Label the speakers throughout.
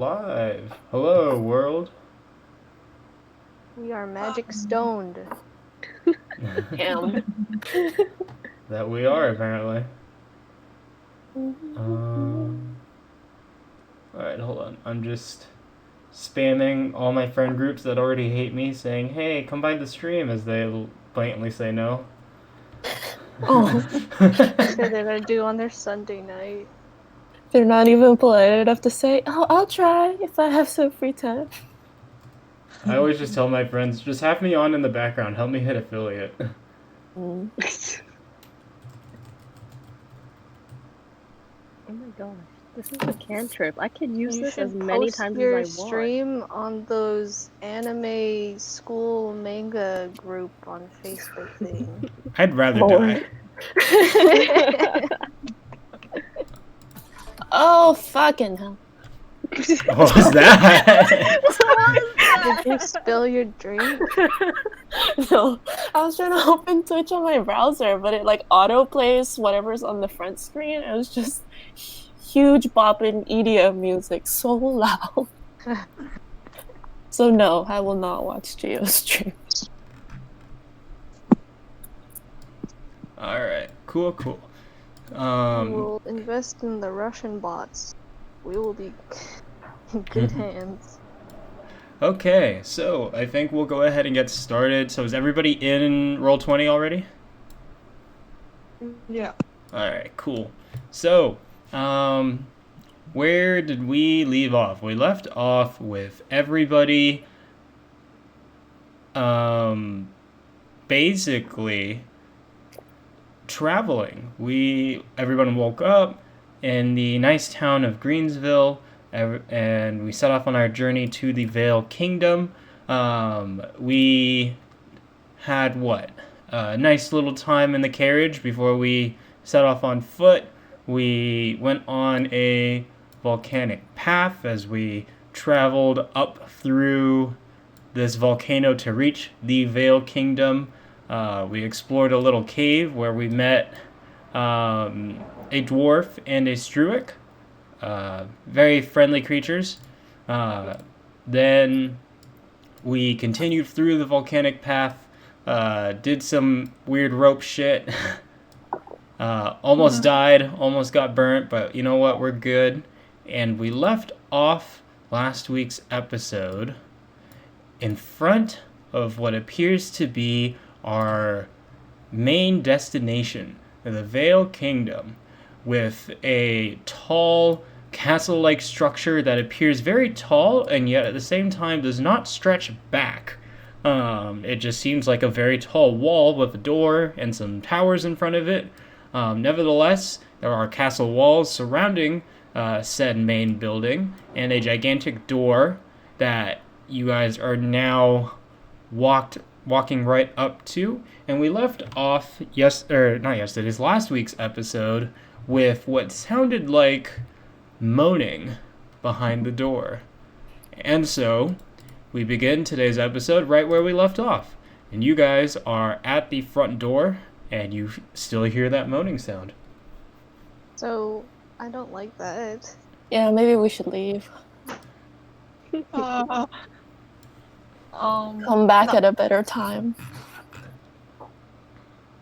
Speaker 1: Live. Hello, world.
Speaker 2: We are magic stoned.
Speaker 3: Him.
Speaker 1: That we are, apparently. Alright, hold on. I'm just spamming all my friend groups that already hate me, saying, hey, come by the stream, as they blatantly say no.
Speaker 3: Oh,
Speaker 2: Say they're gonna do on their Sunday night.
Speaker 3: they're not even polite enough to say, "Oh, I'll try if I have some free time."
Speaker 1: I always just tell my friends, just have me on in the background, help me hit affiliate.
Speaker 3: Mm.
Speaker 4: Oh my gosh, this is a cantrip. I can use
Speaker 2: You
Speaker 4: this as
Speaker 2: should
Speaker 4: many
Speaker 2: post
Speaker 4: times
Speaker 2: your
Speaker 4: as I want.
Speaker 2: stream on those anime school manga group on Facebook thing.
Speaker 1: I'd rather
Speaker 3: Lord.
Speaker 1: die.
Speaker 3: Oh, fucking hell.
Speaker 1: What was that?
Speaker 2: Did you spill your drink?
Speaker 3: No, I was trying to open Twitch on my browser, but it like auto plays whatever's on the front screen. It was just huge bopping EDM music, so loud. So no, I will not watch Geo's stream.
Speaker 1: Alright, cool.
Speaker 2: We will invest in the Russian bots. We will be in good hands.
Speaker 1: Okay, so I think we'll go ahead and get started. So is everybody in Roll20 already?
Speaker 5: Yeah.
Speaker 1: Alright, cool. So, where did we leave off? We left off with everybody, basically traveling. Everyone woke up in the nice town of Greensville, and we set off on our journey to the Vale Kingdom. We had a nice little time in the carriage before we set off on foot. We went on a volcanic path as we traveled up through this volcano to reach the Vale Kingdom. We explored a little cave where we met a dwarf and a struic. Very friendly creatures. Then we continued through the volcanic path, did some weird rope shit. Almost died, almost got burnt, but you know what? We're good. And we left off last week's episode in front of what appears to be our main destination, the Vale Kingdom, with a tall castle-like structure that appears very tall and yet at the same time does not stretch back. It just seems like a very tall wall with a door and some towers in front of it. Nevertheless, there are castle walls surrounding said main building and a gigantic door that you guys are now walking right up to. And we left off last week's episode with what sounded like moaning behind the door. And so we begin today's episode right where we left off. And you guys are at the front door and you still hear that moaning sound.
Speaker 2: So, I don't like that.
Speaker 3: Yeah, maybe we should leave. Come back at a better time.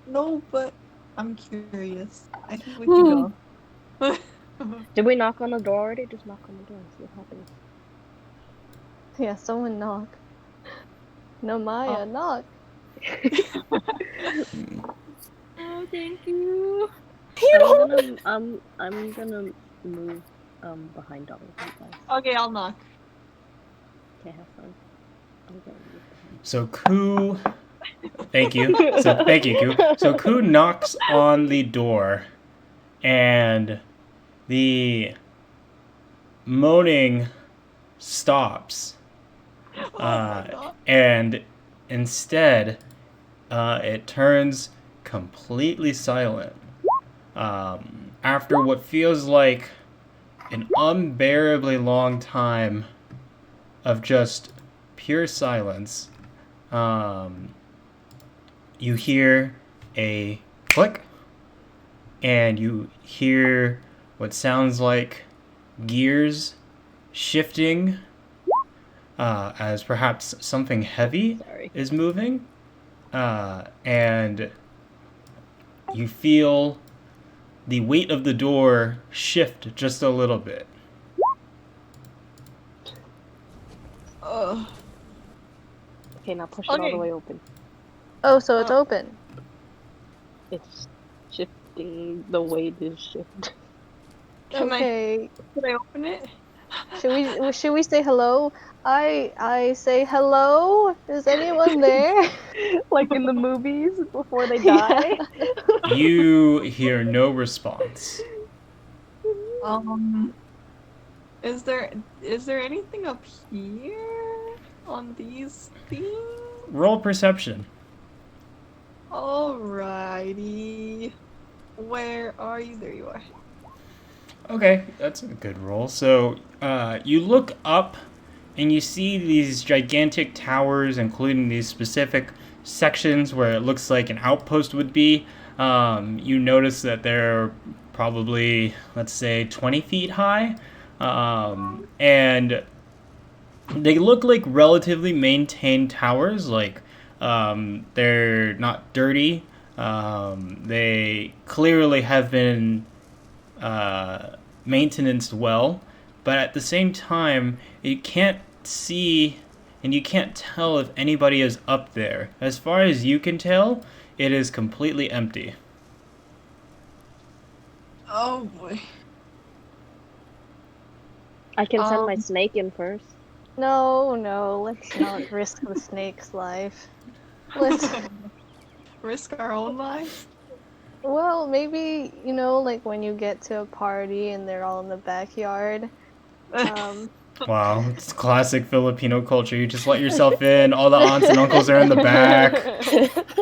Speaker 5: No, but I'm curious. I think we can go.
Speaker 4: Did we knock on the door already? Just knock on the door and see what happens.
Speaker 2: Yeah, someone knock. No, Maya, knock.
Speaker 4: Oh, thank you. I'm gonna move behind all of you guys.
Speaker 5: Okay, I'll knock.
Speaker 4: Okay, have fun. I'm gonna move behind.
Speaker 1: So Ku, thank you. Ku. So Ku knocks on the door, and the moaning stops, and instead, it turns completely silent. After what feels like an unbearably long time of just pure silence, you hear a click, and you hear what sounds like gears shifting as perhaps something heavy
Speaker 4: Sorry.
Speaker 1: is moving, and you feel the weight of the door shift just a little bit.
Speaker 5: Ugh.
Speaker 4: Okay, now push it all
Speaker 5: Okay.
Speaker 4: the way open.
Speaker 2: Oh, so it's open.
Speaker 4: It's shifting the way this shift.
Speaker 2: Okay.
Speaker 5: Can I open it?
Speaker 2: Should we say hello? I say hello. Is anyone there?
Speaker 4: Like in the movies before they
Speaker 2: Yeah.
Speaker 4: die.
Speaker 1: You hear no response.
Speaker 5: Is there anything up here on these things?
Speaker 1: Roll perception.
Speaker 5: Alrighty. Where are you? There you are.
Speaker 1: Okay, that's a good roll. So you look up and you see these gigantic towers, including these specific sections where it looks like an outpost would be. You notice that they're probably, let's say, 20 feet high. And they look like relatively maintained towers. Like, they're not dirty. They clearly have been maintenance well, but at the same time, you can't see and you can't tell if anybody is up there. As far as you can tell, it is completely empty.
Speaker 5: Oh boy.
Speaker 4: I can send my snake in first.
Speaker 2: No, let's not risk the snake's life. Let's.
Speaker 5: Risk our own lives?
Speaker 2: Well, maybe, like when you get to a party and they're all in the backyard.
Speaker 1: Wow, it's classic Filipino culture. You just let yourself in, all the aunts and uncles are in the back.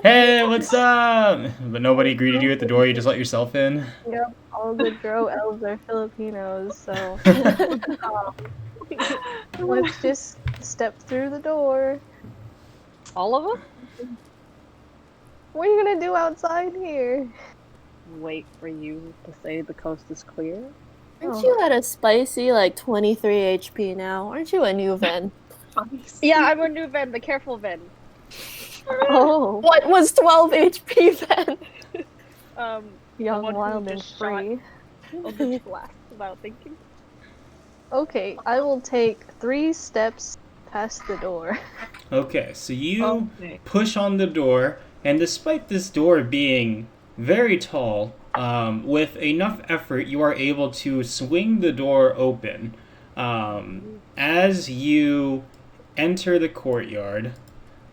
Speaker 1: Hey, what's up? But nobody greeted you at the door, you just let yourself in.
Speaker 2: Yep, all the girl elves are Filipinos, so let's just step through the door.
Speaker 4: All of them?
Speaker 2: What are you gonna do outside here?
Speaker 4: Wait for you to say the coast is clear.
Speaker 3: Aren't you at a spicy, 23 HP now? Aren't you a new Ven?
Speaker 4: Yeah, I'm a new Ven, the careful Ven.
Speaker 2: Oh,
Speaker 3: What was 12 HP Ven?
Speaker 2: young,
Speaker 4: one who
Speaker 2: wild, and
Speaker 4: just shot-
Speaker 2: free.
Speaker 4: I'll just blast without thinking.
Speaker 2: Okay, I will take 3 steps past the door.
Speaker 1: Okay, so you
Speaker 5: Okay.
Speaker 1: push on the door, and despite this door being very tall, with enough effort, you are able to swing the door open. As you enter the courtyard,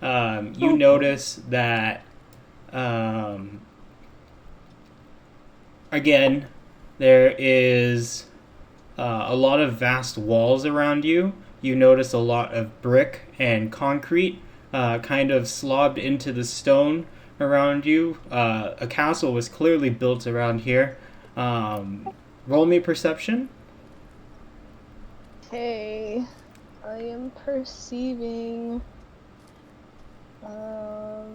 Speaker 1: you notice that, again, there is a lot of vast walls around you. You notice a lot of brick and concrete kind of slobbed into the stone around you. A castle was clearly built around here. Roll me perception.
Speaker 2: Okay, I am perceiving.
Speaker 4: Oh.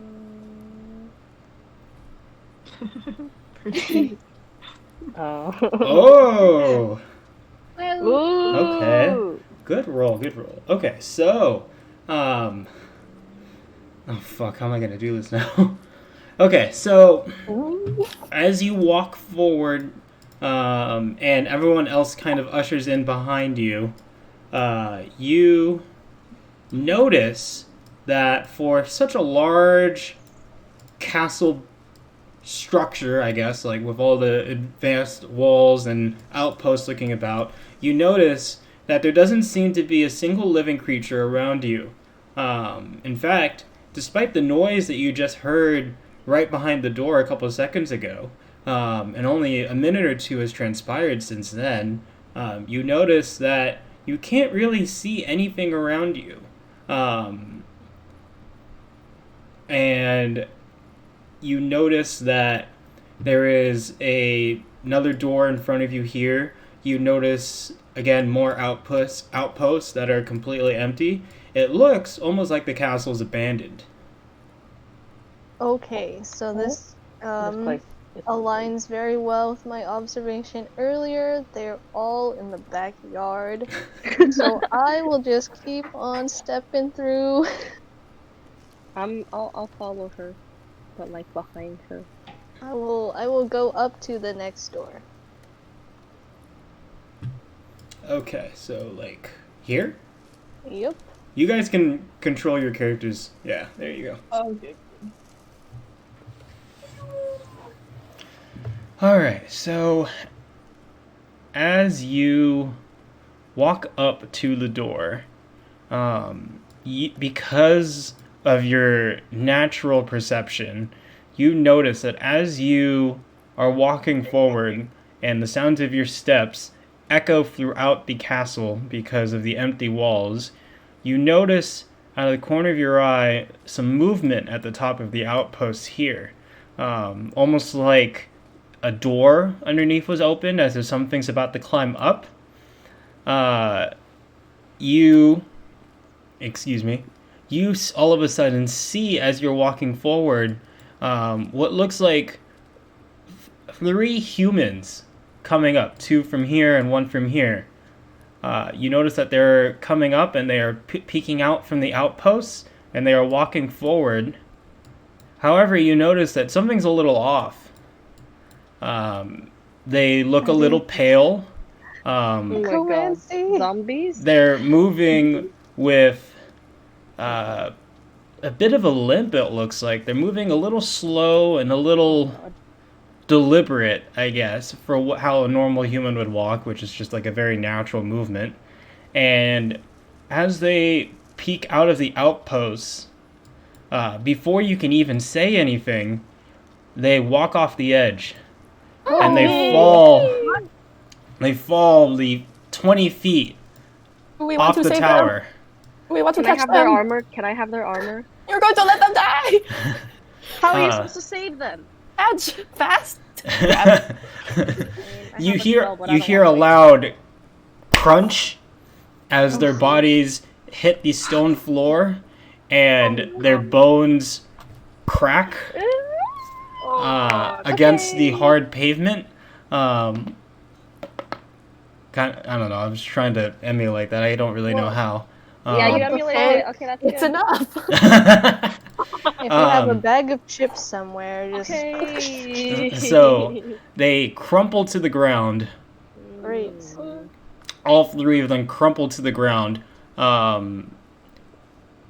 Speaker 1: Oh!
Speaker 4: Ooh.
Speaker 1: Okay. Good roll. Okay, so, oh fuck, how am I gonna do this now? Okay, so, as you walk forward, and everyone else kind of ushers in behind you, you notice that for such a large castle structure, I guess, like with all the advanced walls and outposts looking about, you notice that there doesn't seem to be a single living creature around you. In fact, despite the noise that you just heard right behind the door a couple of seconds ago, and only a minute or two has transpired since then, you notice that you can't really see anything around you. And you notice that there is another door in front of you here. You notice, again, more outposts that are completely empty. It looks almost like the castle is abandoned.
Speaker 2: Okay, so this
Speaker 4: This place
Speaker 2: aligns very well with my observation earlier. They're all in the backyard. So I will just keep on stepping through.
Speaker 4: I'll follow her, but like behind her.
Speaker 2: I will go up to the next door.
Speaker 1: Okay, so like here?
Speaker 2: Yep.
Speaker 1: You guys can control your characters. Yeah, there you go.
Speaker 5: Okay.
Speaker 1: Alright, so as you walk up to the door, because of your natural perception, you notice that as you are walking forward and the sounds of your steps echo throughout the castle because of the empty walls, you notice out of the corner of your eye some movement at the top of the outpost here. Almost like a door underneath was opened as if something's about to climb up. You all of a sudden see as you're walking forward what looks like three humans coming up, two from here and one from here. You notice that they're coming up and they are peeking out from the outposts and they are walking forward. However, you notice that something's a little off. They look a little pale.
Speaker 4: Oh my god.
Speaker 2: Comanche.
Speaker 4: Zombies?
Speaker 1: They're moving with a bit of a limp, it looks like. They're moving a little slow and a little deliberate, I guess, for how a normal human would walk, which is just like a very natural movement. And as they peek out of the outposts, before you can even say anything, they walk off the edge. And they fall the 20 feet
Speaker 3: We want
Speaker 1: off
Speaker 3: to
Speaker 1: the
Speaker 3: save
Speaker 1: tower.
Speaker 3: them. We want to
Speaker 4: Can I
Speaker 3: catch
Speaker 4: have
Speaker 3: them.
Speaker 4: their armor? Can I have their armor?
Speaker 3: You're going to let them die.
Speaker 4: How are you
Speaker 1: Uh,
Speaker 4: supposed to save them?
Speaker 3: Catch fast.
Speaker 1: You hear a loud crunch as their bodies hit the stone floor and their bones crack against the hard pavement. I don't know. I was trying to emulate that. I don't really know how.
Speaker 4: Yeah, you
Speaker 2: What the
Speaker 4: emulated it.
Speaker 2: fuck?
Speaker 4: Okay, that's
Speaker 3: It's
Speaker 4: good.
Speaker 3: enough.
Speaker 2: If you have a bag of chips somewhere, just
Speaker 4: Okay.
Speaker 1: So they crumple to the ground.
Speaker 2: great.
Speaker 1: All three of them crumple to the ground.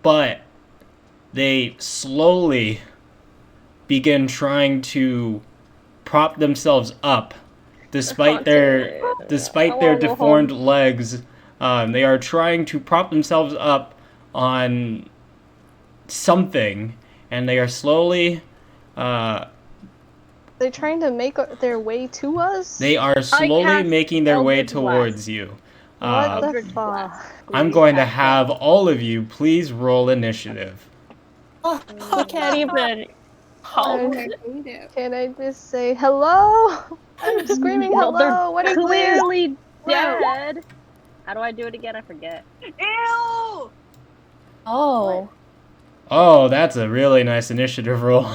Speaker 1: But they slowly begin trying to prop themselves up despite their
Speaker 4: I
Speaker 1: their
Speaker 4: wanna go
Speaker 1: deformed legs. They are trying to prop themselves up on something, and they are slowly
Speaker 2: They're trying to make their way to us?
Speaker 1: they are slowly
Speaker 4: cast
Speaker 1: making their way
Speaker 4: Eldritch
Speaker 1: towards
Speaker 4: Blast.
Speaker 1: you.
Speaker 2: What the
Speaker 4: Eldritch
Speaker 2: fuck?
Speaker 4: Blast.
Speaker 1: I'm going to have all of you please roll initiative.
Speaker 3: I can't even. How?
Speaker 2: Can I just say hello? I'm screaming
Speaker 4: Well, they're
Speaker 2: hello. What is this?
Speaker 4: clearly dead. How do I do it again? I forget.
Speaker 5: Ew!
Speaker 3: Oh.
Speaker 1: Oh, that's a really nice initiative roll.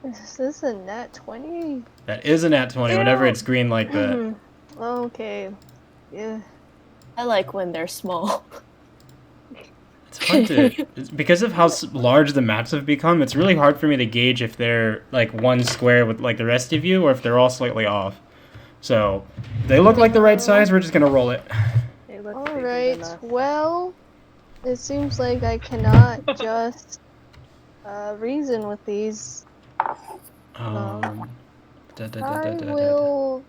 Speaker 2: Is this a nat 20?
Speaker 1: That is a nat 20 whenever it's green like that.
Speaker 2: Okay. Yeah.
Speaker 3: I like when they're small.
Speaker 1: It's hard to... it's because of how large the maps have become, it's really hard for me to gauge if they're like one square with like the rest of you or if they're all slightly off. So, they look like the right size, we're just gonna roll it.
Speaker 4: They look bigger than
Speaker 2: Alright,
Speaker 4: us.
Speaker 2: well, it seems like I cannot just reason with these.
Speaker 1: Um,
Speaker 2: I will,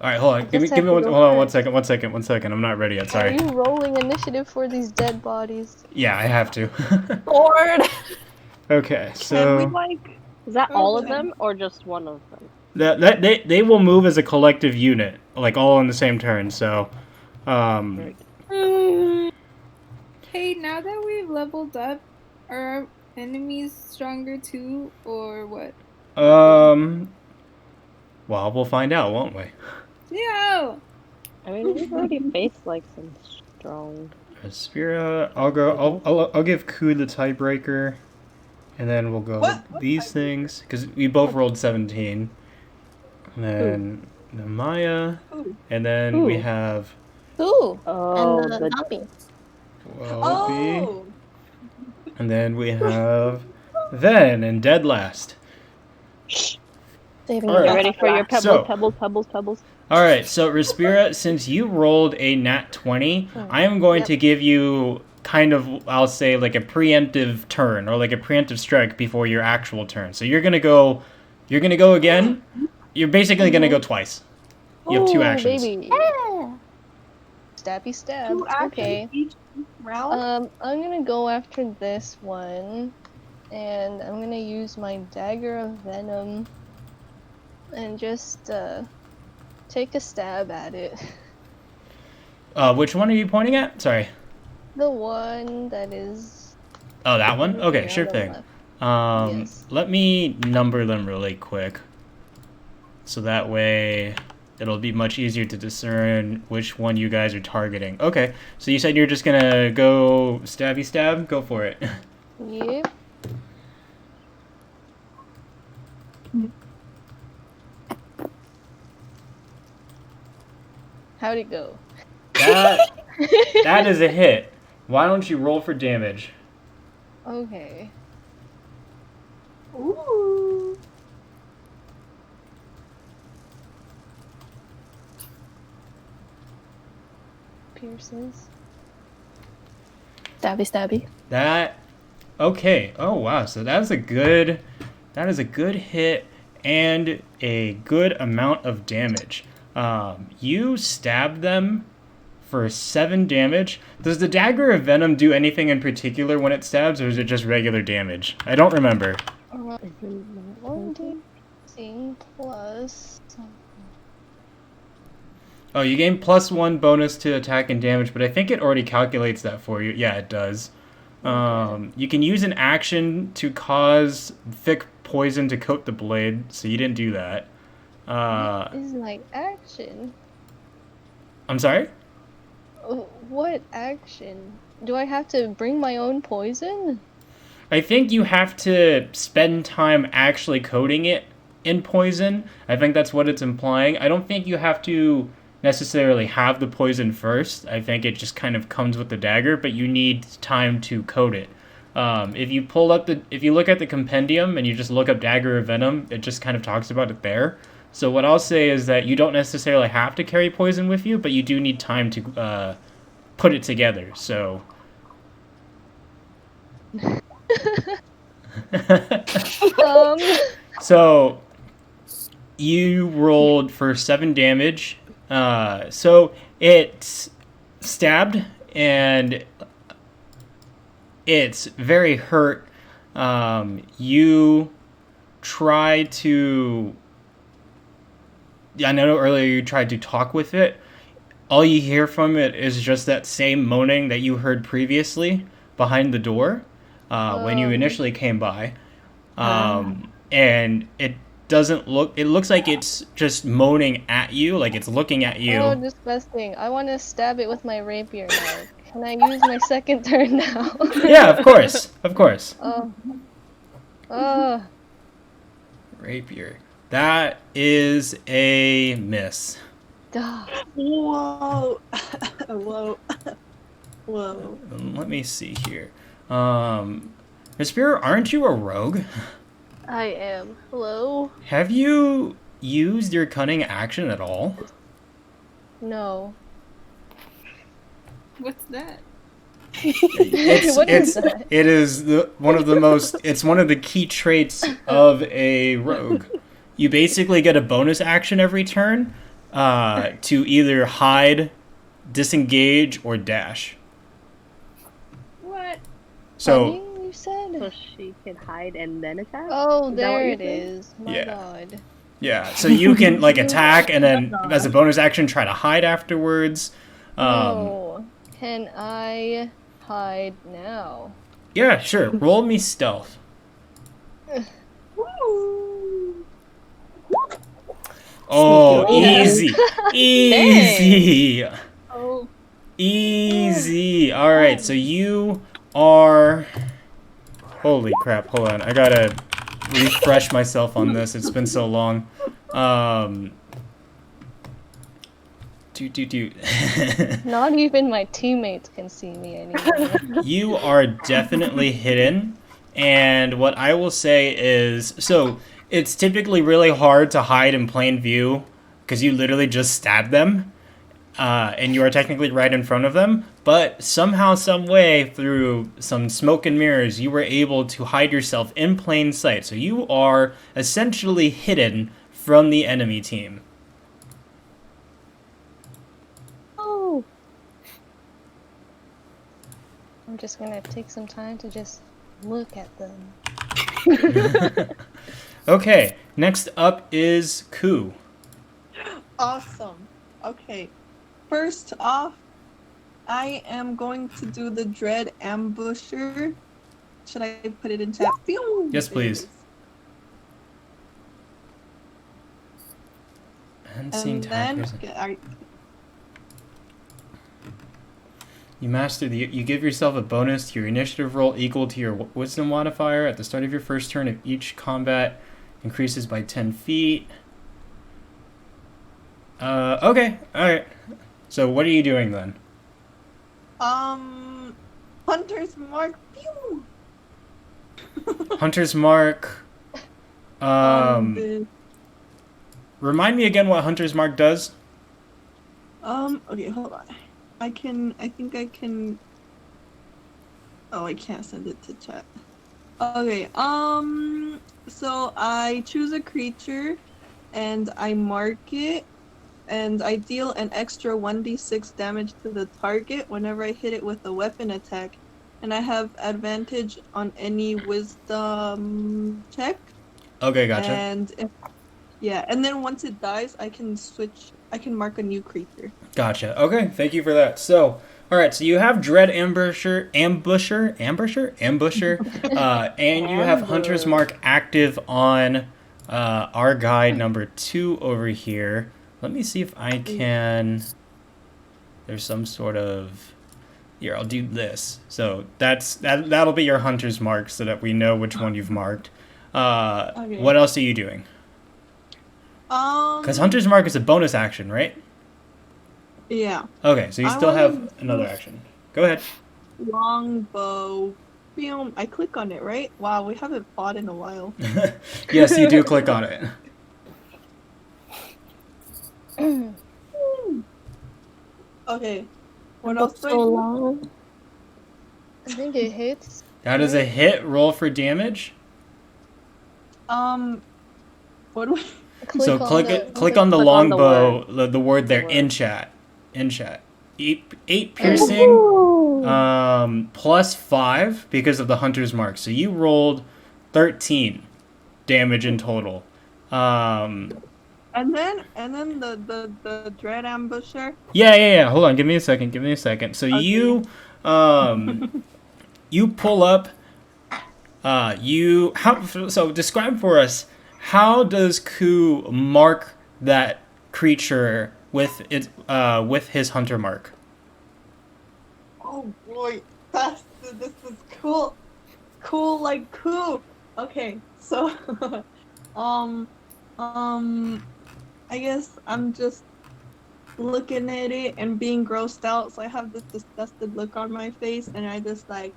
Speaker 1: Alright, hold on. Give me
Speaker 2: Just have to
Speaker 1: hold
Speaker 2: go
Speaker 1: on one
Speaker 2: first.
Speaker 1: second. I'm not ready yet,
Speaker 2: are
Speaker 1: sorry.
Speaker 2: you rolling initiative for these dead bodies?
Speaker 1: Yeah, I have to.
Speaker 3: Lord.
Speaker 1: Okay,
Speaker 5: Can
Speaker 1: so...
Speaker 5: we like
Speaker 4: Is that all of
Speaker 5: Okay.
Speaker 4: them or just one of them?
Speaker 1: They will move as a collective unit, like all on the same turn, so...
Speaker 6: Hey, now that we've leveled up, are our enemies stronger too, or what?
Speaker 1: Well, we'll find out, won't we?
Speaker 6: Yeah!
Speaker 4: I mean, we've already faced like some strong.
Speaker 1: Spira, I'll give Ku the tiebreaker. And then we'll go
Speaker 5: What?
Speaker 1: these things because we both rolled 17. And then Maya,
Speaker 5: Ooh.
Speaker 1: and then we
Speaker 4: Ooh.
Speaker 1: have
Speaker 3: Ooh.
Speaker 4: Oh,
Speaker 3: And the
Speaker 4: the
Speaker 3: zombie.
Speaker 1: Whoopi,
Speaker 5: Oh!
Speaker 1: and then we have Ven and dead last.
Speaker 3: Saving
Speaker 1: All
Speaker 3: it.
Speaker 4: Get
Speaker 1: right.
Speaker 4: ready for your
Speaker 1: So-
Speaker 4: pebbles.
Speaker 1: All right, so Respira, since you rolled a nat 20, I am going
Speaker 2: Yep.
Speaker 1: to give you kind of, I'll say, like a preemptive turn or like a preemptive strike before your actual turn. So you're gonna go again. You're basically gonna go twice. You have 2
Speaker 2: Ooh,
Speaker 1: actions.
Speaker 2: baby.
Speaker 3: Yeah.
Speaker 2: Stabby stab.
Speaker 5: 2 actions
Speaker 2: Okay.
Speaker 5: each round?
Speaker 2: I'm gonna go after this one, and I'm gonna use my dagger of venom, and just take a stab at it.
Speaker 1: Which one are you pointing at? Sorry.
Speaker 2: The one that is.
Speaker 1: Oh, that one? Okay,
Speaker 2: on
Speaker 1: sure
Speaker 2: the
Speaker 1: thing.
Speaker 2: left. Yes.
Speaker 1: Let me number them really quick. So that way it'll be much easier to discern which one you guys are targeting. Okay, so you said you're just gonna go stabby stab? Go for it.
Speaker 2: Yep. How'd it go?
Speaker 1: That is a hit. Why don't you roll for damage?
Speaker 2: Okay.
Speaker 5: Ooh.
Speaker 2: Pierces.
Speaker 3: Stabby.
Speaker 1: That okay. Oh wow, so that is a good hit and a good amount of damage. You stab them for 7 damage. Does the dagger of venom do anything in particular when it stabs, or is it just regular damage? I don't remember.
Speaker 4: Isn't that
Speaker 2: 1d6 plus.
Speaker 1: Oh, you gain +1 bonus to attack and damage, but I think it already calculates that for you. Yeah, it does. You can use an action to cause thick poison to coat the blade, so you didn't do that.
Speaker 2: What is my action?
Speaker 1: I'm sorry?
Speaker 2: What action? Do I have to bring my own poison?
Speaker 1: I think you have to spend time actually coating it in poison. I think that's what it's implying. I don't think you have to necessarily have the poison first. I think it just kind of comes with the dagger, but you need time to coat it. If you look at the compendium and you just look up dagger of venom, it just kind of talks about it there. So what I'll say is that you don't necessarily have to carry poison with you, but you do need time to put it together. So. So you rolled for 7 damage. So it's stabbed and it's very hurt. You try to. I know earlier you tried to talk with it. All you hear from it is just that same moaning that you heard previously behind the door when you initially came by. And it doesn't look. It looks like it's just moaning at you, like it's looking at you.
Speaker 2: Oh, disgusting. I want to stab it with my rapier now. Can I use my second turn now?
Speaker 1: Yeah, of course.
Speaker 2: Oh.
Speaker 1: Rapier. That is a miss.
Speaker 2: Duh.
Speaker 5: Whoa. Whoa. Whoa.
Speaker 1: Let me see here. Miss Spear, aren't you a rogue?
Speaker 2: I am. Hello?
Speaker 1: Have you used your cunning action at all?
Speaker 2: No.
Speaker 6: What's that?
Speaker 2: What is that?
Speaker 1: It is one of the key traits of a rogue. You basically get a bonus action every turn to either hide, disengage, or dash.
Speaker 6: What?
Speaker 1: So
Speaker 2: Cunning, you said?
Speaker 4: So she can hide and then attack?
Speaker 2: Oh,
Speaker 4: Is that what
Speaker 2: there
Speaker 4: you're
Speaker 2: it
Speaker 4: saying?
Speaker 2: is. My
Speaker 1: Yeah.
Speaker 2: god.
Speaker 1: yeah, so you can like attack and then as a bonus action try to hide afterwards.
Speaker 2: Oh. Can I hide now?
Speaker 1: Yeah, sure. Roll me stealth. Oh, easy. Easy.
Speaker 6: Oh,
Speaker 1: Easy. All right, so you are Holy crap, hold on. I gotta refresh myself on this. It's been so long.
Speaker 2: Not even my teammates can see me anymore.
Speaker 1: You are definitely hidden. And what I will say is, so it's typically really hard to hide in plain view because you literally just stab them. And you are technically right in front of them, but somehow, some way, through some smoke and mirrors, you were able to hide yourself in plain sight. So you are essentially hidden from the enemy team.
Speaker 3: Oh,
Speaker 2: I'm just gonna take some time to just look at them.
Speaker 1: Okay, next up is Ku.
Speaker 5: Awesome. Okay. First off, I am going to do the Dread Ambusher. Should I put it in chat? Pew!
Speaker 1: Yes,
Speaker 5: There it
Speaker 1: please.
Speaker 5: is.
Speaker 1: Unseen
Speaker 5: And then
Speaker 1: attackers. You master the. You give yourself a bonus to your initiative roll equal to your wisdom modifier at the start of your first turn of each combat. Increases by 10 feet. Okay, alright. So what are you doing then?
Speaker 5: Hunter's Mark. Pew!
Speaker 1: Hunter's Mark.
Speaker 5: This-
Speaker 1: Remind me again what Hunter's Mark does.
Speaker 5: Okay, hold on. I think I can. Oh, I can't send it to chat. Okay, so I choose a creature and I mark it, and I deal an extra 1d6 damage to the target whenever I hit it with a weapon attack, and I have advantage on any wisdom check.
Speaker 1: Okay, gotcha.
Speaker 5: And and then once it dies, I can mark a new creature.
Speaker 1: Gotcha. Okay, thank you for that. So, alright, so you have Dread Ambusher, and you have Hunter's Mark active on our guide number 2 over here. Let me see if I can. There's some sort of. Here, I'll do this. So that'll be your Hunter's Mark, so that we know which one you've marked.
Speaker 5: Okay.
Speaker 1: What else are you doing? Because Hunter's Mark is a bonus action, right?
Speaker 5: Yeah.
Speaker 1: Okay, so you
Speaker 5: I
Speaker 1: still have
Speaker 5: wanna
Speaker 1: another
Speaker 5: do-
Speaker 1: action. Go ahead.
Speaker 5: Longbow. Boom. I click on it, right? Wow, we haven't fought in a while.
Speaker 1: Yes, you do click on it.
Speaker 5: Okay. What else do I
Speaker 3: so
Speaker 5: do?
Speaker 3: long.
Speaker 2: I think it hits.
Speaker 1: That is a hit. Roll for damage.
Speaker 5: What do we?
Speaker 1: So click on the
Speaker 3: click on the
Speaker 1: longbow, the word there,
Speaker 3: The
Speaker 1: in
Speaker 3: word.
Speaker 1: chat. In chat. 8 piercing,
Speaker 3: Ooh.
Speaker 1: plus 5 because of the Hunter's Mark. So you rolled 13 damage in total.
Speaker 5: And then the Dread Ambusher.
Speaker 1: Yeah. Hold on. Give me a second. So
Speaker 5: Okay.
Speaker 1: you pull up. So describe for us, how does Ku mark that creature with his Hunter Mark?
Speaker 5: Oh boy, this is cool. Cool like cool. Okay, so I guess I'm just looking at it and being grossed out, so I have this disgusted look on my face, and I just like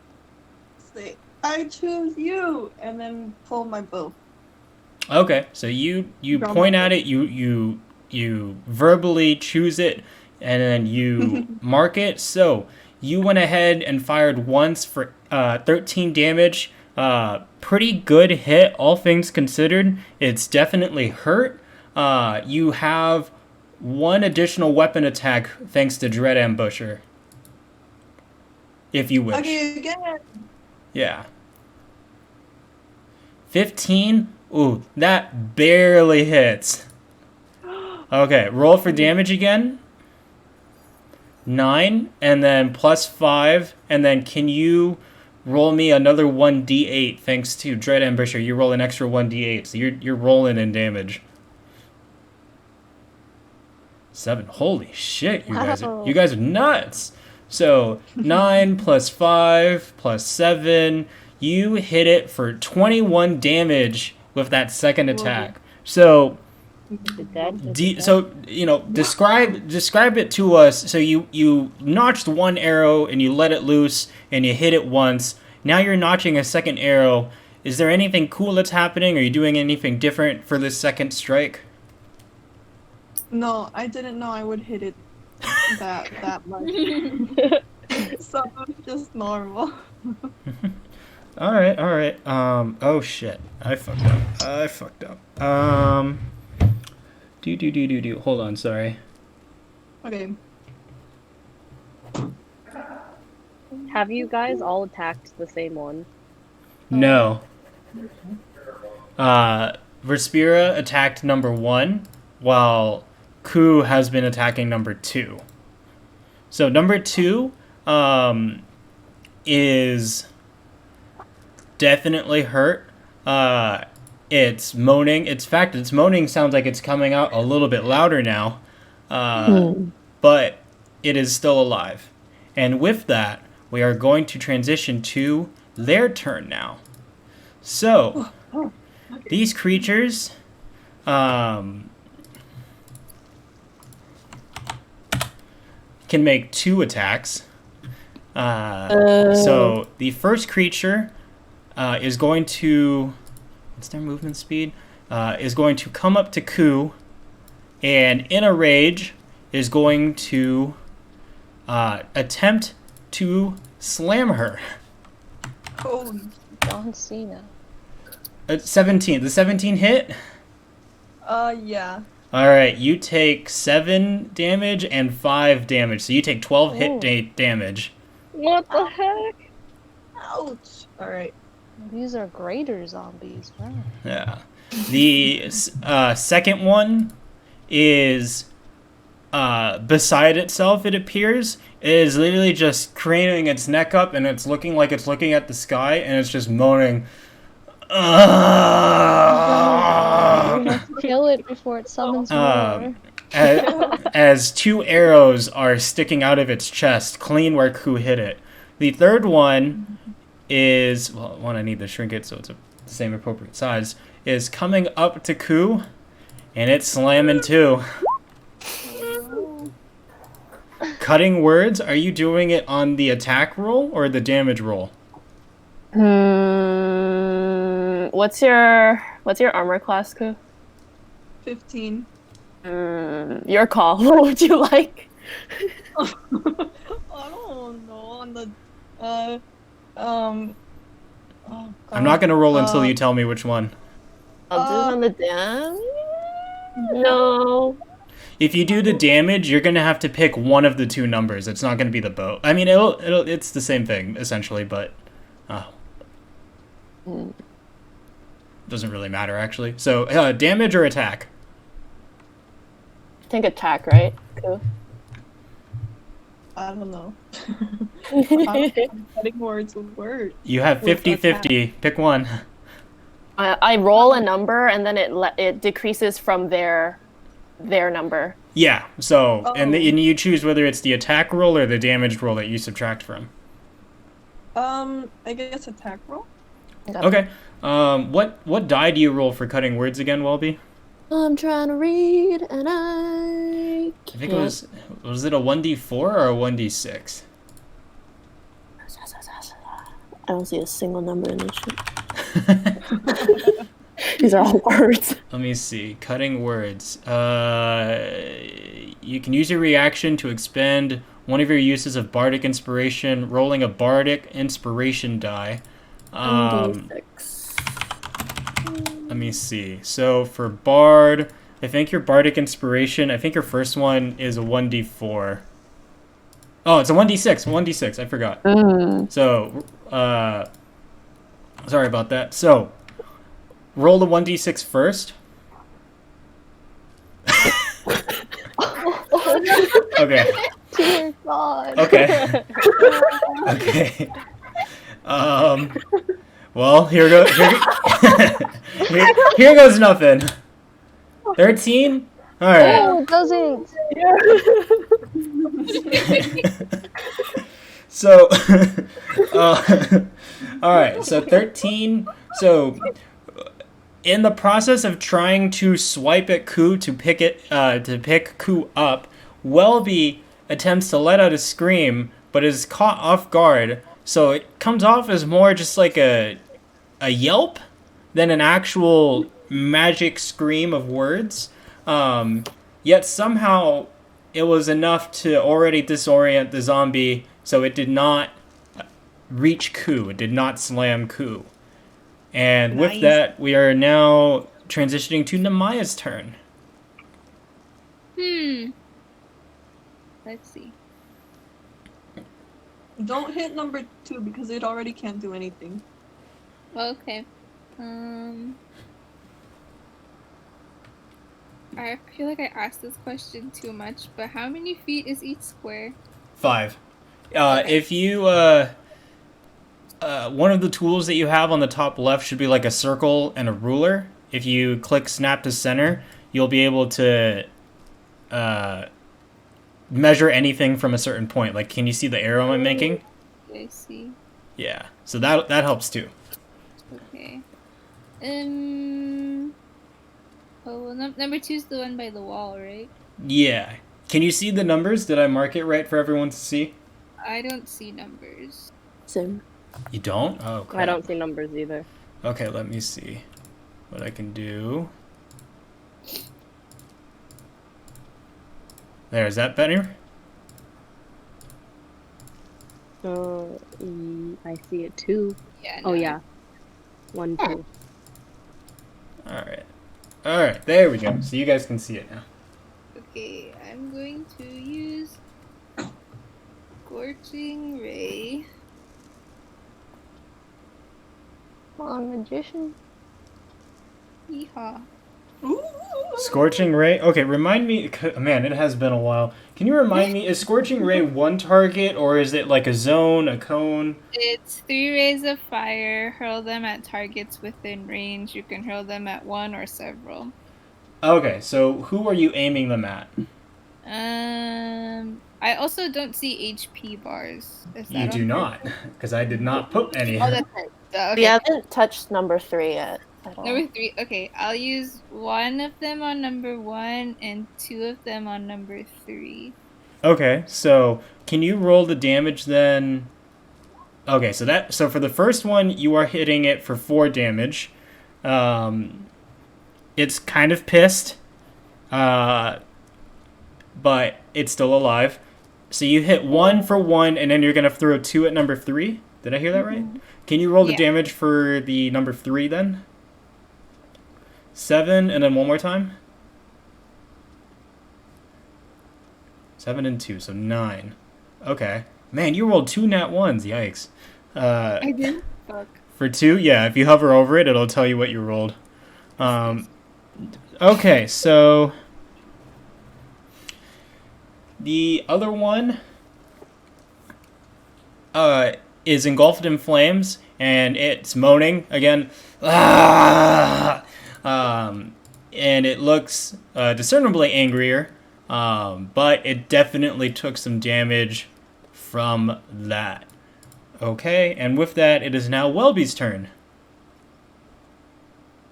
Speaker 5: say, I choose you, and then pull my bow.
Speaker 1: Okay, so you
Speaker 5: Draw
Speaker 1: point
Speaker 5: my
Speaker 1: at it, you verbally choose it, and then you mark it. So you went ahead and fired once for 13 damage. Pretty good hit, all things considered. It's definitely hurt. You have one additional weapon attack thanks to Dread Ambusher, if you wish.
Speaker 5: Okay, again.
Speaker 1: Yeah. 15? Ooh, that barely hits. Okay, roll for damage again. 9, and then plus 5, and then can you roll me another 1d8 thanks to Dread Ambusher? You roll an extra 1d8, so you're rolling in damage. 7. Holy shit, you guys are nuts. So 9 plus 5 plus 7, you hit it for 21 damage with that second attack. So,
Speaker 4: It's dead.
Speaker 1: describe it to us. So you notched one arrow and you let it loose and you hit it once. Now you're notching a second arrow. Is there anything cool that's happening? Are you doing anything different for this second strike?
Speaker 5: No, I didn't know I would hit it that much. So it's just normal.
Speaker 1: All right. Oh shit, I fucked up. Do. Hold on, sorry.
Speaker 5: Okay.
Speaker 4: Have you guys all attacked the same one?
Speaker 1: No. Respira attacked number 1, while Ku has been attacking number 2. So number 2 is definitely hurt. It's moaning. Its moaning sounds like it's coming out a little bit louder now. But it is still alive. And with that, we are going to transition to their turn now. So, these creatures can make 2 attacks. So, the first creature is going to... What's their movement speed? Is going to come up to Ku, and in a rage is going to attempt to slam her.
Speaker 5: Oh,
Speaker 2: John Cena.
Speaker 1: 17. The 17 hit?
Speaker 5: yeah.
Speaker 1: Alright, you take 7 damage and 5 damage. So you take 12 hit damage.
Speaker 4: What the heck?
Speaker 5: Ouch. Alright.
Speaker 2: These are greater zombies. Wow.
Speaker 1: Yeah. The second one is beside itself, it appears. It is literally just craning its neck up, and it's looking like it's looking at the sky, and it's just moaning.
Speaker 2: Let's kill it before it summons more.
Speaker 1: As 2 arrows are sticking out of its chest, clean where Ku hit it. The third one is, well, one I need to shrink it so it's the same appropriate size, is coming up to Ku, and it's slamming too. Cutting words, are you doing it on the attack roll or the damage roll?
Speaker 3: What's your armor class, Ku?
Speaker 5: 15.
Speaker 3: Your call. What would you like?
Speaker 5: I don't know. On the oh,
Speaker 1: I'm not gonna roll until you tell me which one.
Speaker 3: I'll do it on the damage. No.
Speaker 1: If you do the damage, you're gonna have to pick one of the 2 numbers. It's not gonna be the bow. I mean, it's the same thing essentially, but doesn't really matter actually. So damage or attack?
Speaker 3: I think attack, right? Cool.
Speaker 5: I don't know. Cutting words with words.
Speaker 1: You have 50-50. Pick one.
Speaker 3: I roll a number and then it decreases from their number.
Speaker 1: Yeah. So and you choose whether it's the attack roll or the damage roll that you subtract from.
Speaker 5: I guess attack roll.
Speaker 1: Okay. What die do you roll for cutting words again, Welby?
Speaker 3: I'm trying to read and I
Speaker 1: think it was it a 1d4 or a 1d6?
Speaker 3: I don't see a single number in this shit. These are all words.
Speaker 1: Let me see. Cutting words. You can use your reaction to expend one of your uses of Bardic Inspiration, rolling a Bardic Inspiration die.
Speaker 3: 1d6.
Speaker 1: Let me see. So for Bard, I think your Bardic Inspiration, I think your first one is a 1d4. Oh, it's a 1d6. 1d6. I forgot. So, sorry about that. So, roll the 1d6 first. Okay.
Speaker 2: Dear God.
Speaker 1: Okay. Okay. Well, here goes nothing. 13? All right.
Speaker 2: Oh, it doesn't.
Speaker 1: So, All right, so 13. So in the process of trying to swipe at Ku to pick Ku up, Welby attempts to let out a scream, but is caught off guard. So it comes off as more just like a yelp than an actual magic scream of words. Yet somehow it was enough to already disorient the zombie, so it did not reach Ku. It did not slam Ku. And with
Speaker 5: Nice.
Speaker 1: that, we are now transitioning to Namaya's turn.
Speaker 6: Let's see.
Speaker 5: Don't hit number 2 because it already can't do anything.
Speaker 6: Okay. I feel like I asked this question too much, but how many feet is each square?
Speaker 1: 5.
Speaker 6: Okay.
Speaker 1: If you one of the tools that you have on the top left should be like a circle and a ruler. If you click snap to center, you'll be able to measure anything from a certain point. Like, can you see the arrow I'm making?
Speaker 6: I see.
Speaker 1: Yeah. So that helps too.
Speaker 6: Okay. Oh, well, number 2 is the one by the wall, right?
Speaker 1: Yeah. Can you see the numbers? Did I mark it right for everyone to see?
Speaker 6: I don't see numbers.
Speaker 3: Same.
Speaker 1: You don't? Oh, crap.
Speaker 4: I don't see numbers either.
Speaker 1: Okay, let me see what I can do. There, is that better?
Speaker 4: I see it too.
Speaker 6: Yeah.
Speaker 4: Oh
Speaker 6: no.
Speaker 4: yeah. 1, 2.
Speaker 1: Alright, there we go. So you guys can see it now.
Speaker 6: Okay, I'm going to use Scorching Ray.
Speaker 2: Come on, magician.
Speaker 6: Yeehaw.
Speaker 5: Ooh.
Speaker 1: Scorching Ray? Okay, remind me... Man, it has been a while. Can you remind me, is Scorching Ray one target, or is it like a zone, a cone?
Speaker 6: It's 3 rays of fire. Hurl them at targets within range. You can hurl them at one or several.
Speaker 1: Okay, so who are you aiming them at?
Speaker 6: I also don't see HP bars. Is that
Speaker 1: You do
Speaker 6: on
Speaker 1: not, because I did not put any.
Speaker 6: Oh, that's right. Okay.
Speaker 3: We haven't touched number 3 yet at all.
Speaker 6: Number 3. Okay, I'll use one of them on number 1 and 2 of them on number 3.
Speaker 1: Okay, so can you roll the damage then? Okay, so for the first one, you are hitting it for 4 damage. It's kind of pissed, but it's still alive. So you hit 1 for 1, and then you're gonna throw 2 at number 3. Did I hear that right? Can you roll the
Speaker 6: Yeah.
Speaker 1: damage for the number 3 then? 7, and then one more time. 7 and 2, so 9. Okay. Man, you rolled 2 nat 1s. Yikes.
Speaker 6: I did? Fuck.
Speaker 1: For 2, yeah, if you hover over it, it'll tell you what you rolled. Okay, so the other one is engulfed in flames, and it's moaning again. Ah! And it looks discernibly angrier, but it definitely took some damage from that. Okay, and with that, it is now Welby's turn.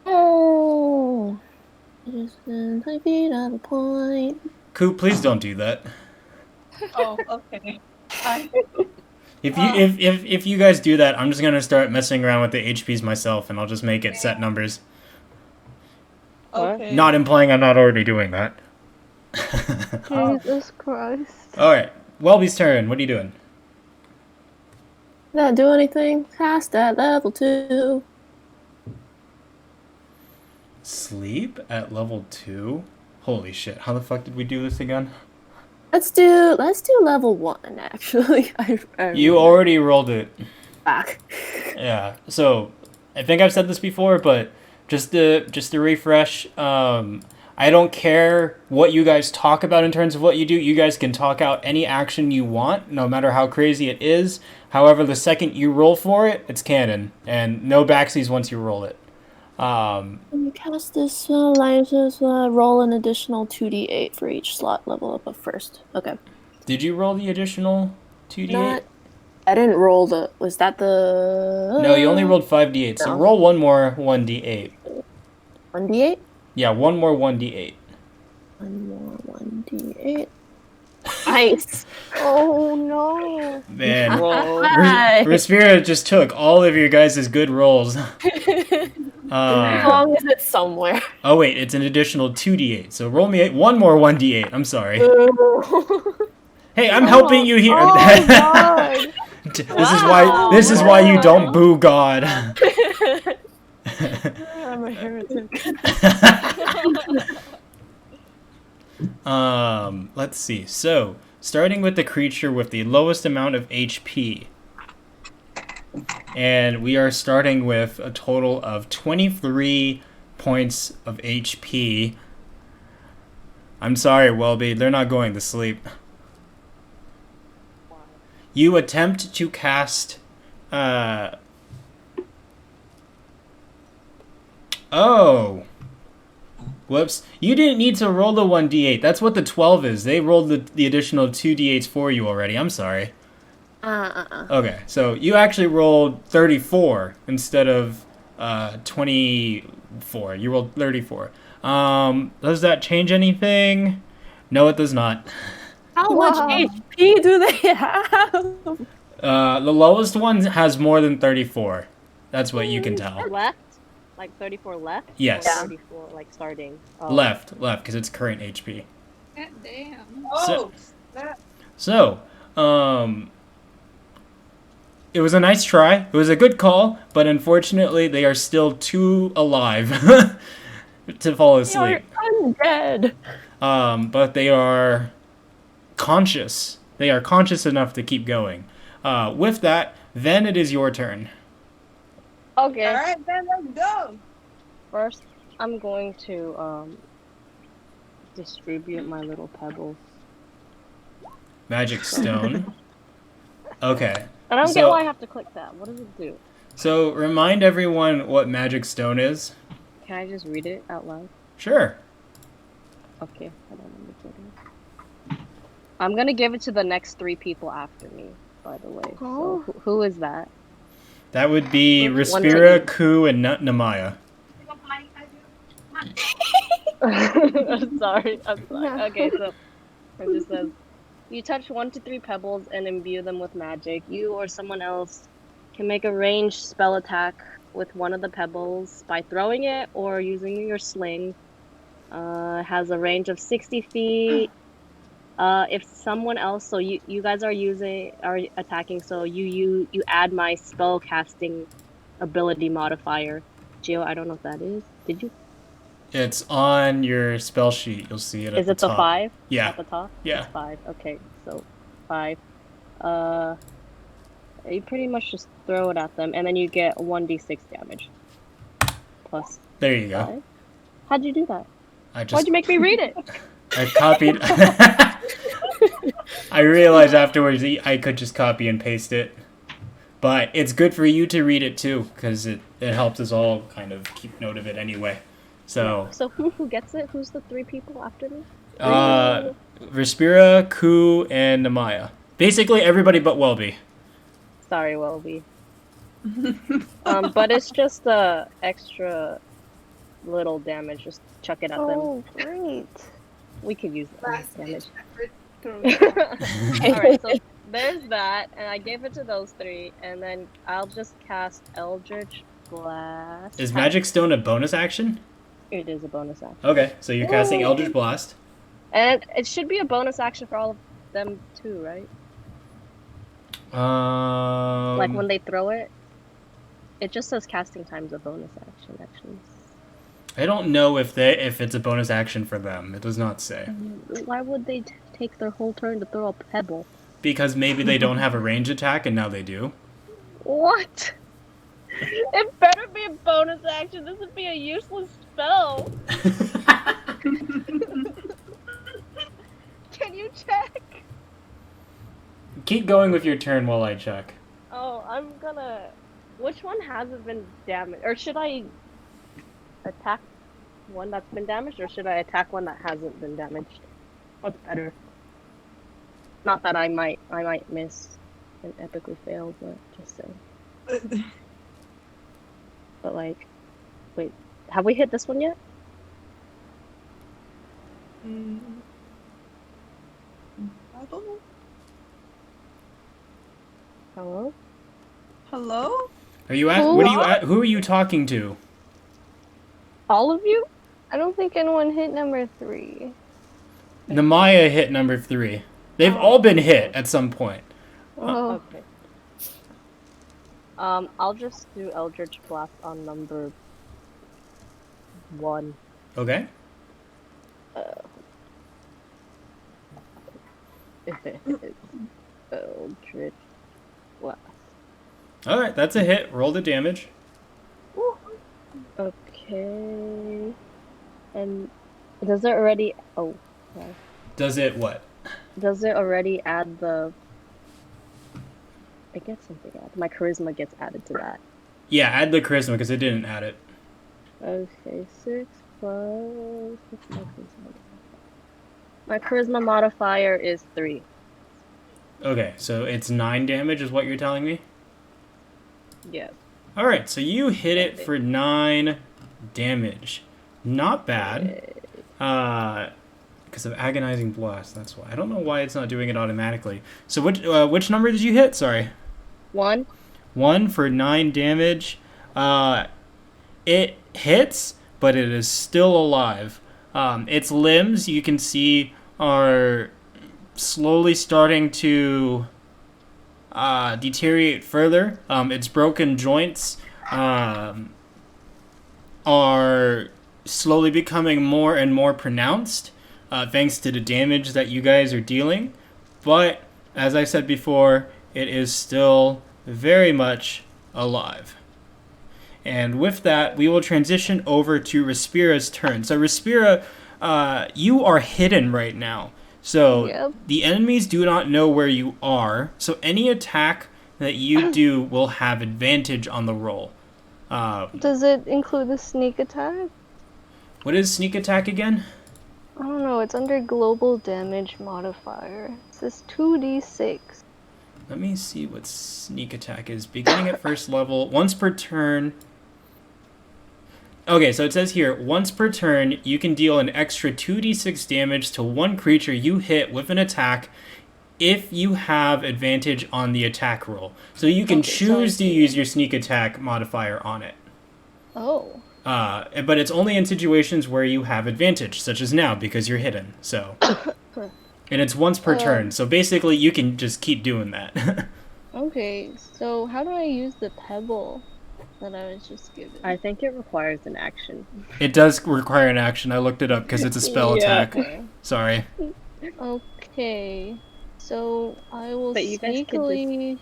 Speaker 3: Oh, just 5 feet at a point.
Speaker 1: Coop, please don't do that.
Speaker 5: Oh, okay.
Speaker 1: If you guys do that, I'm just gonna start messing around with the HPs myself, and I'll just make it set numbers.
Speaker 5: Okay.
Speaker 1: Not implying I'm not already doing that.
Speaker 2: Jesus Christ.
Speaker 1: All right, Welby's turn. What are you doing?
Speaker 3: Did that do anything? Past that level 2.
Speaker 1: Sleep at level 2? Holy shit! How the fuck did we do this again?
Speaker 3: Let's do level 1 actually.
Speaker 1: You already rolled it.
Speaker 3: back.
Speaker 1: Yeah. So I think I've said this before, but just to refresh, I don't care what you guys talk about in terms of what you do. You guys can talk out any action you want, no matter how crazy it is. However, the second you roll for it, it's canon, and no backsies once you roll it.
Speaker 3: When you cast this spell, just roll an additional 2d8 for each slot level up of first. Okay.
Speaker 1: Did you roll the additional 2d8?
Speaker 3: Not I didn't roll the. Was that the?
Speaker 1: No, you only rolled 5d8. So
Speaker 3: No.
Speaker 1: roll one more 1d8.
Speaker 3: 1d8.
Speaker 1: Yeah, one more 1d8.
Speaker 3: One more 1d8. Nice.
Speaker 2: Oh no.
Speaker 1: Man,
Speaker 3: Roll.
Speaker 1: Respira just took all of your guys' good rolls.
Speaker 3: As long as it's somewhere.
Speaker 1: Oh wait, it's an additional 2d8. So roll me one more 1d8. I'm sorry. Hey, I'm helping you here.
Speaker 2: Oh god.
Speaker 1: This is why you don't boo God.
Speaker 3: I'm a heretic.
Speaker 1: Let's see. So, starting with the creature with the lowest amount of HP. And we are starting with a total of 23 points of HP. I'm sorry, Welby, they're not going to sleep. You attempt to cast... Oh! Whoops. You didn't need to roll the 1d8. That's what the 12 is. They rolled the additional 2d8s for you already. I'm sorry. Okay, so you actually rolled 34 instead of 24. You rolled 34. Does that change anything? No, it does not.
Speaker 3: How much HP do they have?
Speaker 1: The lowest one has more than 34. That's what you can tell.
Speaker 4: Left? Like 34 left?
Speaker 1: Yes.
Speaker 4: Or 34 like starting? Oh.
Speaker 1: Left, because it's current HP.
Speaker 6: God damn.
Speaker 1: So, it was a nice try. It was a good call, but unfortunately, they are still too alive to fall asleep.
Speaker 3: You're undead.
Speaker 1: But they are conscious. They are conscious enough to keep going. With that, then it is your turn.
Speaker 2: Okay.
Speaker 5: Alright, then let's go.
Speaker 4: First, I'm going to distribute my little pebbles.
Speaker 1: Magic stone. Okay.
Speaker 4: I don't get why I have to click that. What does it do?
Speaker 1: So remind everyone what magic stone is.
Speaker 4: Can I just read it out loud?
Speaker 1: Sure.
Speaker 4: Okay, hold on, let me get it. I'm gonna give it to the next 3 people after me, by the way.
Speaker 2: Oh.
Speaker 4: So who is that?
Speaker 1: That would be
Speaker 4: One
Speaker 1: Respira,
Speaker 4: second.
Speaker 1: Ku, and Namaya.
Speaker 4: I'm sorry. Okay, so it just says, you touch 1 to 3 pebbles and imbue them with magic. You or someone else can make a ranged spell attack with one of the pebbles by throwing it or using your sling. It has a range of 60 feet. If someone else, so you guys are attacking, so you add my spell casting ability modifier. Gio, I don't know what that is. Did you?
Speaker 1: It's on your spell sheet. You'll see it at
Speaker 4: Is
Speaker 1: the
Speaker 4: it the
Speaker 1: top.
Speaker 4: 5?
Speaker 1: Yeah.
Speaker 4: At the top?
Speaker 1: Yeah.
Speaker 4: It's 5. Okay, so 5. You pretty much just throw it at them, and then you get 1d6 damage. Plus
Speaker 1: There you go.
Speaker 4: 5. How'd you do that?
Speaker 1: Why'd
Speaker 4: Why'd you make me read it?
Speaker 1: I copied. I realized afterwards that I could just copy and paste it. But it's good for you to read it too, because it helps us all kind of keep note of it anyway. So,
Speaker 4: So who gets it? Who's the 3 people after me?
Speaker 1: Respira, Ku, and Namaya. Basically everybody but Welby.
Speaker 4: Sorry, Welby. But it's just extra little damage. Just chuck it at them.
Speaker 2: Oh, great.
Speaker 4: We could use that damage.
Speaker 6: Throw
Speaker 4: Alright, so there's that, and I gave it to those 3, and then I'll just cast Eldritch Blast.
Speaker 1: Is Magic Stone a bonus action?
Speaker 4: It is a bonus action.
Speaker 1: Okay, so you're casting Eldritch Blast.
Speaker 4: And it should be a bonus action for all of them too, right? Like when they throw it? It just says casting time's a bonus action, actually.
Speaker 1: I don't know if it's a bonus action for them. It does not say.
Speaker 4: Why would they take their whole turn to throw a pebble?
Speaker 1: Because maybe they don't have a range attack and now they do.
Speaker 4: What? It better be a bonus action. This would be a useless spell. Can you check?
Speaker 1: Keep going with your turn while I check.
Speaker 4: Oh, I'm gonna... Which one hasn't been damaged? Or should I attack one that's been damaged, or should I attack one that hasn't been damaged? What's better? Not that I might miss. and epically fail, but just saying. But like, wait, have we hit this one yet?
Speaker 5: Mm, I don't know.
Speaker 4: Hello?
Speaker 5: Hello?
Speaker 1: Are you at? What are you at? Who are you talking to?
Speaker 4: All of you?
Speaker 2: I don't think anyone hit number 3.
Speaker 1: Namaya hit number 3. They've all been hit at some point.
Speaker 2: Oh,
Speaker 4: Okay. I'll just do Eldritch Blast on number 1.
Speaker 1: Okay.
Speaker 4: Eldritch Blast.
Speaker 1: All right, that's a hit. Roll the damage.
Speaker 4: Okay. And does it already? Oh, sorry.
Speaker 1: Does it what?
Speaker 4: Does it already add the? It gets something added. My charisma gets added to that.
Speaker 1: Yeah, add the charisma because it didn't add it.
Speaker 4: Okay, 6 plus. What's my charisma? My charisma modifier is 3.
Speaker 1: Okay, so it's 9 damage is what you're telling me?
Speaker 4: Yes.
Speaker 1: All right, so you hit it for 9 damage. Not bad. Because of agonizing blast, that's why. I don't know why it's not doing it automatically. So which number did you hit? Sorry.
Speaker 4: 1.
Speaker 1: 1 for 9 damage. It hits, but it is still alive. Its limbs, you can see, are slowly starting to deteriorate further. Its broken joints are slowly becoming more and more pronounced, thanks to the damage that you guys are dealing. But, as I said before, it is still very much alive. And with that, we will transition over to Respira's turn. So Respira, you are hidden right now. So
Speaker 2: Yep.
Speaker 1: the enemies do not know where you are. So any attack that you do will have advantage on the roll.
Speaker 2: Does it include the sneak attack?
Speaker 1: What is sneak attack again?
Speaker 2: I don't know, it's under global damage modifier. It says 2d6.
Speaker 1: Let me see what sneak attack is. Beginning at first level, once per turn. Okay, so it says here, once per turn, you can deal an extra 2d6 damage to one creature you hit with an attack if you have advantage on the attack roll. So you can choose to use your sneak attack modifier on it.
Speaker 2: Oh.
Speaker 1: But it's only in situations where you have advantage, such as now, because you're hidden. So, and it's once per turn. So basically, you can just keep doing that.
Speaker 2: Okay, so how do I use the pebble that I was just given?
Speaker 4: I think it requires an action.
Speaker 1: It does require an action. I looked it up because it's a spell attack.
Speaker 2: Okay.
Speaker 1: Sorry.
Speaker 2: Okay, so I will
Speaker 4: But you guys could
Speaker 2: sneakily.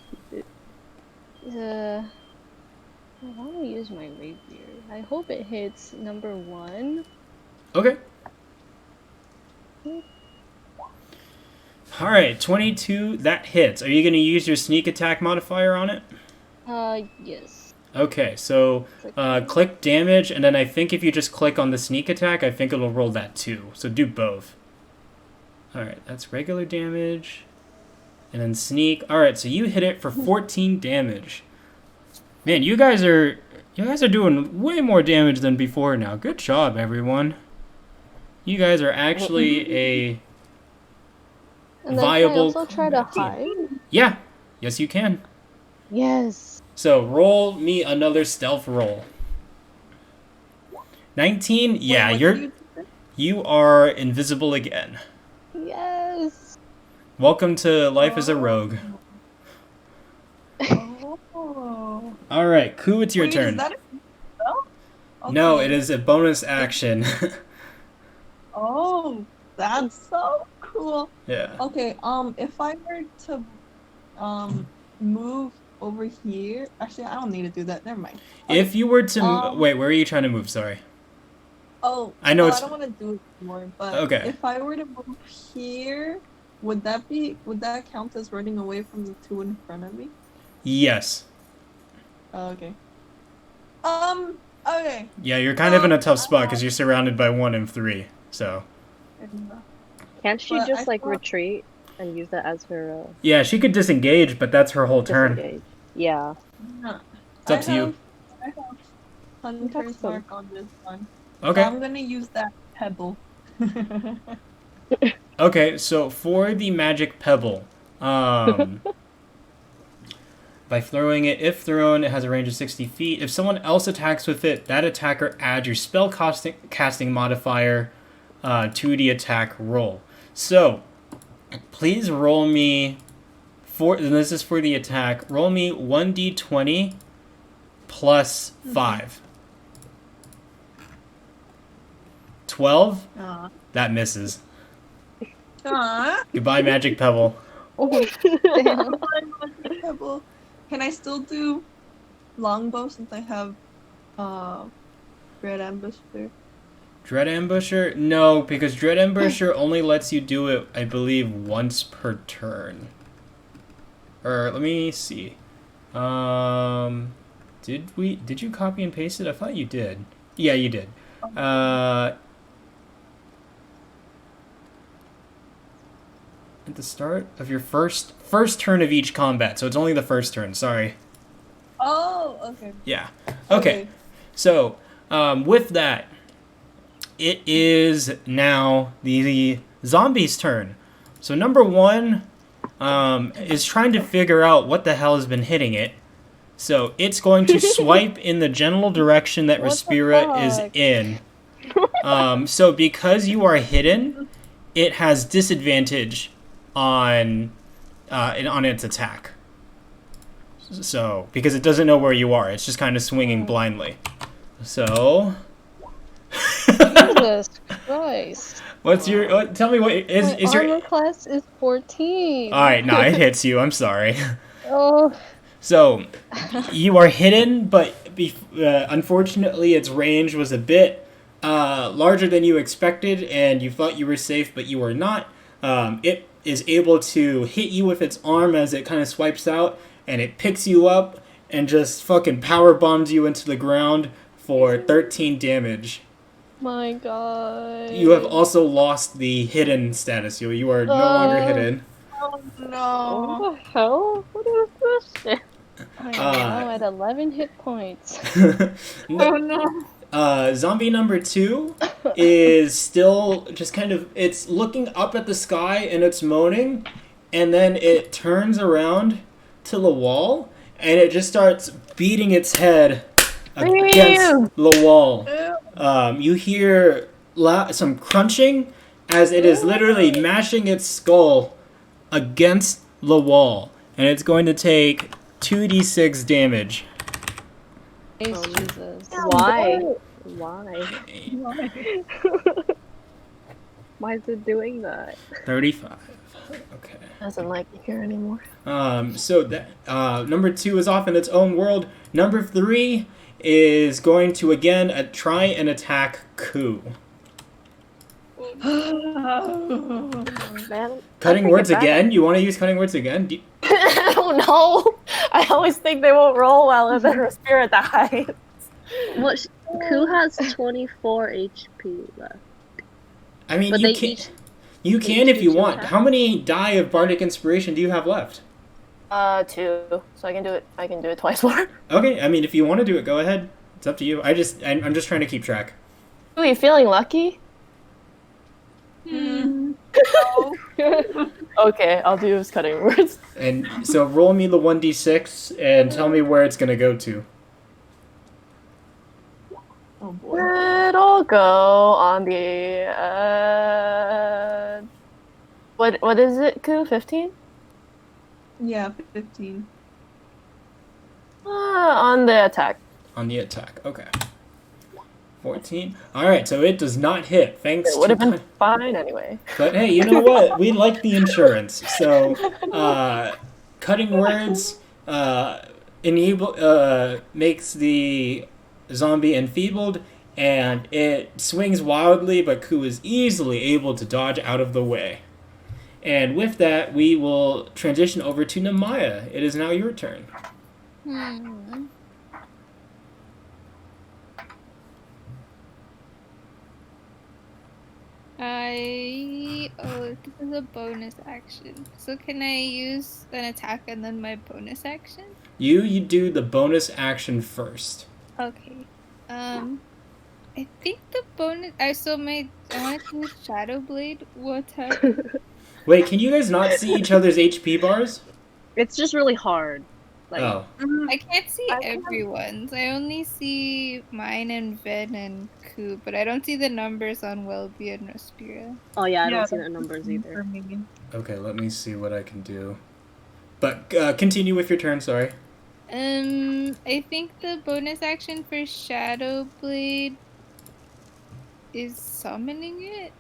Speaker 2: I want to use my rapier. I hope it hits number 1.
Speaker 1: Okay. Alright, 22, that hits. Are you going to use your sneak attack modifier on it?
Speaker 2: Yes.
Speaker 1: Okay, so click damage, and then I think if you just click on the sneak attack, I think it'll roll that too. So do both. Alright, that's regular damage. And then sneak. Alright, so you hit it for 14 damage. Man, you guys are doing way more damage than before now. Good job, everyone. You guys are actually a
Speaker 2: And then
Speaker 1: viable.
Speaker 2: can I also try to hide?
Speaker 1: Yeah. Yes, you can.
Speaker 2: Yes.
Speaker 1: So roll me another stealth roll. 19. Yeah, you are invisible again.
Speaker 2: Yes.
Speaker 1: Welcome to life as a rogue.
Speaker 5: Oh.
Speaker 1: All right, Ku, it's your
Speaker 5: Wait,
Speaker 1: turn.
Speaker 5: Is that a spell?
Speaker 1: No,
Speaker 5: Okay.
Speaker 1: it is a bonus action.
Speaker 5: Oh, that's so cool.
Speaker 1: Yeah.
Speaker 5: Okay, if I were to move over here, actually I don't need to do that. Never mind. Okay.
Speaker 1: If you were to wait, where are you trying to move? Sorry.
Speaker 5: Oh,
Speaker 1: I know
Speaker 5: I
Speaker 1: it's
Speaker 5: don't want to do it more, but
Speaker 1: Okay.
Speaker 5: if I were to move here, would that count as running away from the two in front of me?
Speaker 1: yes.
Speaker 5: Oh, okay. Okay.
Speaker 1: Yeah, you're kind of in a tough spot because you're surrounded by 1 and 3. So
Speaker 4: Can't she
Speaker 5: But
Speaker 4: just
Speaker 5: I
Speaker 4: like
Speaker 5: thought-
Speaker 4: retreat? and use that as her
Speaker 1: Yeah, she could disengage, but that's her whole turn.
Speaker 4: disengage. Yeah.
Speaker 1: It's up to you.
Speaker 5: I have Hunter's
Speaker 4: some.
Speaker 5: Mark on this one.
Speaker 1: Okay.
Speaker 5: So I'm gonna use that pebble.
Speaker 1: Okay, so for the magic pebble, by throwing it, if thrown, it has a range of 60 feet. If someone else attacks with it, that attacker adds your spell casting modifier to the attack roll. So, please roll me, and this is for the attack, roll me 1d20 plus 5. 12? That misses. Goodbye, magic pebble.
Speaker 2: Damn.
Speaker 5: Pebble. Can I still do longbow since I have Dread Ambusher?
Speaker 1: Dread Ambusher? No, because Dread Ambusher only lets you do it, I believe, once per turn. Or let me see. Did you copy and paste it? I thought you did. Yeah, you did. At the start of your first turn of each combat, so it's only the first turn. Sorry.
Speaker 5: Oh, okay.
Speaker 1: Yeah. Okay. So, with that, it is now the zombie's turn. So number 1 is trying to figure out what the hell has been hitting it. So it's going to swipe in the general direction that Respira is in. So because you are hidden, it has disadvantage on its attack. So because it doesn't know where you are, it's just kind of swinging blindly. So.
Speaker 2: Jesus Christ.
Speaker 1: What's your? Tell me what is
Speaker 2: My
Speaker 1: your
Speaker 2: armor class is 14.
Speaker 1: All right, no, it hits you. I'm sorry.
Speaker 2: Oh.
Speaker 1: So, you are hidden, but unfortunately, its range was a bit larger than you expected, and you thought you were safe, but you were not. It is able to hit you with its arm as it kind of swipes out, and it picks you up and just fucking power bombs you into the ground for 13 damage.
Speaker 2: My God.
Speaker 1: You have also lost the hidden status. You are no longer hidden.
Speaker 5: Oh no.
Speaker 4: What the hell? What is this shit?
Speaker 2: I am now at 11 hit points.
Speaker 6: Oh no.
Speaker 1: Zombie number 2 is still just kind of, it's looking up at the sky and it's moaning, and then it turns around to the wall and it just starts beating its head against the wall. You hear some crunching as it is literally mashing its skull against the wall, and it's going to take 2d6 damage.
Speaker 2: Praise Jesus.
Speaker 4: Why? Why is it doing that?
Speaker 1: 35. Okay.
Speaker 3: Doesn't like me here anymore.
Speaker 1: So that number 2 is off in its own world. Number 3 is going to again try and attack Ku.
Speaker 4: Man,
Speaker 1: Cutting words again? You want to use cutting words again?
Speaker 3: I don't know. I always think they won't roll well if their spirit dies.
Speaker 4: Well, Ku has 24 HP left.
Speaker 1: I mean,
Speaker 4: But
Speaker 1: you
Speaker 4: they
Speaker 1: can.
Speaker 4: each-
Speaker 1: You
Speaker 4: they
Speaker 1: can
Speaker 4: each
Speaker 1: if you
Speaker 4: do two
Speaker 1: want.
Speaker 4: attacks?
Speaker 1: How many die of bardic inspiration do you have left?
Speaker 3: 2. So I can do it. I can do it twice more.
Speaker 1: Okay, I mean, if you want to do it, go ahead. It's up to you. I'm just trying to keep track.
Speaker 3: Are you feeling lucky? Okay, I'll do his cutting words.
Speaker 1: And so roll me the 1d6 and tell me where it's gonna go to.
Speaker 5: Oh boy.
Speaker 3: It'll go on the what is it, Ku? 15?
Speaker 5: Yeah, 15.
Speaker 3: On the attack.
Speaker 1: On the attack. Okay. 14. Alright, so it does not hit. Thanks
Speaker 3: It would have
Speaker 1: to...
Speaker 3: been fine anyway.
Speaker 1: But hey, you know what? We like the insurance. So, cutting words makes the zombie enfeebled, and it swings wildly, but Ku is easily able to dodge out of the way. And with that, we will transition over to Namaya. It is now your turn.
Speaker 6: Oh, this is a bonus action. So can I use an attack and then my bonus action?
Speaker 1: You do the bonus action first.
Speaker 6: Okay. I think the bonus. I want to use Shadow Blade. What happened?
Speaker 1: Wait, can you guys not see each other's HP bars?
Speaker 4: It's just really hard. Like,
Speaker 1: Oh.
Speaker 6: I can't see
Speaker 5: I can-
Speaker 6: everyone's. I only see mine and Ven and Ku, but I don't see the numbers on Welby and Respira.
Speaker 4: oh yeah, I
Speaker 5: Yeah,
Speaker 4: don't see
Speaker 5: that's
Speaker 4: the numbers
Speaker 5: For
Speaker 4: either.
Speaker 5: me.
Speaker 1: Okay, let me see what I can do. But continue with your turn, sorry.
Speaker 6: I think the bonus action for Shadow Blade is summoning it,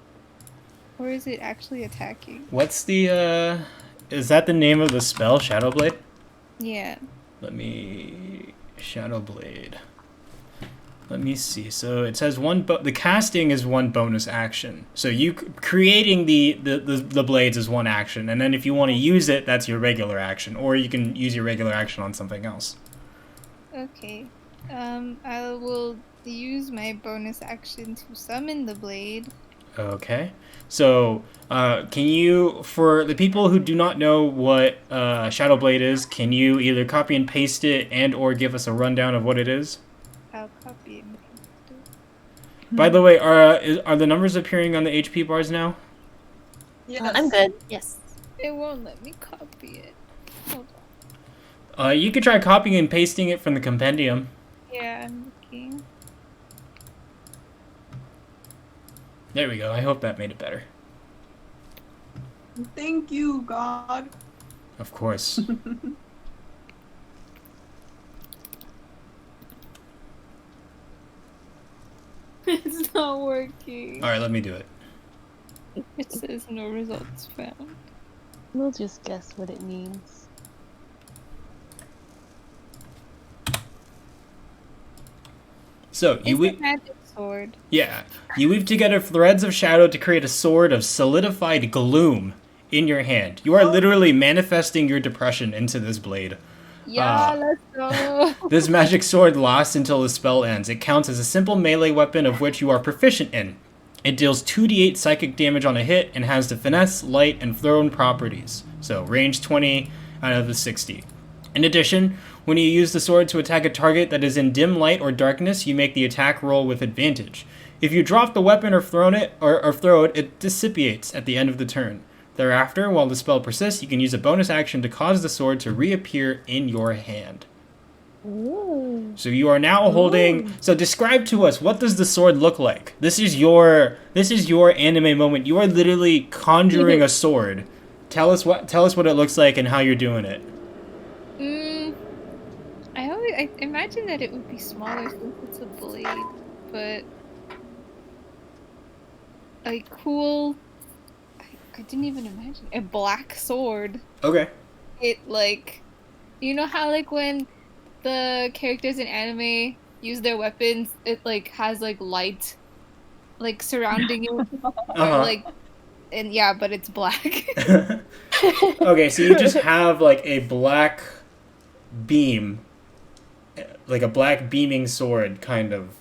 Speaker 6: or is it actually attacking?
Speaker 1: What's the, is that the name of the spell, Shadow Blade?
Speaker 6: Yeah.
Speaker 1: Let me... Shadow Blade. Let me see. So it says the casting is one bonus action. So you creating the blades is one action, and then if you want to use it, that's your regular action, or you can use your regular action on something else.
Speaker 6: Okay. I will use my bonus action to summon the blade.
Speaker 1: Okay. So, can you, for the people who do not know what Shadow Blade is, can you either copy and paste it and or give us a rundown of what it is?
Speaker 6: I'll copy and paste it.
Speaker 1: By the way, are the numbers appearing on the HP bars now?
Speaker 5: Yes.
Speaker 3: I'm good. Yes.
Speaker 6: It won't let me copy it. Hold on.
Speaker 1: You could try copying and pasting it from the compendium.
Speaker 6: Yeah, I'm looking.
Speaker 1: There we go. I hope that made it better.
Speaker 5: Thank you, God.
Speaker 1: Of course.
Speaker 6: It's not working.
Speaker 1: All right, let me do it.
Speaker 6: It says no results found.
Speaker 2: We'll just guess what it means.
Speaker 1: So you
Speaker 6: It's a magic sword.
Speaker 1: you weave together threads of shadow to create a sword of solidified gloom in your hand. You are literally manifesting your depression into this blade.
Speaker 6: Yeah, let's go.
Speaker 1: This magic sword lasts until the spell ends. It counts as a simple melee weapon of which you are proficient in. It deals 2d8 psychic damage on a hit and has the finesse, light, and thrown properties. So range 20 out of the 60. In addition, when you use the sword to attack a target that is in dim light or darkness, you make the attack roll with advantage. If you drop the weapon or throw it, it dissipates at the end of the turn. Thereafter, while the spell persists, you can use a bonus action to cause the sword to reappear in your hand.
Speaker 2: Ooh.
Speaker 1: So you are now holding. So describe to us, what does the sword look like? This is your anime moment. You are literally conjuring a sword. Tell us what it looks like and how you're doing it.
Speaker 6: I imagine that it would be smaller since it's a blade, but a cool. I didn't even imagine a black sword.
Speaker 1: Okay.
Speaker 6: It like, you know how like when the characters in anime use their weapons, it like has like light, like surrounding it,
Speaker 1: Uh-huh.
Speaker 6: like, and yeah, but it's black.
Speaker 1: Okay, so you just have like a black beam, like a black beaming sword, kind of.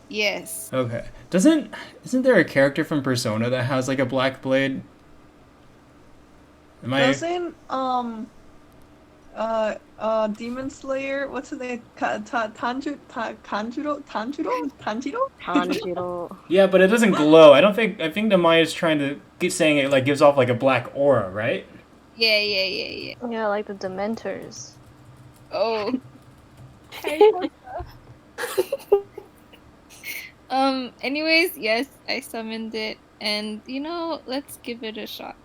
Speaker 6: Yes.
Speaker 1: Okay. Isn't there a character from Persona that has like a black blade? Am I?
Speaker 5: Doesn't Demon Slayer, what's his name? Tanjiro?
Speaker 4: Tanjiro.
Speaker 1: Yeah, but it doesn't glow. I think the Maya's trying to saying it like gives off like a black aura, right?
Speaker 6: Yeah.
Speaker 2: Yeah, like the Dementors.
Speaker 6: Oh. Anyways, yes, I summoned it, and let's give it a shot.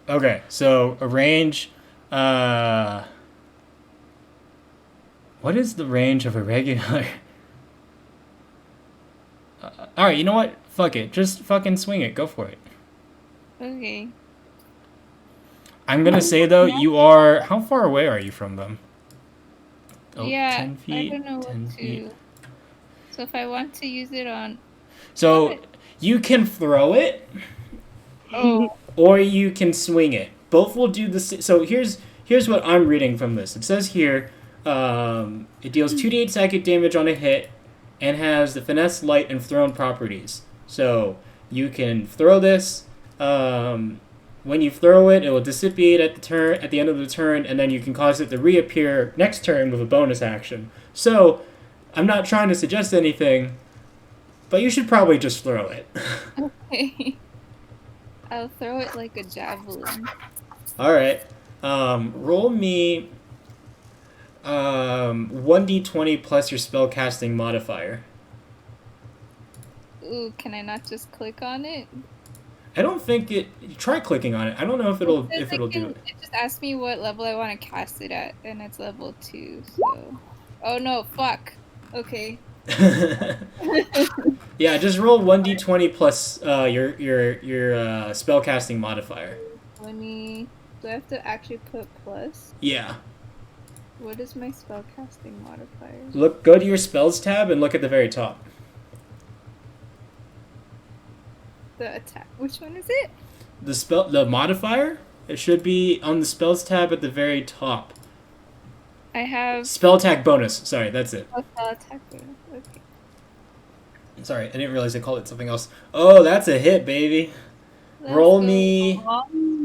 Speaker 1: Okay, so a range. What is the range of a regular? All right, you know what? Fuck it. Just fucking swing it. Go for it.
Speaker 6: Okay.
Speaker 1: I'm gonna say though, you are. How far away are you from them? Oh,
Speaker 6: Yeah,
Speaker 1: 10 feet.
Speaker 6: I don't know
Speaker 1: 10
Speaker 6: what
Speaker 1: feet.
Speaker 6: to. So if I want to use it on.
Speaker 1: So you can throw it,
Speaker 6: Oh.
Speaker 1: or you can swing it. Both will do the. So here's what I'm reading from this. It says here, it deals 2d8 psychic damage on a hit, and has the finesse, light, and thrown properties. So you can throw this. When you throw it, it will dissipate at the end of the turn, and then you can cause it to reappear next turn with a bonus action. So, I'm not trying to suggest anything, but you should probably just throw it.
Speaker 6: Okay. I'll throw it like a javelin.
Speaker 1: All right. Roll me 1d20 plus your spellcasting modifier.
Speaker 6: Ooh, can I not just click on it?
Speaker 1: I don't think it. Try clicking on it. I don't know if it'll do it.
Speaker 6: It just asked me what level I want to cast it at, and it's level 2. So, oh no, fuck. Okay.
Speaker 1: Yeah, just roll 1d20 plus your spellcasting modifier.
Speaker 6: 20. Do I have to actually put plus?
Speaker 1: Yeah.
Speaker 6: What is my spellcasting modifier?
Speaker 1: Go to your spells tab and look at the very top.
Speaker 6: The attack. Which one is it?
Speaker 1: The modifier. It should be on the spells tab at the very top.
Speaker 6: I have
Speaker 1: Spell attack bonus. Sorry, that's it.
Speaker 6: a spell attack bonus. Okay.
Speaker 1: Sorry, I didn't realize I called it something else. Oh, that's a hit, baby.
Speaker 6: Let's
Speaker 1: Roll
Speaker 6: go.
Speaker 1: me.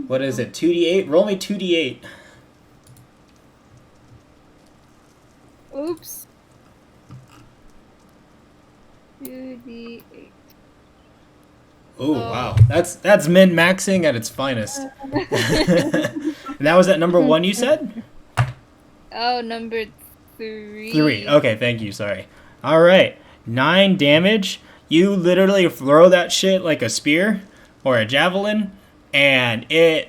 Speaker 1: What is it? 2d8. Roll me 2d8.
Speaker 6: Oops. 2d8.
Speaker 1: Oh wow, that's min maxing at its finest. And that was at number 1, you said?
Speaker 6: Oh, number 3.
Speaker 1: 3. Okay, thank you. Sorry. All right, 9 damage. You literally throw that shit like a spear or a javelin, and it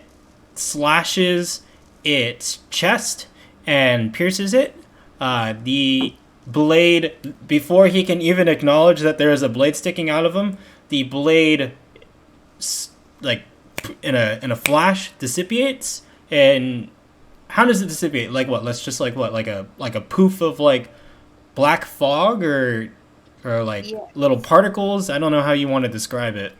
Speaker 1: slashes its chest and pierces it. The blade, before he can even acknowledge that there is a blade sticking out of him, the blade, like in a flash, dissipates. And how does it dissipate? Like what? Let's just like a poof of like black fog or like little particles. I don't know how you want to describe it.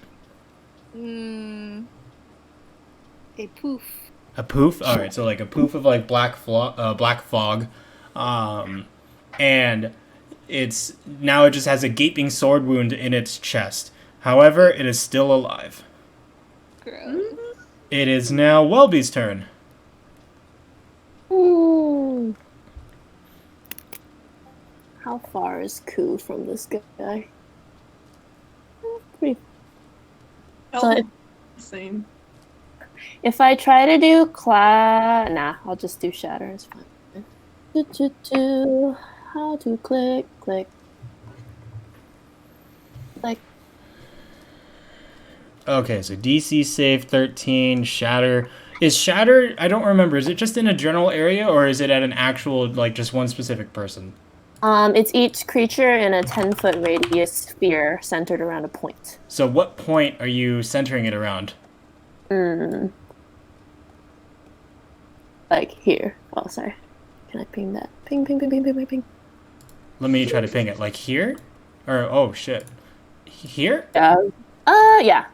Speaker 6: A poof.
Speaker 1: A poof. All right, so like a poof of like black fog, and it just has a gaping sword wound in its chest. However, it is still alive.
Speaker 6: Gross.
Speaker 1: It is now Welby's turn.
Speaker 3: Ooh. How far is Ku from this guy? Pretty. So
Speaker 5: Same.
Speaker 3: if I try to do nah, I'll just do shatter. It's fine. How to click. Like.
Speaker 1: Okay, so DC save 13, shatter. Is shatter, I don't remember, is it just in a general area or is it at an actual, like, just one specific person?
Speaker 3: It's each creature in a 10-foot radius sphere centered around a point.
Speaker 1: So what point are you centering it around?
Speaker 3: Like here. Oh, sorry. Can I ping that? Ping.
Speaker 1: Let me try to ping it. Like here? Or, oh, shit. Here?
Speaker 3: Yeah.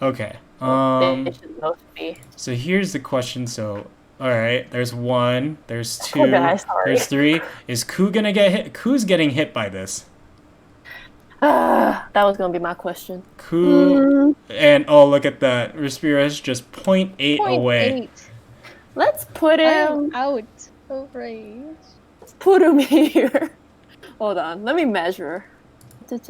Speaker 1: Okay.
Speaker 3: They should both be.
Speaker 1: So here's the question. So, all right, there's 1, there's 2,
Speaker 3: Okay, sorry.
Speaker 1: there's 3. Is Ku gonna get hit? Ku's getting hit by this.
Speaker 3: That was gonna be my question.
Speaker 1: Ku, and oh, look at that. Respira is just 0.8 away.
Speaker 2: 0.8.
Speaker 3: Let's put him.
Speaker 2: I'm out of range.
Speaker 3: Let's put him here. Hold on. Let me measure. 10.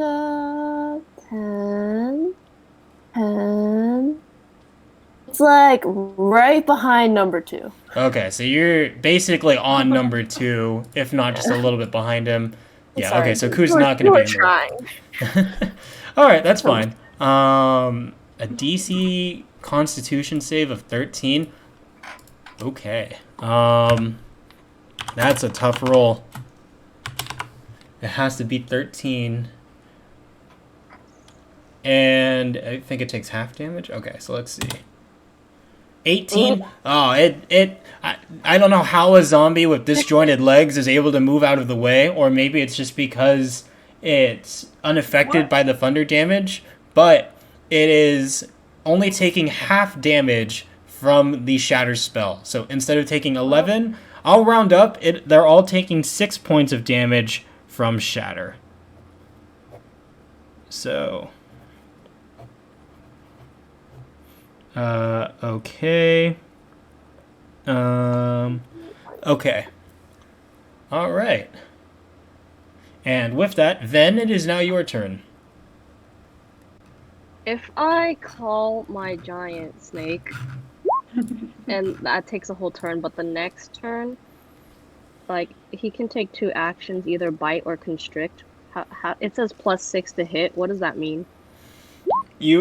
Speaker 3: It's like right behind number 2.
Speaker 1: Okay, so you're basically on number 2, if not just a little bit behind him. Yeah,
Speaker 3: Sorry.
Speaker 1: okay, so Ku's not going to be in
Speaker 3: trying.
Speaker 1: there. All right, that's fine. A DC Constitution save of 13. Okay. That's a tough roll. It has to be 13. And I think it takes half damage. Okay, so let's see. 18. Oh, I don't know how a zombie with disjointed legs is able to move out of the way, or maybe it's just because it's unaffected by the thunder damage, but it is only taking half damage from the shatter spell. So instead of taking 11, I'll round up. They're all taking 6 points of damage from shatter. So Okay. Okay. All right. And with that, then it is now your turn.
Speaker 4: If I call my giant snake, and that takes a whole turn, but the next turn, like, he can take 2 actions, either bite or constrict. It says +6 to hit. What does that mean?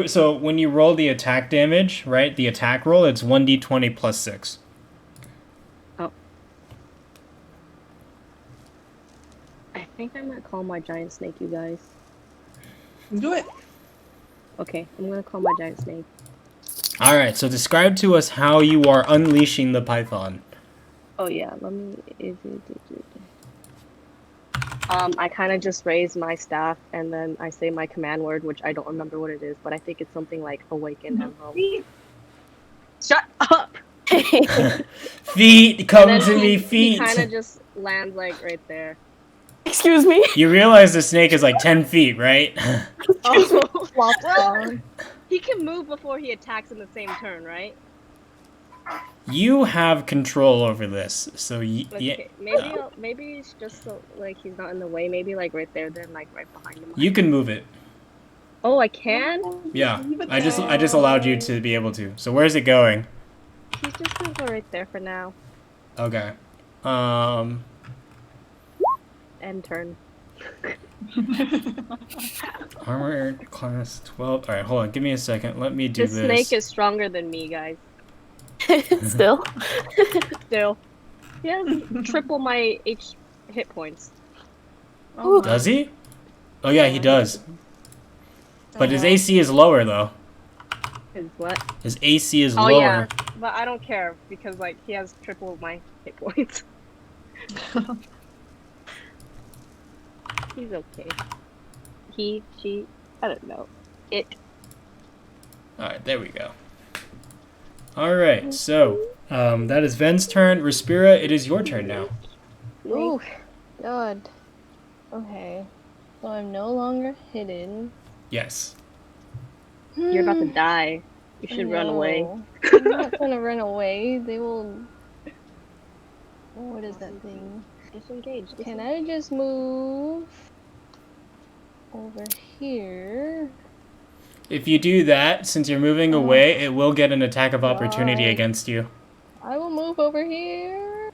Speaker 1: So when you roll the attack damage, right? The attack roll, it's 1d20 plus 6.
Speaker 4: Oh. I think I might call my giant snake, you guys.
Speaker 5: Do it.
Speaker 4: Okay, I'm gonna call my giant snake.
Speaker 1: All right. So describe to us how you are unleashing the python.
Speaker 4: Oh yeah, let me. I kind of just raise my staff and then I say my command word, which I don't remember what it is, but I think it's something like awaken Emerald. Shut up!
Speaker 1: Feet, come
Speaker 4: And then
Speaker 1: to me,
Speaker 4: He
Speaker 1: feet.
Speaker 4: kind of just lands like right there.
Speaker 3: Excuse me.
Speaker 1: You realize the snake is like 10 feet, right?
Speaker 4: Oh,
Speaker 2: Flops
Speaker 4: well,
Speaker 2: down.
Speaker 4: he can move before he attacks in the same turn, right?
Speaker 1: You have control over this, so yeah.
Speaker 4: Okay, maybe it's just so like he's not in the way. Maybe like right there, then like right behind him.
Speaker 1: You can move it.
Speaker 4: Oh, I can?
Speaker 1: Yeah,
Speaker 5: Leave it
Speaker 1: I just
Speaker 5: there.
Speaker 1: allowed you to be able to. So where's it going?
Speaker 4: He's just gonna go right there for now.
Speaker 1: Okay.
Speaker 4: End turn.
Speaker 1: Armor class 12. All right, hold on. Give me a second. Let me do
Speaker 4: This
Speaker 1: this.
Speaker 4: snake is stronger than me, guys.
Speaker 3: Still.
Speaker 4: Still. He has triple my hit points.
Speaker 3: Ooh.
Speaker 1: Does he? Oh yeah, he does. But his
Speaker 2: Oh.
Speaker 1: AC is lower though.
Speaker 4: His what?
Speaker 1: His AC is
Speaker 4: Oh
Speaker 1: lower.
Speaker 4: yeah, but I don't care because like he has triple my hit points. He's okay. He, she, I don't know. It.
Speaker 1: All right, there we go. All right, so that is Ven's turn. Respira, it is your turn now.
Speaker 2: Ooh, God. Okay. So I'm no longer hidden.
Speaker 1: Yes.
Speaker 4: You're about to die. You should run away.
Speaker 2: No. I'm not gonna run away. They will. What is that thing?
Speaker 4: Disengage.
Speaker 2: Can I just move over here?
Speaker 1: If you do that, since you're moving away, it will get an attack of opportunity
Speaker 2: God.
Speaker 1: against you.
Speaker 2: I will move over here.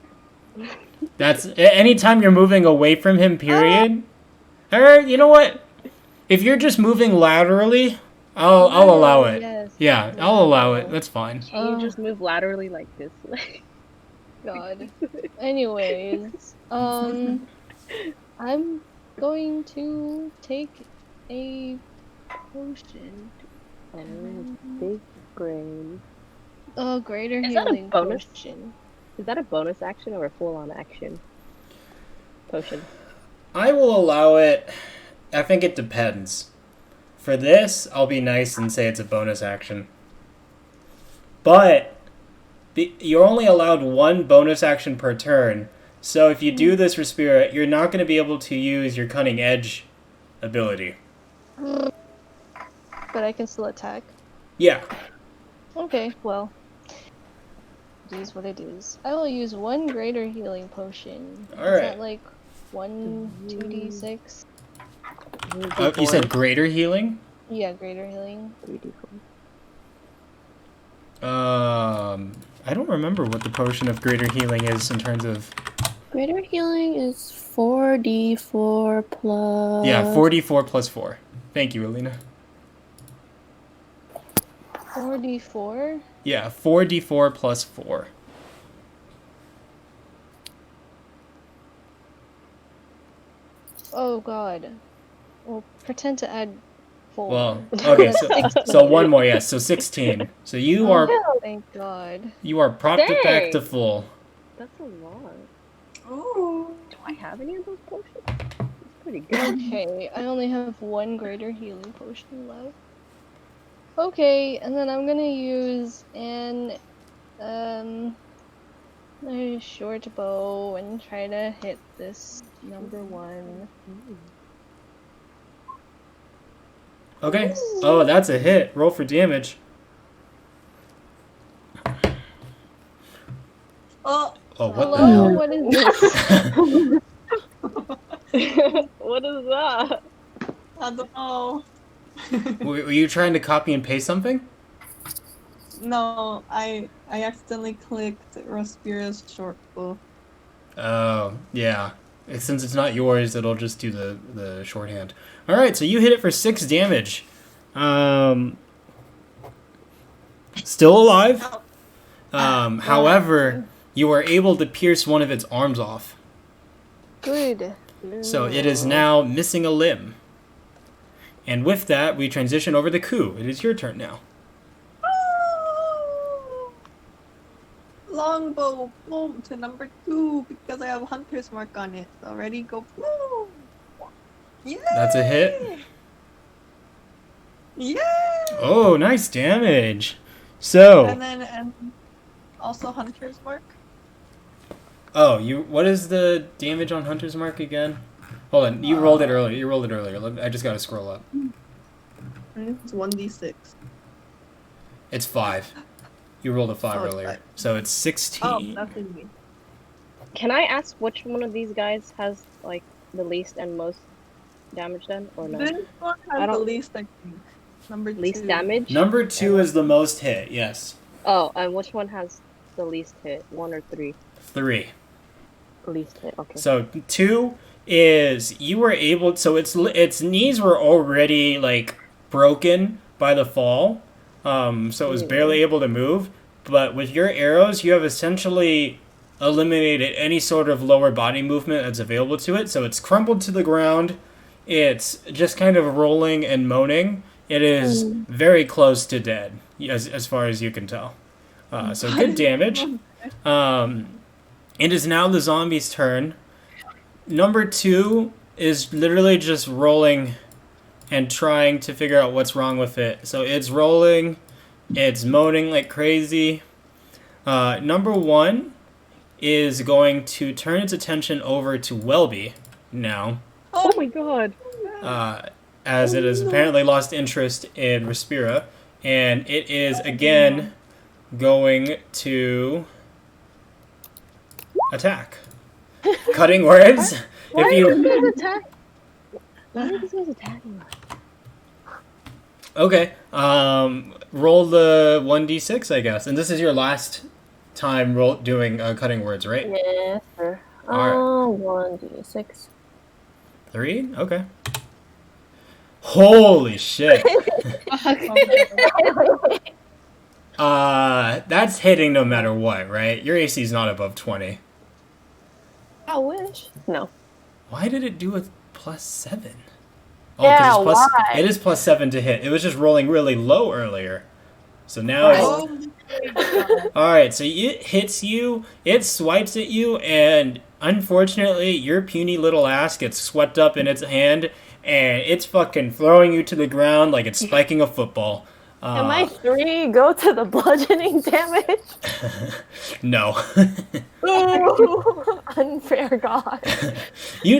Speaker 1: That's anytime you're moving away from him. Period. Or you know what? If you're just moving laterally, I'll allow it.
Speaker 2: Yes.
Speaker 1: Yeah, I'll allow it. That's fine.
Speaker 4: Can you just move laterally like this?
Speaker 2: God. Anyways, I'm going to take a potion.
Speaker 4: Big brain.
Speaker 2: Oh, greater
Speaker 4: Is that a
Speaker 2: healing
Speaker 4: bonus?
Speaker 2: potion.
Speaker 4: Is that a bonus action or a full-on action? Potion.
Speaker 1: I will allow it. I think it depends. For this, I'll be nice and say it's a bonus action. But you're only allowed one bonus action per turn. So if you do this for Spirit, you're not going to be able to use your Cunning Edge ability.
Speaker 2: But I can still attack.
Speaker 1: Yeah.
Speaker 2: Okay, well. It is what it is. I will use one greater healing potion.
Speaker 1: Alright.
Speaker 2: Is that like 2d6?
Speaker 1: You said greater healing?
Speaker 2: Yeah, greater healing.
Speaker 4: 3d4.
Speaker 1: I don't remember what the potion of greater healing is in terms of...
Speaker 3: Greater healing is 4d4 plus.
Speaker 1: Yeah, 4d4 plus 4. Thank you, Alina.
Speaker 2: 4d4?
Speaker 1: Yeah, 4d4 plus 4.
Speaker 2: Oh god. Well, pretend to add 4.
Speaker 1: Well, okay, so one more, yes, so 16. So you are
Speaker 2: Thank god.
Speaker 1: propped it back
Speaker 4: Dang.
Speaker 1: to full.
Speaker 4: That's a lot.
Speaker 5: Oh.
Speaker 4: Do I have any of those potions? It's pretty good.
Speaker 2: Okay, I only have one greater healing potion left. Okay, and then I'm gonna use a short bow and try to hit this number 1.
Speaker 1: Okay. Oh, that's a hit. Roll for damage. Oh, what
Speaker 2: Hello,
Speaker 1: the
Speaker 2: what is this?
Speaker 1: hell?
Speaker 4: What is that?
Speaker 5: I don't know.
Speaker 1: Were you trying to copy and paste something?
Speaker 5: No, I accidentally clicked Rospira's short bow.
Speaker 1: Oh, yeah. Since it's not yours, it'll just do the shorthand. All right, so you hit it for 6 damage. Still alive. However, you are able to pierce one of its arms off.
Speaker 2: Good.
Speaker 1: So it is now missing a limb. And with that, we transition over to Ku. It is your turn now.
Speaker 5: Longbow, boom, to number 2 because I have Hunter's Mark on it. So ready, go, boom. Yay!
Speaker 1: That's a hit.
Speaker 5: Yay!
Speaker 1: Oh, nice damage. So,
Speaker 5: And also Hunter's Mark.
Speaker 1: what is the damage on Hunter's Mark again? Hold on, you rolled it earlier. I just gotta scroll up.
Speaker 5: It's 1d6.
Speaker 1: It's 5. You rolled a 5
Speaker 5: Oh, it's
Speaker 1: earlier.
Speaker 5: 5.
Speaker 1: So it's 16.
Speaker 5: Oh, that's in me.
Speaker 4: Can I ask which one of these guys has like the least and most damage then, or no?
Speaker 5: This one
Speaker 4: I
Speaker 5: has the
Speaker 4: don't-
Speaker 5: least, I think. Number 2.
Speaker 4: Least damage?
Speaker 1: Number 2 is the most hit, yes.
Speaker 4: Oh, and which one has the least hit? 1 or 3?
Speaker 1: 3.
Speaker 4: Least hit. Okay.
Speaker 1: So 2 is you were able. So its knees were already like broken by the fall, so it was barely able to move. But with your arrows, you have essentially eliminated any sort of lower body movement that's available to it. So it's crumbled to the ground. It's just kind of rolling and moaning. It is very close to dead, as far as you can tell. So good damage. It is now the zombie's turn. Number 2 is literally just rolling and trying to figure out what's wrong with it. So it's rolling, it's moaning like crazy. Number 1 is going to turn its attention over to Welby now,
Speaker 4: Oh my god.
Speaker 1: as it has apparently lost interest in Respira, and it is again going to attack. Cutting words.
Speaker 4: Why
Speaker 1: If
Speaker 4: are
Speaker 1: you
Speaker 4: these guys attacking? Why are these guys attacking us?
Speaker 1: Okay, roll the 1d6, I guess, and this is your last time doing cutting words, right?
Speaker 3: Yes, sir.
Speaker 1: Alright.
Speaker 3: 1d6.
Speaker 1: 3. Okay. Holy shit. That's hitting no matter what, right? Your AC is not above 20.
Speaker 3: I wish. No.
Speaker 1: Why did it do a +7?
Speaker 3: Yeah,
Speaker 1: 'cause it's
Speaker 3: why?
Speaker 1: it is +7 to hit. It was just rolling really low earlier. So now it's... Alright, so it hits you, it swipes at you, and unfortunately, your puny little ass gets swept up in its hand, and it's fucking throwing you to the ground like it's spiking a football.
Speaker 3: Can my 3 go to the bludgeoning damage?
Speaker 1: No.
Speaker 3: Ooh, unfair god.
Speaker 1: You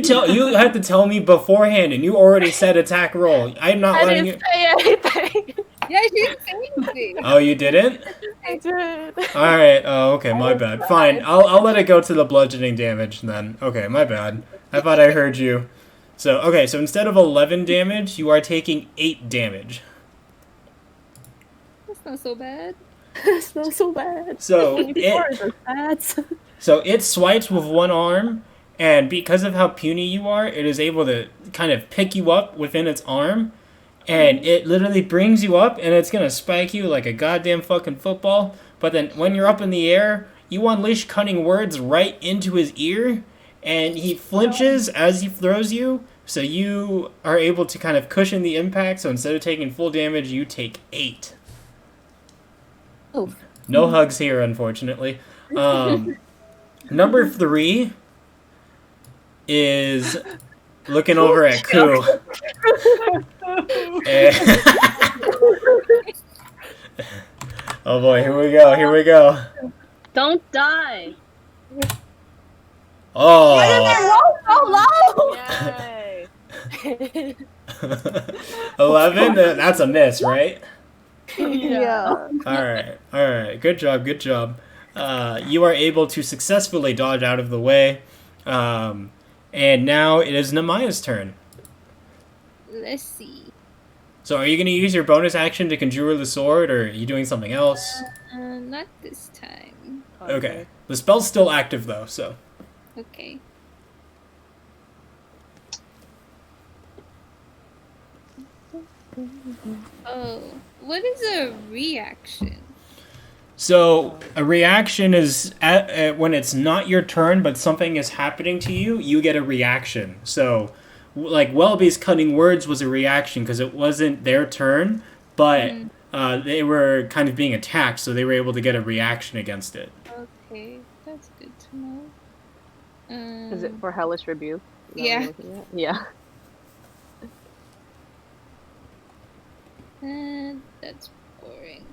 Speaker 1: had to tell me beforehand, and you already said attack roll. I'm not
Speaker 3: I
Speaker 1: letting
Speaker 3: didn't
Speaker 1: you...
Speaker 3: say anything.
Speaker 6: Yeah, she didn't say anything.
Speaker 1: Oh, you didn't?
Speaker 3: I did.
Speaker 1: Alright, oh, okay, my bad. Fine, I'll let it go to the bludgeoning damage then. Okay, my bad. I thought I heard you. So, okay, so instead of 11 damage, you are taking 8 damage.
Speaker 6: That's not so bad.
Speaker 3: It's not so bad.
Speaker 1: So,
Speaker 3: So
Speaker 1: it swipes with one arm, and because of how puny you are, it is able to kind of pick you up within its arm, and it literally brings you up, and it's gonna spike you like a goddamn fucking football. But then when you're up in the air, you unleash cutting words right into his ear, and he flinches as he throws you, so you are able to kind of cushion the impact. So instead of taking full damage, you take 8.
Speaker 3: Oof.
Speaker 1: No hugs here, unfortunately. Number 3 is looking over at Ku. Oh boy, here we go.
Speaker 4: Don't die.
Speaker 1: Oh.
Speaker 4: Yay.
Speaker 1: 11? That's a miss, right?
Speaker 2: Yeah.
Speaker 1: Alright. Good job. you are able to successfully dodge out of the way. And now it is Namaya's turn.
Speaker 6: Let's see.
Speaker 1: So are you going to use your bonus action to conjure the sword, or are you doing something else?
Speaker 6: Not this time.
Speaker 1: Okay. The spell's still active, though, so...
Speaker 6: Okay. Oh, what is a reaction?
Speaker 1: So a reaction is when it's not your turn, but something is happening to you, you get a reaction. So, like, Welby's cutting words was a reaction because it wasn't their turn, but they were kind of being attacked, so they were able to get a reaction against it.
Speaker 6: Okay, that's good to know.
Speaker 4: Is it for Hellish Rebuke? Is that what
Speaker 6: Yeah.
Speaker 4: you're looking at? Yeah.
Speaker 6: That's boring.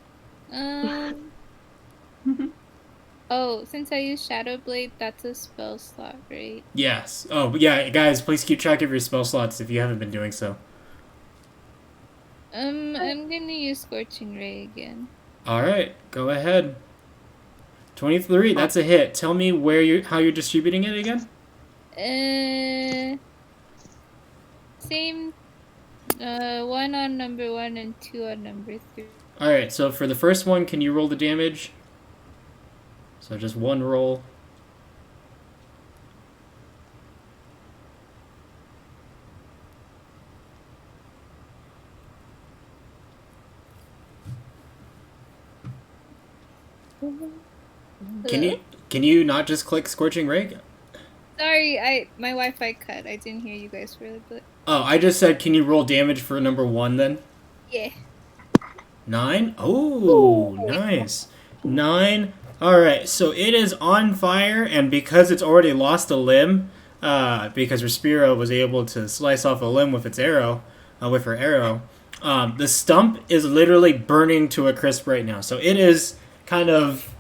Speaker 6: Oh, since I use Shadow Blade, that's a spell slot, right?
Speaker 1: Yes. Oh, but yeah, guys, please keep track of your spell slots if you haven't been doing so.
Speaker 6: I'm gonna use Scorching Ray again.
Speaker 1: All right, go ahead. 23, that's a hit. Tell me how you're distributing it again?
Speaker 6: Same. 1 on number 1 and 2 on number 3.
Speaker 1: All right, so for the first one, can you roll the damage? So just one roll. Can you not just click Scorching Ray?
Speaker 6: Sorry, my Wi-Fi cut. I didn't hear you guys for a bit.
Speaker 1: Oh, I just said, can you roll damage for number 1 then?
Speaker 6: Yeah.
Speaker 1: 9? Oh, nice. 9. All right, so it is on fire, and because it's already lost a limb, because Respira was able to slice off a limb with its arrow, with her arrow, the stump is literally burning to a crisp right now. So it is kind of,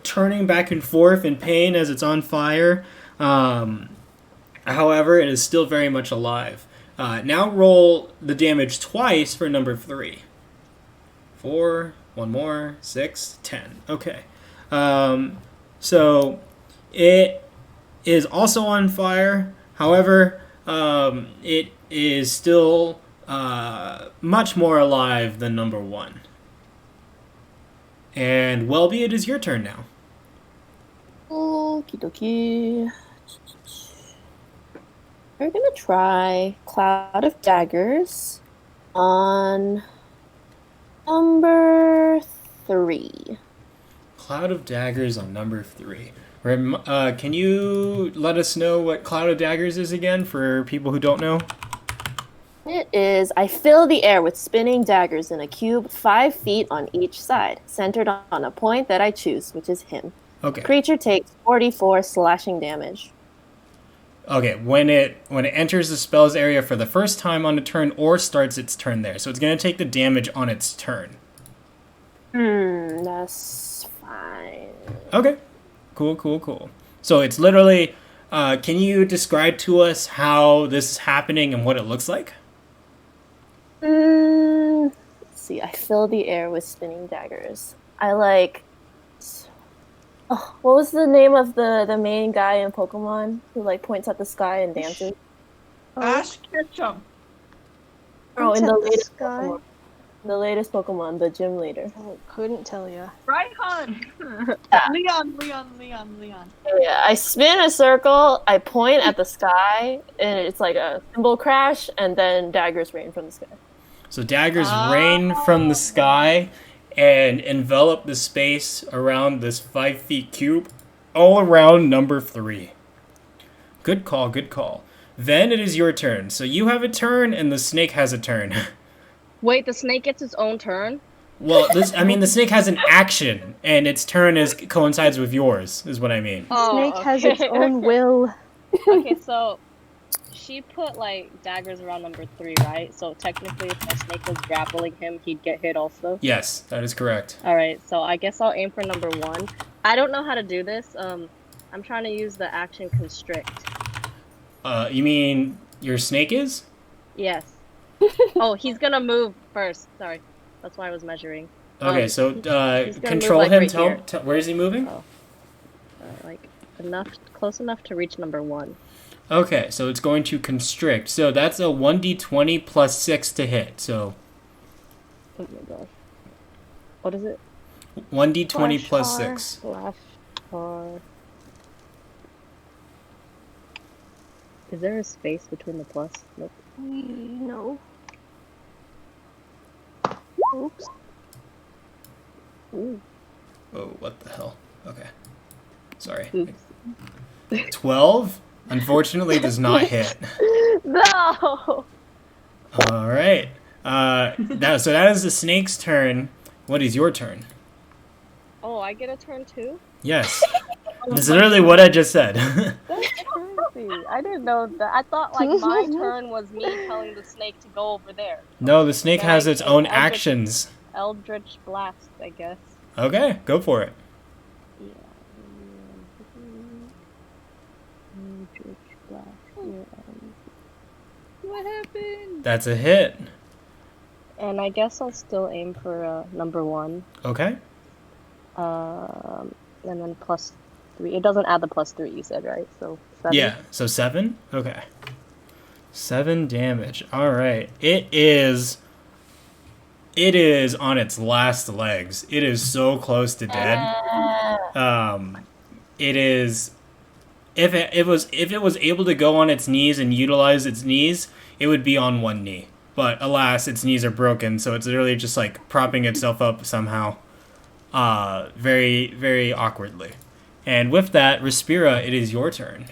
Speaker 1: turning back and forth in pain as it's on fire. However, it is still very much alive. Now roll the damage twice for number 3. 4, one more, 6, 10. Okay. So it is also on fire. However, it is still much more alive than number 1. And Welby, it is your turn now.
Speaker 3: Okie dokie. We're gonna try Cloud of Daggers on number 3.
Speaker 1: Cloud of Daggers on number 3. Can you let us know what Cloud of Daggers is again for people who don't know?
Speaker 3: It is, I fill the air with spinning daggers in a cube 5 feet on each side, centered on a point that I choose, which is him.
Speaker 1: Okay.
Speaker 3: Creature takes 44 slashing damage.
Speaker 1: Okay, when it enters the spell's area for the first time on a turn or starts its turn there. So it's going to take the damage on its turn.
Speaker 3: That's fine.
Speaker 1: Okay. Cool. So it's literally, can you describe to us how this is happening and what it looks like?
Speaker 3: Let's see, I fill the air with spinning daggers. Oh, what was the name of the main guy in Pokemon who points at the sky and dances?
Speaker 5: Ash Ketchum.
Speaker 3: Oh, in
Speaker 2: Points
Speaker 3: the
Speaker 2: at the
Speaker 3: latest
Speaker 2: sky?
Speaker 3: Pokemon. The latest Pokemon, the gym leader.
Speaker 2: I couldn't tell ya.
Speaker 5: Raihan. Leon.
Speaker 3: Yeah, I spin a circle, I point at the sky, and it's like a cymbal crash, and then daggers rain from the sky.
Speaker 1: So daggers rain from the sky and envelop the space around this 5 feet cube, all around number 3. Good call. Then it is your turn. So you have a turn, and the snake has a turn.
Speaker 4: Wait, the snake gets its own turn?
Speaker 1: Well, the snake has an action, and its turn coincides with yours, is what I mean.
Speaker 2: Snake has its own will.
Speaker 4: Okay, so she put daggers around number 3, right? So technically, if the snake was grappling him, he'd get hit also.
Speaker 1: Yes, that is correct.
Speaker 4: All right, so I guess I'll aim for number 1. I don't know how to do this. I'm trying to use the action constrict.
Speaker 1: You mean your snake is?
Speaker 4: Yes. Oh, he's gonna move first. Sorry, that's why I was measuring.
Speaker 1: Okay, so
Speaker 4: he's gonna move,
Speaker 1: control
Speaker 4: like,
Speaker 1: him.
Speaker 4: right here.
Speaker 1: Where is he moving?
Speaker 4: Oh. Like close enough to reach number 1.
Speaker 1: Okay, so it's going to constrict. So that's a 1d20 plus 6 to hit. So
Speaker 4: Oh my gosh. What is it?
Speaker 1: 1d20
Speaker 2: Flash
Speaker 1: plus
Speaker 2: R.
Speaker 1: 6.
Speaker 4: Flash bar. Is there a space between the plus? Nope.
Speaker 2: No. Oops.
Speaker 4: Ooh.
Speaker 1: Oh, what the hell? Okay. Sorry.
Speaker 4: Oops.
Speaker 1: 12, unfortunately, does not hit.
Speaker 4: No!
Speaker 1: All right. So that is the snake's turn. What is your turn?
Speaker 4: Oh, I get a turn too?
Speaker 1: Yes. That's literally what I just said.
Speaker 4: That's crazy. I didn't know that. I thought like my turn was me telling the snake to go over there.
Speaker 1: No, the snake
Speaker 4: Then
Speaker 1: has
Speaker 4: I
Speaker 1: its
Speaker 4: take
Speaker 1: own
Speaker 4: Eldritch-
Speaker 1: actions.
Speaker 4: Eldritch Blast, I guess.
Speaker 1: Okay, go for it.
Speaker 4: Yeah. Eldritch Blast. Yeah.
Speaker 6: What happened?
Speaker 1: That's a hit.
Speaker 4: And I guess I'll still aim for number 1.
Speaker 1: Okay.
Speaker 4: And then plus 3. It doesn't add the plus 3 you said, right? So 7.
Speaker 1: Yeah, so 7? Okay. 7 damage. All right. It is on its last legs. It is so close to dead. It is if it was able to go on its knees and utilize its knees, it would be on one knee. But alas, its knees are broken, so it's literally just like propping itself up somehow. Very, very awkwardly. And with that, Respira, it is your turn.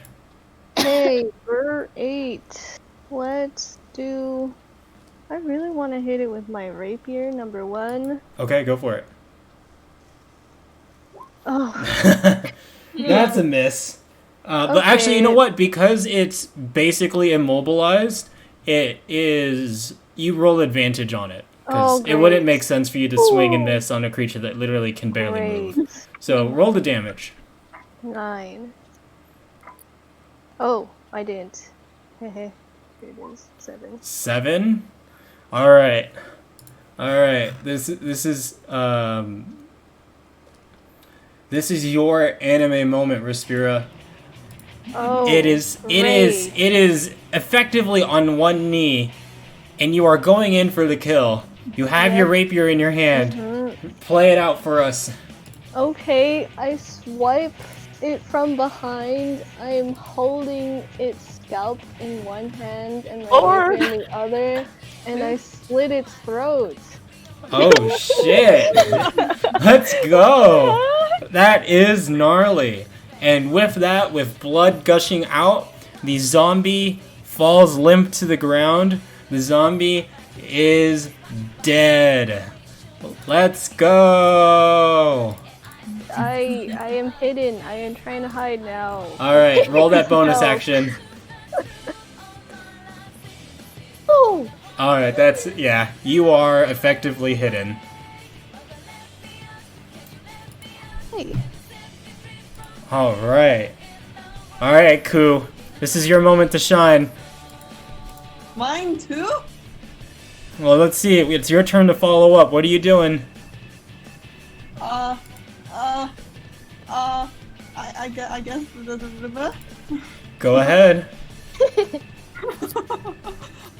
Speaker 2: Hey, we're 8. Let's do... I really want to hit it with my rapier, number 1.
Speaker 1: Okay, go for it.
Speaker 2: Oh,
Speaker 1: That's a miss. But actually, you know what? Because it's basically immobilized, you roll advantage on it. Because
Speaker 2: Oh,
Speaker 1: it wouldn't
Speaker 2: great.
Speaker 1: make sense for you to swing and miss on a creature that literally can barely
Speaker 2: great.
Speaker 1: move. So roll the damage.
Speaker 2: 9. Oh, I didn't. Hehe. Here it is. 7.
Speaker 1: 7? Alright. This is your anime moment, Respira.
Speaker 2: Oh,
Speaker 1: It is effectively on one knee, and you are going in for the kill. You have your rapier in your hand. Play it out for us.
Speaker 2: Okay, I swipe it from behind. I am holding its scalp in one hand and my rapier in the other, and I slit its throat.
Speaker 1: Oh shit! Let's go! That is gnarly. And with that, with blood gushing out, the zombie falls limp to the ground. The zombie is dead. Let's go!
Speaker 2: I am hidden. I am trying to hide now.
Speaker 1: Alright, roll that bonus
Speaker 2: No.
Speaker 1: action.
Speaker 2: Oh!
Speaker 1: Alright, you are effectively hidden.
Speaker 2: Hey.
Speaker 1: Alright, Ku. This is your moment to shine.
Speaker 5: Mine too?
Speaker 1: Well, let's see. It's your turn to follow up. What are you doing?
Speaker 5: I guess.
Speaker 1: Go ahead.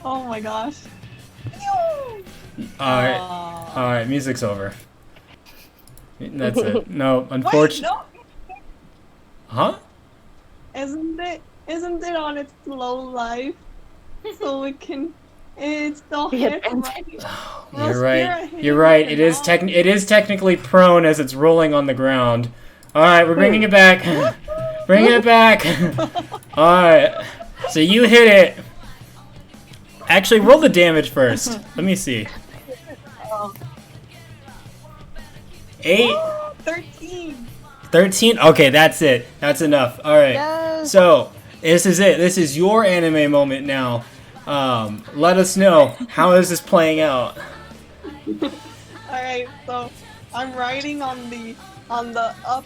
Speaker 5: Oh my gosh.
Speaker 1: Alright, music's over. That's it. No,
Speaker 5: Wait,
Speaker 1: unfortunately.
Speaker 5: no.
Speaker 1: Huh?
Speaker 5: Isn't it on its slow life? So it still hits, right?
Speaker 1: You're right. You're right. It is technically prone as it's rolling on the ground. Alright, we're bringing it back. Bringing it back. Alright. So you hit it. Actually, roll the damage first. Let me see. 8?
Speaker 5: 13.
Speaker 1: 13? Okay, that's it. That's enough. Alright.
Speaker 2: Yes.
Speaker 1: So, this is it. This is your anime moment now. Let us know. How is this playing out?
Speaker 5: Alright, so I'm riding on the up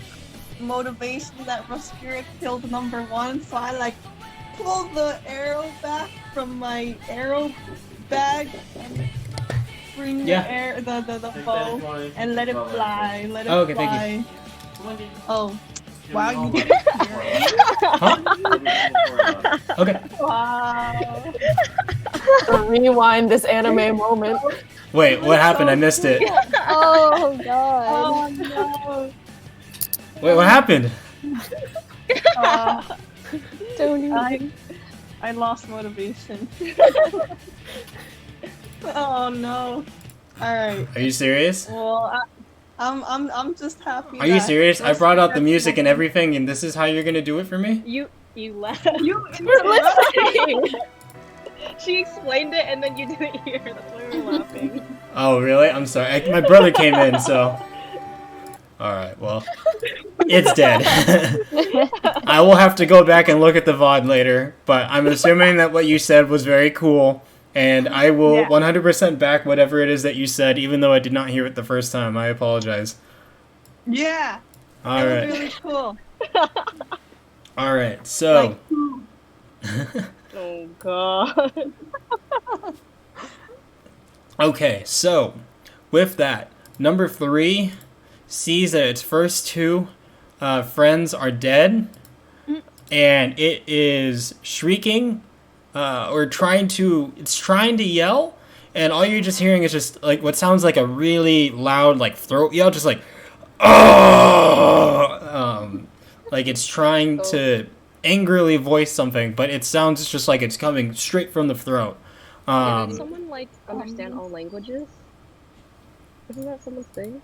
Speaker 5: motivation that Respira killed number 1, so I pull the arrow back from my arrow bag and bring
Speaker 1: Yeah.
Speaker 5: the air, the bow, and let it fly. Let it
Speaker 1: Oh, okay,
Speaker 5: fly.
Speaker 1: thank
Speaker 5: Oh, wow, you did it.
Speaker 1: Huh? Okay.
Speaker 5: Wow.
Speaker 3: Rewind this anime moment.
Speaker 1: Wait, what happened? I missed it.
Speaker 2: Oh god.
Speaker 5: Oh no.
Speaker 1: Wait, what happened?
Speaker 5: Uh,
Speaker 2: Don't even.
Speaker 5: I lost motivation. Oh no. All right.
Speaker 1: Are you serious?
Speaker 5: Well, I'm just happy.
Speaker 1: Are you
Speaker 5: that
Speaker 1: serious? I
Speaker 5: Rusty
Speaker 1: brought out the
Speaker 5: gets
Speaker 1: music and
Speaker 5: one.
Speaker 1: everything, and this is how you're gonna do it for me?
Speaker 4: You left.
Speaker 5: You
Speaker 4: listening. She explained it and then you didn't hear. That's why we were laughing.
Speaker 1: Oh, really? I'm sorry. My brother came in, so. Alright, well. It's dead. I will have to go back and look at the VOD later, but I'm assuming that what you said was very cool, and I will 100% back whatever it is that you said, even though I did not hear it the first time. I apologize.
Speaker 5: Yeah. It was
Speaker 1: Alright.
Speaker 5: really cool.
Speaker 1: Alright, so.
Speaker 4: Oh god.
Speaker 1: Okay, so with that, number 3 sees that its first 2 friends are dead, and it is shrieking or it's trying to yell, and all you're just hearing is just like what sounds like a really loud like throat yell, just like oh, like it's trying to angrily voice something, but it sounds just like it's coming straight from the throat.
Speaker 4: Did someone like understand all languages? Isn't that someone's thing?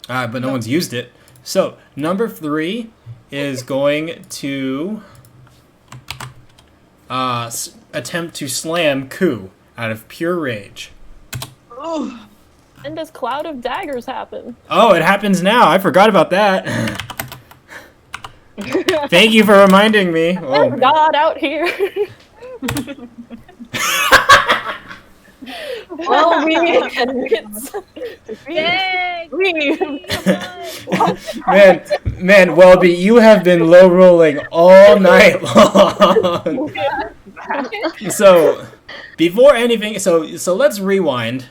Speaker 1: But no one's used it. So, number 3 is going to attempt to slam Ku out of pure rage.
Speaker 5: Oh.
Speaker 3: And does Cloud of Daggers happen?
Speaker 1: Oh, it happens now. I forgot about that. Thank you for reminding me. Oh,
Speaker 3: God out here. Well, we admit.
Speaker 1: man, Welby, you have been low rolling all night long. So, before anything, so let's rewind,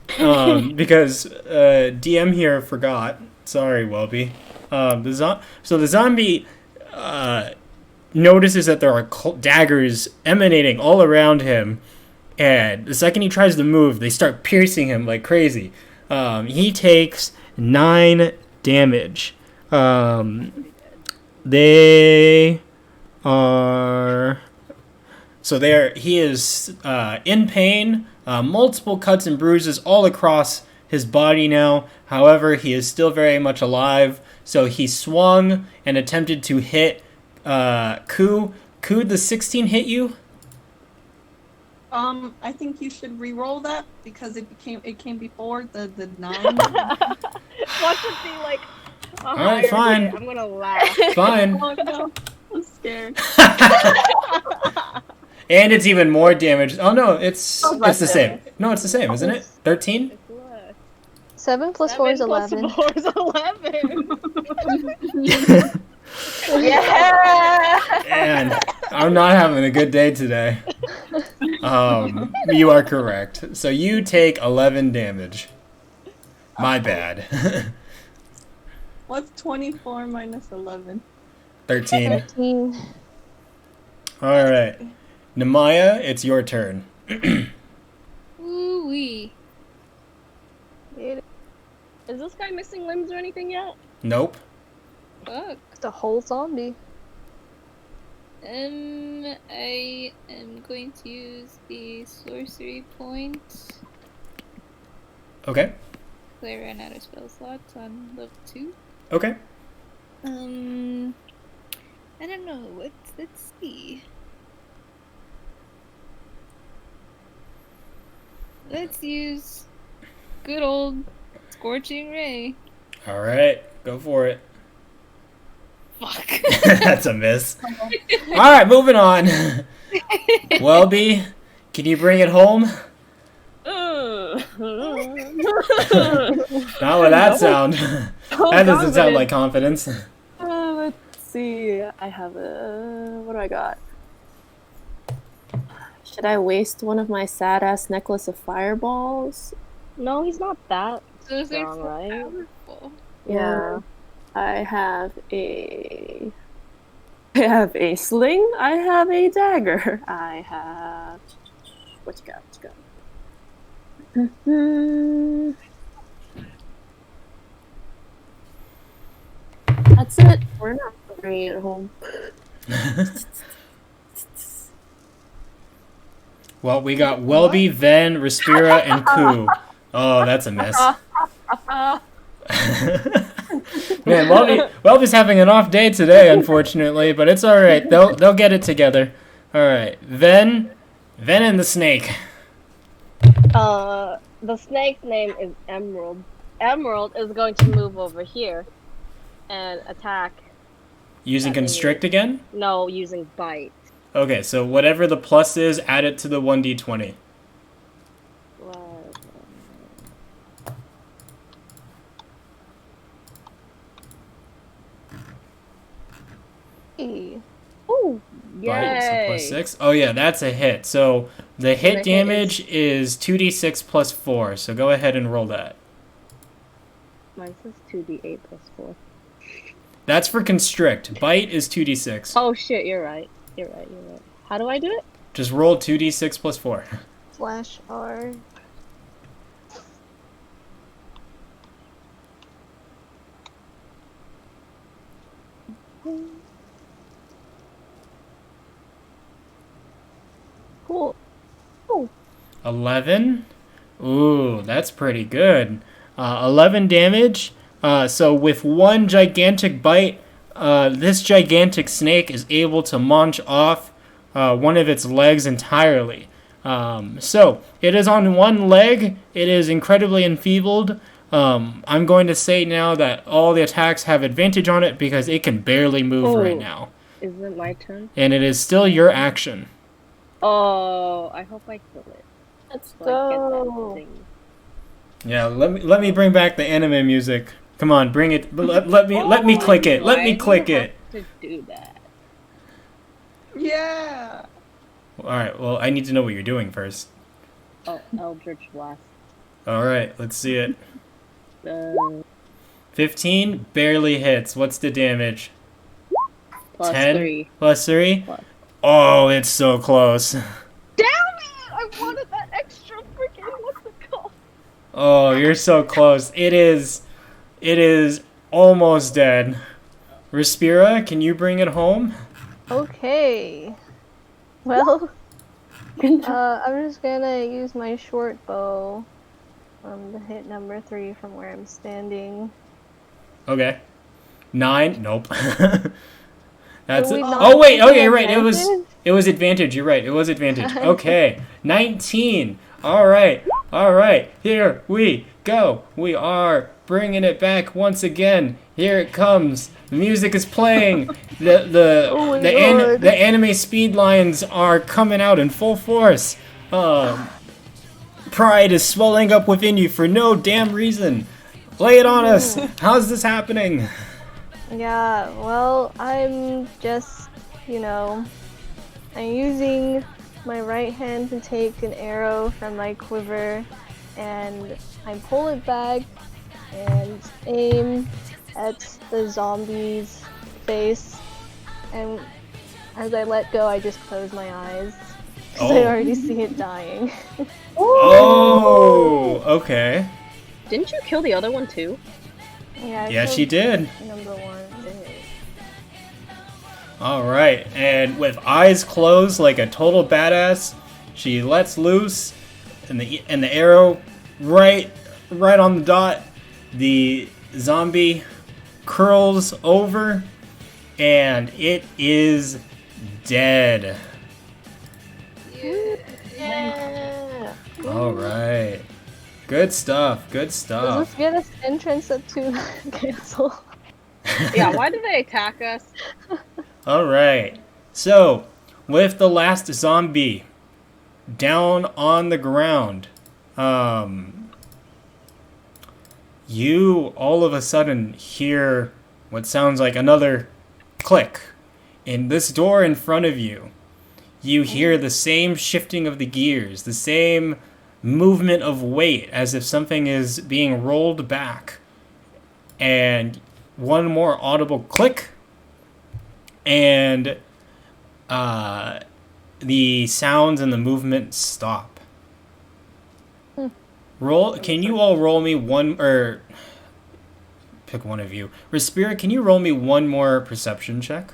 Speaker 1: because DM here forgot. Sorry, Welby. So the zombie notices that there are daggers emanating all around him. And the second he tries to move, they start piercing him like crazy. He takes 9 damage. They are... So he is in pain, multiple cuts and bruises all across his body now. However, he is still very much alive. So he swung and attempted to hit Ku. Ku, the 16 hit you?
Speaker 5: I think you should re-roll that because it came before the 9.
Speaker 4: Watch it be like.
Speaker 1: Alright, fine.
Speaker 4: I'm gonna laugh.
Speaker 1: Fine.
Speaker 5: Oh no, I'm scared.
Speaker 1: And it's even more damage. Oh no, it's the same.
Speaker 3: damage.
Speaker 1: No, it's the same, isn't it? 13?
Speaker 4: It's less.
Speaker 2: 7 plus 4 is
Speaker 4: 7 plus
Speaker 2: 11.
Speaker 4: 4 is 11.
Speaker 3: Yeah.
Speaker 1: And I'm not having a good day today. You are correct. So you take 11 damage. My bad.
Speaker 5: What's 24 minus 11?
Speaker 1: 13.
Speaker 2: 13.
Speaker 1: Alright. Namaya, it's your turn.
Speaker 6: Ooh-wee.
Speaker 4: Is this guy missing limbs or anything yet?
Speaker 1: Nope.
Speaker 6: Fuck.
Speaker 2: It's a whole zombie.
Speaker 6: I am going to use the sorcery point.
Speaker 1: Okay.
Speaker 6: I ran out of spell slots on level 2.
Speaker 1: Okay.
Speaker 6: I don't know. Let's see. Let's use good old Scorching Ray.
Speaker 1: Alright, go for it.
Speaker 6: Fuck.
Speaker 1: That's a miss. Alright, moving on. Welby, can you bring it home? Not with that sound. That doesn't sound like confidence.
Speaker 3: Let's see. I have what do I got? Should I waste one of my sad ass necklace of fireballs?
Speaker 4: No, he's not that
Speaker 6: Those are
Speaker 4: strong,
Speaker 6: so
Speaker 4: right?
Speaker 6: powerful.
Speaker 3: Yeah. I have a sling. I have a dagger. I have. What you got? What you got? That's it. We're not bringing it home.
Speaker 1: Well, we got Welby, Ven, Respira, and Ku. Oh, that's a miss. Man, Welby's having an off day today, unfortunately, but it's all right. They'll get it together. All right, Ven and the snake.
Speaker 4: The snake's name is Emerald. Emerald is going to move over here and attack.
Speaker 1: Using
Speaker 4: That
Speaker 1: constrict
Speaker 4: means-
Speaker 1: again?
Speaker 4: No, using bite.
Speaker 1: Okay, so whatever the plus is, add it to the 1d20.
Speaker 4: Oh,
Speaker 1: Bite, so
Speaker 4: yay!
Speaker 1: plus 6. Oh yeah, that's a hit. So the hit
Speaker 4: hit
Speaker 1: damage is 2d6 plus 4. So go ahead and roll that.
Speaker 4: Mine says 2d8 plus 4.
Speaker 1: That's for constrict. Bite is 2d6.
Speaker 4: Oh shit, you're right. You're right. How do I do it?
Speaker 1: Just roll 2d6 plus 4.
Speaker 2: /R. Cool.
Speaker 1: 11? Ooh, that's pretty good. 11 damage. So with one gigantic bite, this gigantic snake is able to munch off one of its legs entirely. So it is on one leg. It is incredibly enfeebled. I'm going to say now that all the attacks have advantage on it because it can barely move right now.
Speaker 4: Is it my turn?
Speaker 1: And it is still your action.
Speaker 4: Oh, I hope I kill it.
Speaker 3: Let's
Speaker 4: So I get that
Speaker 3: go.
Speaker 4: thing.
Speaker 1: Yeah, let me bring back the anime music. Come on, bring it. Let me click it. Let me click it.
Speaker 4: To do that.
Speaker 5: Yeah.
Speaker 1: All right. Well, I need to know what you're doing first.
Speaker 4: Oh, Eldritch Blast.
Speaker 1: All right. Let's see it. 15
Speaker 4: +15
Speaker 1: barely hits. What's the damage?
Speaker 4: plus
Speaker 1: 10
Speaker 4: 3.
Speaker 1: plus 3.
Speaker 4: Plus.
Speaker 1: Oh, it's so close.
Speaker 4: Damn it! I wanted that extra freaking what's it called?
Speaker 1: Oh, you're so close. It is almost dead. Respira, can you bring it home?
Speaker 2: Okay. Well, I'm just gonna use my short bow to hit number 3 from where I'm standing.
Speaker 1: Okay. 9. Nope. That's
Speaker 2: Do
Speaker 1: it.
Speaker 2: we not
Speaker 1: Oh wait.
Speaker 2: get
Speaker 1: Okay,
Speaker 2: the
Speaker 1: right.
Speaker 2: advantage?
Speaker 1: It was advantage. You're right. It was advantage. Okay. 19. All right. All right. Here we go. We are bringing it back once again. Here it comes. The music is playing.
Speaker 2: Oh my God.
Speaker 1: The anime speed lines are coming out in full force. Pride is swelling up within you for no damn reason. Lay it on us. How's this happening?
Speaker 2: Yeah, well, I'm just, I'm using my right hand to take an arrow from my quiver, and I pull it back and aim at the zombie's face, and as I let go, I just close my eyes, because I
Speaker 1: Oh.
Speaker 2: already see it dying.
Speaker 1: Oh, okay.
Speaker 4: Didn't you kill the other one too?
Speaker 2: Yeah, I
Speaker 1: Yeah, she
Speaker 2: killed
Speaker 1: did.
Speaker 2: number 1.
Speaker 1: All right, and with eyes closed like a total badass, she lets loose, and the arrow right on the dot. The zombie curls over, and it is dead.
Speaker 3: Yeah.
Speaker 1: All right, good stuff. Good
Speaker 2: Does
Speaker 1: stuff.
Speaker 2: this get us entrance up to castle?
Speaker 4: Yeah, why did they attack us?
Speaker 1: All right, so with the last zombie down on the ground, you all of a sudden hear what sounds like another click in this door in front of you. You hear the same shifting of the gears, the same movement of weight, as if something is being rolled back. And one more audible click, and the sounds and the movement stop. Roll. Can you all roll me one, or pick one of you? Respira, can you roll me one more perception check?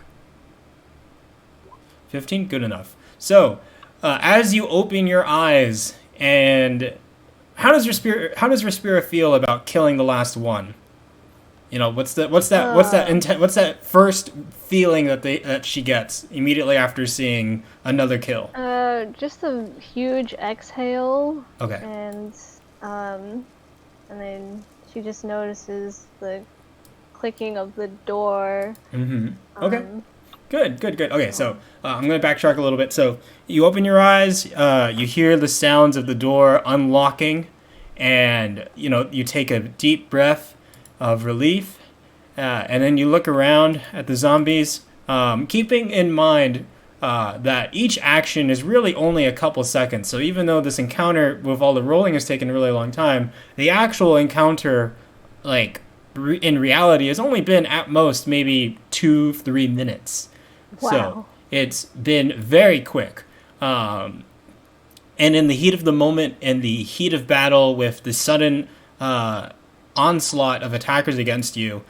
Speaker 1: 15? Good enough. So, as you open your eyes, and how does Respira feel about killing the last one? You know, what's that first feeling that she gets immediately after seeing another kill?
Speaker 2: Just a huge exhale.
Speaker 1: Okay.
Speaker 2: And then she just notices the clicking of the door.
Speaker 1: Mm-hmm. Okay. Good. Okay, so I'm going to backtrack a little bit. So you open your eyes, you hear the sounds of the door unlocking, and you take a deep breath of relief, and then you look around at the zombies, keeping in mind that each action is really only a couple seconds. So even though this encounter with all the rolling has taken a really long time, the actual encounter, like in reality, has only been at most maybe 2-3 minutes.
Speaker 2: Wow.
Speaker 1: So it's been very quick. And in the heat of the moment, in the heat of battle, with the sudden onslaught of attackers against you,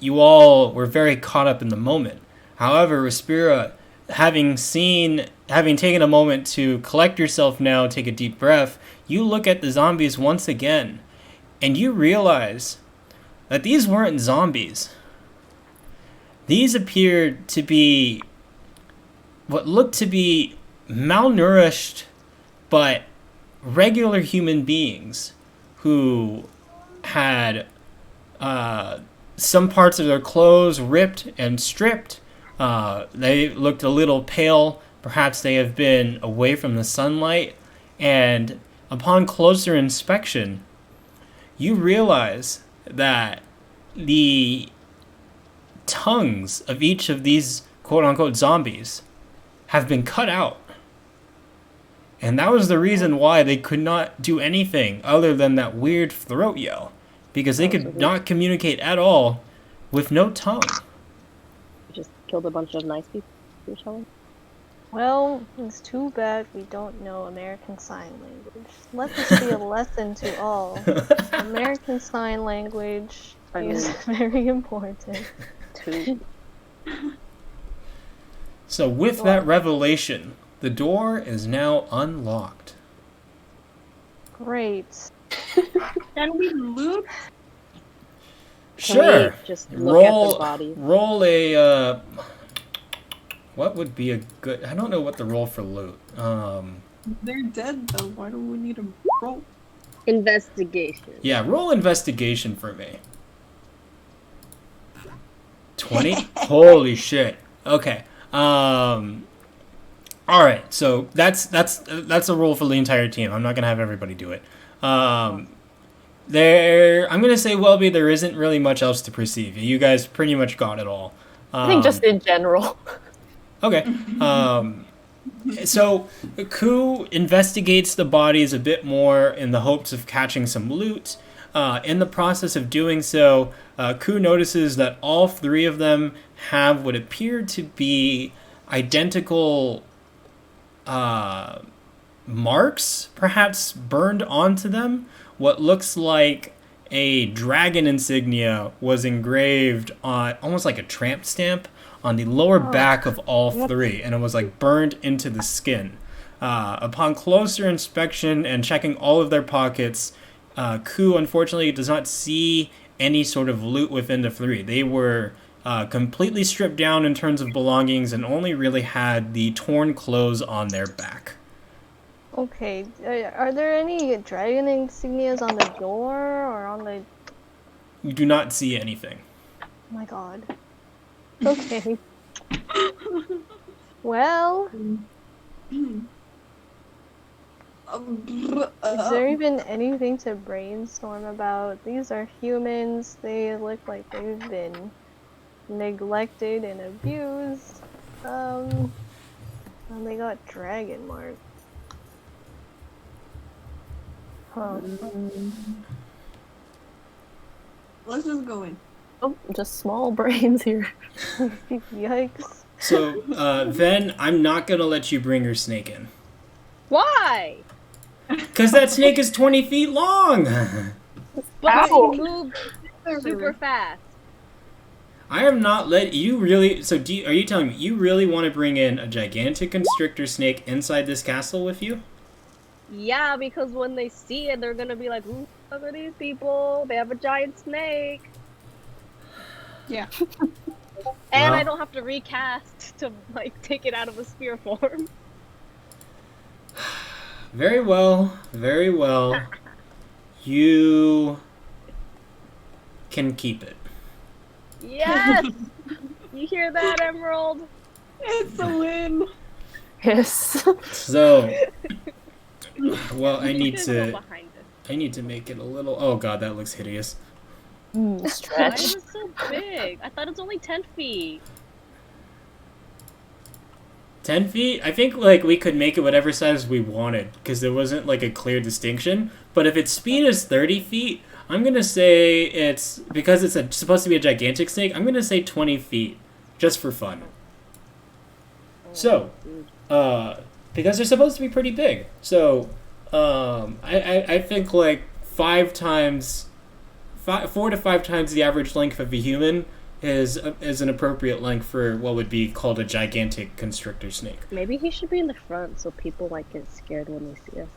Speaker 1: you all were very caught up in the moment. However, Respira, having taken a moment to collect yourself now, take a deep breath, you look at the zombies once again, and you realize that these weren't zombies. These appeared to be what looked to be malnourished but regular human beings who had some parts of their clothes ripped and stripped. They looked a little pale. Perhaps they have been away from the sunlight. And upon closer inspection, you realize that the tongues of each of these quote-unquote zombies have been cut out. And that was the reason why they could not do anything other than that weird throat yell. Because they could not communicate at all with no tongue.
Speaker 4: Just killed a bunch of nice people, you're telling?
Speaker 2: Well, it's too bad we don't know American Sign Language. Let this be a lesson to all. American Sign Language is very important.
Speaker 1: So with that revelation, the door is now unlocked.
Speaker 2: Great.
Speaker 5: Can we loot?
Speaker 1: Sure.
Speaker 4: Just look at the body.
Speaker 1: Roll a. What would be a good? I don't know what to roll for loot.
Speaker 5: They're dead though. Why do we need to roll?
Speaker 4: Investigation.
Speaker 1: Yeah, roll investigation for me. 20? Holy shit. Okay. All right. So that's a roll for the entire team. I'm not gonna have everybody do it. I'm gonna say, Welby, there isn't really much else to perceive. You guys pretty much got it all.
Speaker 3: I think just in general.
Speaker 1: Okay. So Ku investigates the bodies a bit more in the hopes of catching some loot. In the process of doing so, Ku notices that all three of them have what appear to be identical marks, perhaps burned onto them. What looks like a dragon insignia was engraved on, almost like a tramp stamp, on the lower back of all three, and it was like burned into the skin. Upon closer inspection and checking all of their pockets, Ku unfortunately does not see any sort of loot within the three. They were completely stripped down in terms of belongings and only really had the torn clothes on their back.
Speaker 2: Okay, are there any dragon insignias on the door or on the...
Speaker 1: You do not see anything.
Speaker 2: Oh my god. Okay. Well... Is there even anything to brainstorm about? These are humans. They look like they've been neglected and abused. And they got dragon marks.
Speaker 5: Let's just go in.
Speaker 3: Oh, just small brains here.
Speaker 2: Yikes.
Speaker 1: So, then I'm not gonna let you bring your snake in.
Speaker 4: Why?
Speaker 1: Because that snake is 20 feet long!
Speaker 4: But
Speaker 3: Ow.
Speaker 4: he moved super fast.
Speaker 1: I am not let you really. So, are you telling me you really want to bring in a gigantic constrictor snake inside this castle with you?
Speaker 4: Yeah, because when they see it, they're gonna be like, "Ooh, look at these people! They have a giant snake."
Speaker 5: Yeah.
Speaker 4: And I
Speaker 1: Well.
Speaker 4: don't have to recast to like take it out of a spear form.
Speaker 1: Very well, very well. You can keep it.
Speaker 4: Yes, you hear that, Emerald?
Speaker 5: It's a win.
Speaker 3: Yes.
Speaker 1: So, well, I
Speaker 4: You
Speaker 1: need
Speaker 4: should go
Speaker 1: to.
Speaker 4: behind it.
Speaker 1: I need to make it a little. Oh God, that looks hideous.
Speaker 4: Why
Speaker 3: Stretch.
Speaker 4: is it so big? I thought it's only 10 feet.
Speaker 1: 10 feet? I think like we could make it whatever size we wanted because there wasn't like a clear distinction. But if its speed is 30 feet, I'm gonna say it's because it's supposed to be a gigantic snake. I'm gonna say 20 feet, just for fun. So, because they're supposed to be pretty big. So, I think like 4 to 5 times the average length of a human is an appropriate length for what would be called a gigantic constrictor snake.
Speaker 4: Maybe he should be in the front so people like get scared when they see us.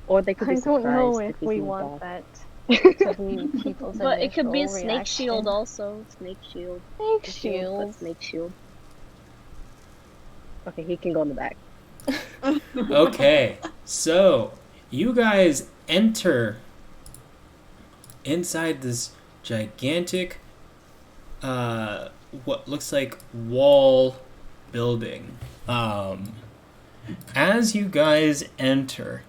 Speaker 4: Or they could be
Speaker 2: I don't know
Speaker 4: surprised
Speaker 2: if
Speaker 4: he
Speaker 2: we
Speaker 4: comes
Speaker 2: want
Speaker 4: back.
Speaker 2: that to be people's
Speaker 4: But it could be a
Speaker 2: initial
Speaker 4: snake
Speaker 2: reaction.
Speaker 4: shield also. Snake shield.
Speaker 2: Snake
Speaker 4: But
Speaker 2: shield.
Speaker 4: snake shield. Okay, he can go in the back.
Speaker 1: Okay, so you guys enter inside this gigantic, what looks like wall building. As you guys enter,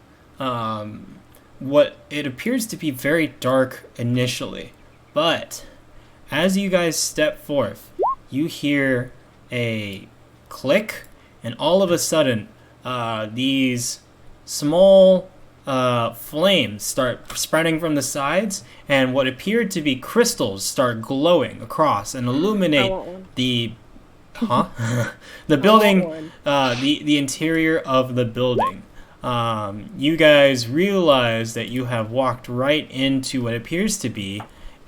Speaker 1: what it appears to be very dark initially, but as you guys step forth, you hear a click, and all of a sudden, these small flames start spreading from the sides, and what appeared to be crystals start glowing across and illuminate the the building, the interior of the building. You guys realize that you have walked right into what appears to be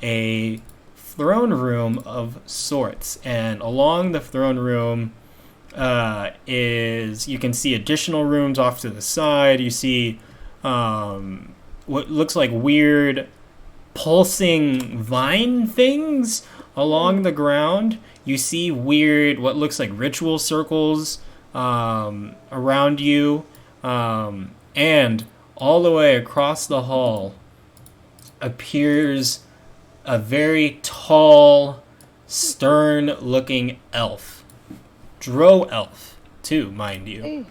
Speaker 1: a throne room of sorts, and along the throne room you can see additional rooms off to the side. You see what looks like weird pulsing vine things along the ground. You see weird, what looks like ritual circles around you. And all the way across the hall appears a very tall, stern-looking elf. Drow elf, too, mind you.
Speaker 2: Hey.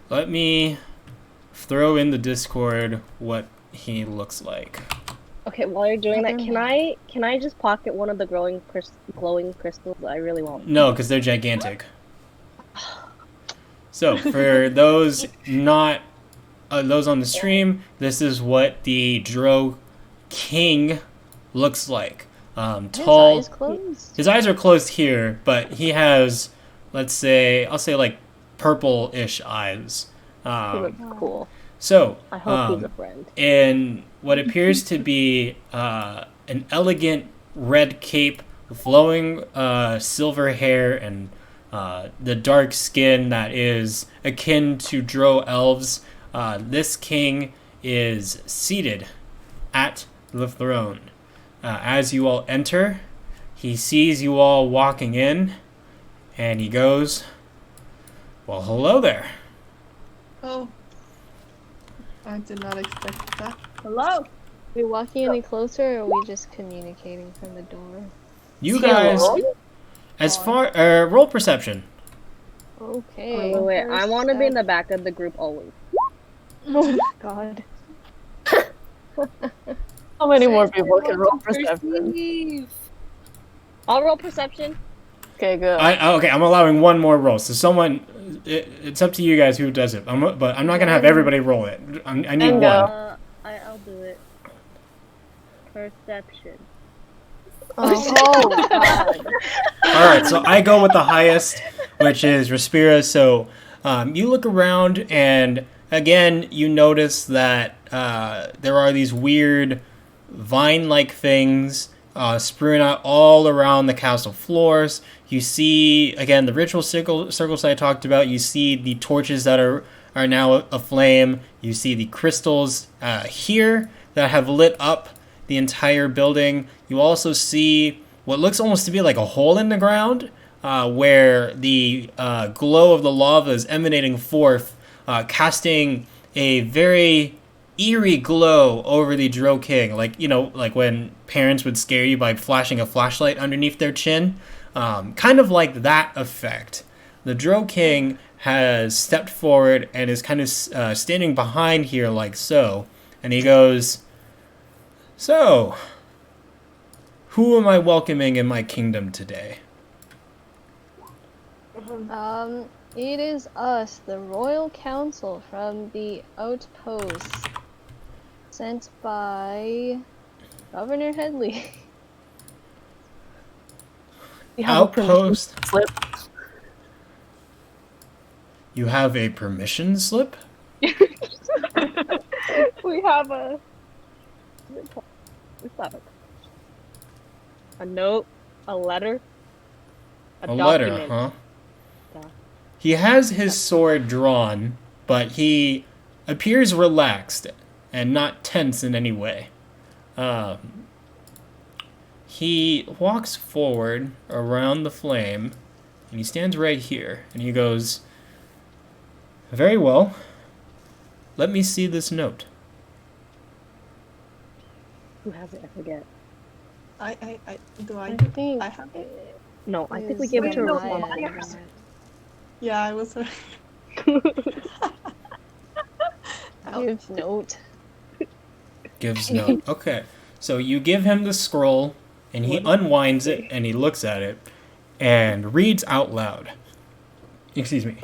Speaker 1: Let me throw in the Discord what he looks like.
Speaker 4: Okay, while you're doing that, can I just pocket one of the glowing crystals? I really want one.
Speaker 1: No, because they're gigantic. So for those not those on the stream, this is what the Drow King looks like. Tall.
Speaker 2: His eyes closed.
Speaker 1: His eyes are closed here, but he has, I'll say like purple-ish eyes.
Speaker 4: He looks cool.
Speaker 1: So,
Speaker 4: I hope he's a friend.
Speaker 1: in what appears to be an elegant red cape, flowing silver hair, and the dark skin that is akin to Drow elves, this king is seated at the throne. As you all enter, he sees you all walking in, and he goes, "Well, hello there."
Speaker 5: Oh. I did not expect that.
Speaker 4: Hello.
Speaker 2: Are we walking any closer, or are we just communicating from the door?
Speaker 1: You guys, as far roll perception.
Speaker 2: Okay.
Speaker 4: Wait. I want to be in the back of the group always.
Speaker 2: Oh God.
Speaker 3: How many more people can roll perception?
Speaker 6: Perceive.
Speaker 4: I'll roll perception.
Speaker 3: Okay, good.
Speaker 1: Okay, I'm allowing one more roll. So someone it's up to you guys who does it. But I'm not gonna have everybody roll it. I need
Speaker 3: And
Speaker 1: one.
Speaker 3: go.
Speaker 4: I'll do it. Perception.
Speaker 2: Oh god.
Speaker 1: All right, so I go with the highest, which is Respira. So you look around, and again, you notice that there are these weird vine-like things spewing out all around the castle floors. You see, again, the ritual circles I talked about. You see the torches that are now aflame. You see the crystals here that have lit up the entire building. You also see what looks almost to be like a hole in the ground where the glow of the lava is emanating forth, casting a very eerie glow over the Dro King, like when parents would scare you by flashing a flashlight underneath their chin, kind of like that effect. The Dro King has stepped forward and is kind of standing behind here like so, and he goes, "So, who am I welcoming in my kingdom today?"
Speaker 2: It is us, the Royal Council from the Outpost, sent by Governor Headley.
Speaker 3: You have a permission
Speaker 1: Outpost.
Speaker 3: slip.
Speaker 1: You have a permission slip?
Speaker 4: We have a. What's that? A note, a letter,
Speaker 1: A letter,
Speaker 4: document.
Speaker 1: huh?
Speaker 4: Yeah.
Speaker 1: He has his sword drawn, but he appears relaxed and not tense in any way. He walks forward around the flame, and he stands right here, and he goes, "Very well. Let me see this note."
Speaker 4: Who has it? I forget.
Speaker 5: I
Speaker 2: I think
Speaker 5: I have it.
Speaker 4: No, I think we
Speaker 2: is
Speaker 4: gave it to
Speaker 5: no,
Speaker 4: Ramon.
Speaker 2: Maya.
Speaker 5: Yeah, I was.
Speaker 2: Give note.
Speaker 1: Gives note. Okay. So you give him the scroll, and he unwinds it, and he looks at it, and reads out loud. Excuse me.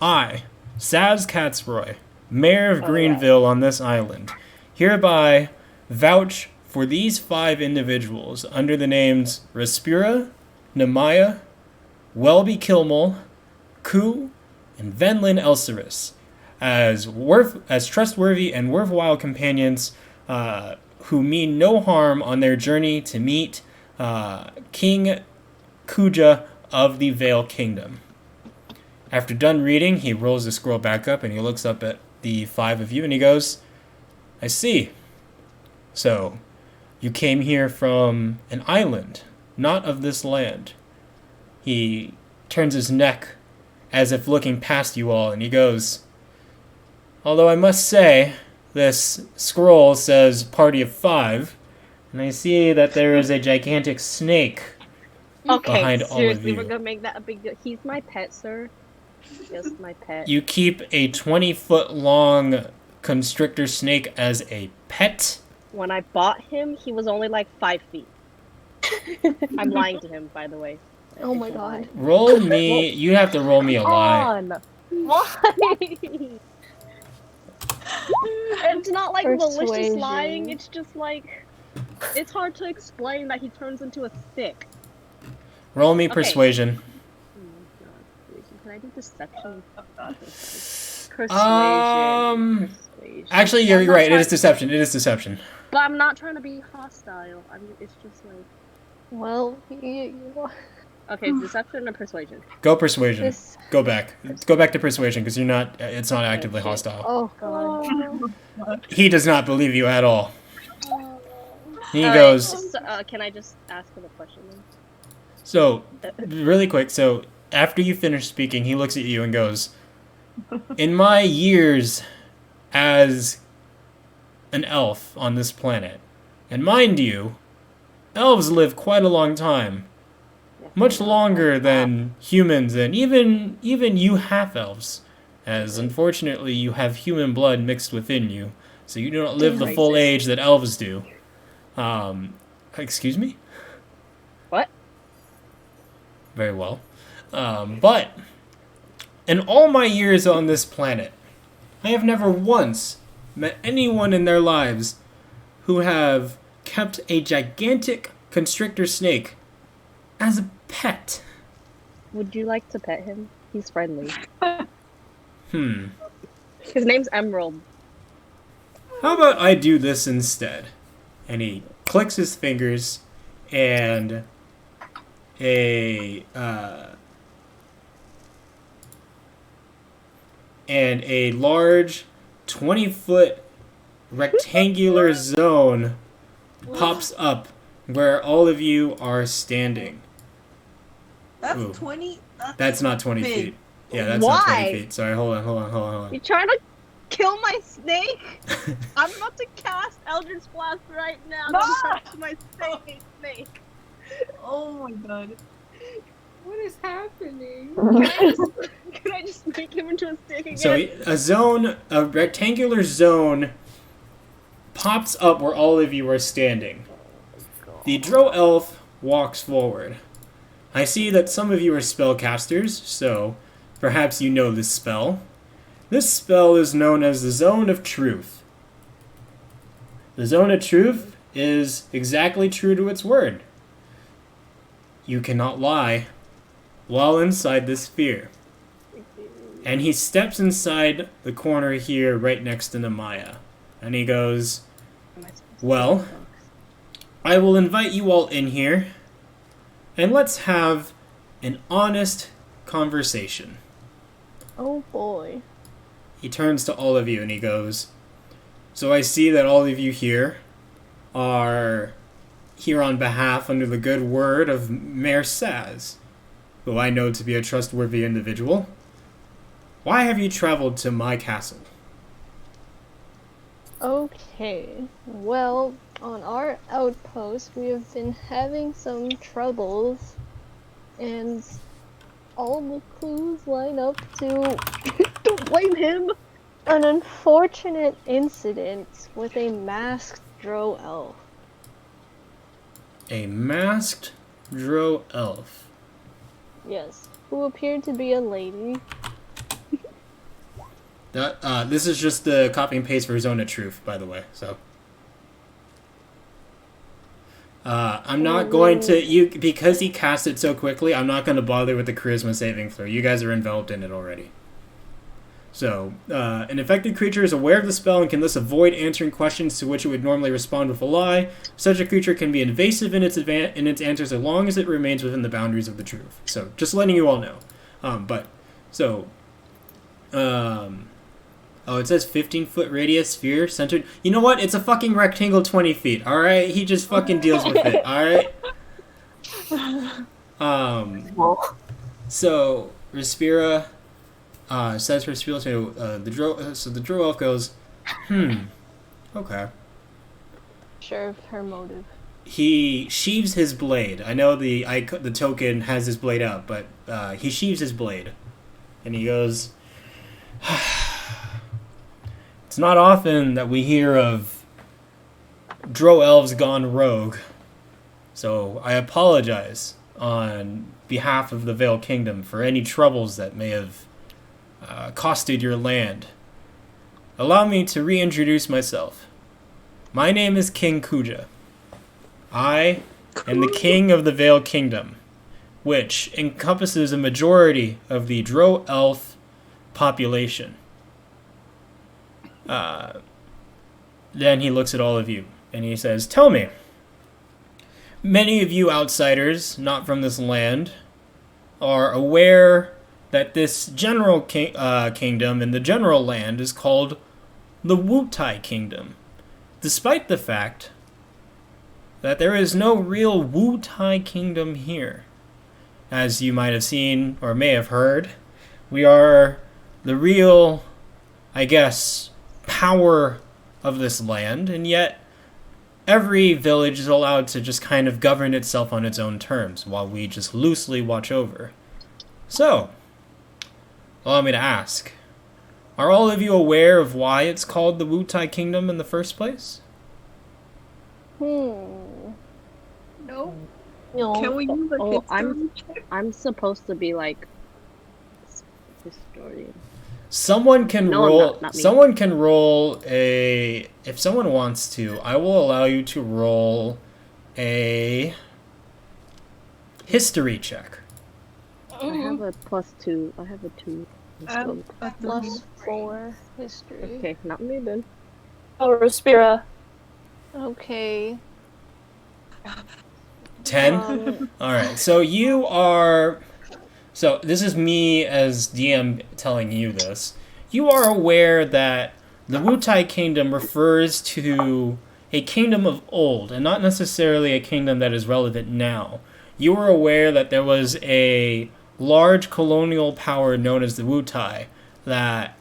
Speaker 1: I, Saz Katzroy, Mayor of Greenville on this island, hereby vouch for these 5 individuals under the names Respira, Nemaya, Welby Kilmole, Ku, and Venlin Elsaris as trustworthy and worthwhile companions who mean no harm on their journey to meet King Kuja of the Vale Kingdom. After done reading, he rolls the scroll back up and he looks up at the 5 of you and he goes, "I see. So, you came here from an island, not of this land." He turns his neck as if looking past you all, and he goes, "Although I must say, this scroll says party of 5, and I see that there is a gigantic snake
Speaker 4: Okay,
Speaker 1: behind all of
Speaker 4: seriously, we're
Speaker 1: you.
Speaker 4: gonna make that a big deal. He's my pet, sir. Just my pet.
Speaker 1: You keep a 20-foot long constrictor snake as a pet?"
Speaker 4: When I bought him, he was only like 5 feet. I'm lying to him, by the way.
Speaker 2: Oh my god.
Speaker 1: Roll me. You have to roll me a lie.
Speaker 4: On. Why? It's not like malicious lying. It's just like it's hard to explain that he turns into a stick.
Speaker 1: Roll me
Speaker 4: Okay.
Speaker 1: persuasion.
Speaker 4: Can I do deception? Persuasion.
Speaker 1: Actually,
Speaker 4: I'm
Speaker 1: you're
Speaker 4: not
Speaker 1: right. It
Speaker 4: trying-
Speaker 1: is deception. It is deception.
Speaker 4: But I'm not trying to be hostile. It's just like
Speaker 2: Well,
Speaker 4: okay, it's deception or persuasion.
Speaker 1: Go persuasion.
Speaker 2: this.
Speaker 1: Go back. Go back to persuasion because you're not. It's not actively
Speaker 4: shit.
Speaker 1: hostile.
Speaker 2: Oh god.
Speaker 1: He does not believe you at all. He
Speaker 4: Alright,
Speaker 1: goes.
Speaker 4: so, can I just ask him a question then?
Speaker 1: So, really quick. So after you finish speaking, he looks at you and goes, "In my years as an elf on this planet, and mind you, elves live quite a long time, much longer than humans and even you half-elves, as unfortunately you have human blood mixed within you, so you do not live the full age that elves do. Excuse me?
Speaker 4: What?
Speaker 1: Very well. But In all my years on this planet, I have never once met anyone in their lives who have kept a gigantic constrictor snake as a pet.
Speaker 4: Would you like to pet him? He's friendly.
Speaker 1: Hmm.
Speaker 4: His name's Emerald.
Speaker 1: How about I do this instead? And he clicks his fingers, and a large 20-foot rectangular zone pops up where all of you are standing.
Speaker 5: That's
Speaker 1: Ooh.
Speaker 5: 20.
Speaker 1: That's not 20
Speaker 5: big.
Speaker 1: feet. Yeah, that's not 20
Speaker 4: Why?
Speaker 1: feet. Sorry, hold on.
Speaker 4: You trying to kill my snake? I'm about to cast Eldritch Blast right now.
Speaker 5: No!
Speaker 4: Don't touch my snake.
Speaker 5: Oh my god.
Speaker 6: What is happening?
Speaker 4: Can I just make him into a snake again?
Speaker 1: So a rectangular zone pops up where all of you are standing. The Drow Elf walks forward. I see that some of you are spellcasters, so perhaps you know this spell. This spell is known as the Zone of Truth. The Zone of Truth is exactly true to its word. You cannot lie while inside this sphere. And he steps inside the corner here right next to Namaya. And he goes, well, I will invite you all in here, and let's have an honest conversation.
Speaker 2: Oh boy.
Speaker 1: He turns to all of you and he goes, so I see that all of you here are here on behalf under the good word of Mayor Saz, who I know to be a trustworthy individual. Why have you traveled to my castle?
Speaker 2: Okay. Well, on our outpost, we have been having some troubles, and all the clues line up to
Speaker 4: Don't blame him.
Speaker 2: an unfortunate incident with a masked Drow elf.
Speaker 1: A masked Drow elf.
Speaker 2: Yes, who appeared to be a lady.
Speaker 1: This is just the copy and paste for Zone of Truth, by the way. So, I'm not going to because he cast it so quickly. I'm not going to bother with the charisma saving throw. You guys are enveloped in it already. So, an affected creature is aware of the spell and can thus avoid answering questions to which it would normally respond with a lie. Such a creature can be invasive in its answers as long as it remains within the boundaries of the truth. So, just letting you all know. Oh, it says 15-foot radius sphere centered. You know what? It's a fucking rectangle 20 feet, alright? He just fucking deals with it, alright? So, Respira says her spiel to the Drow elf goes, okay.
Speaker 2: Sure of her motive.
Speaker 1: He sheaves his blade. I know the token has his blade out, but he sheaves his blade. And he goes, it's not often that we hear of Drow elves gone rogue, so I apologize on behalf of the Vale Kingdom for any troubles that may have costed your land. Allow me to reintroduce myself. My name is King Kuja. I am the king of the Vale Kingdom, which encompasses a majority of the Drow elf population. Then he looks at all of you and he says, tell me, many of you outsiders not from this land are aware that this general kingdom in the general land is called the Wutai Kingdom, despite the fact that there is no real Wutai Kingdom here. As you might have seen or may have heard, we are the real, I guess, power of this land, and yet every village is allowed to just kind of govern itself on its own terms, while we just loosely watch over. So, allow me to ask, are all of you aware of why it's called the Wutai Kingdom in the first place?
Speaker 2: No.
Speaker 5: Can we use a
Speaker 4: Oh,
Speaker 5: history check?
Speaker 4: I'm supposed to be like historian.
Speaker 1: Someone can
Speaker 4: No, I'm
Speaker 1: roll.
Speaker 4: not me.
Speaker 1: Someone can roll a. If someone wants to, I will allow you to roll a history check.
Speaker 4: I have a +2. I have a 2.
Speaker 5: Um,
Speaker 2: +4 history.
Speaker 4: Okay, not me then.
Speaker 3: Oh, Respira.
Speaker 2: Okay.
Speaker 1: 10.
Speaker 2: Um,
Speaker 1: All right. So you are. So this is me as DM telling you this. You are aware that the Wutai Kingdom refers to a kingdom of old, and not necessarily a kingdom that is relevant now. You are aware that there was a large colonial power known as the Wutai that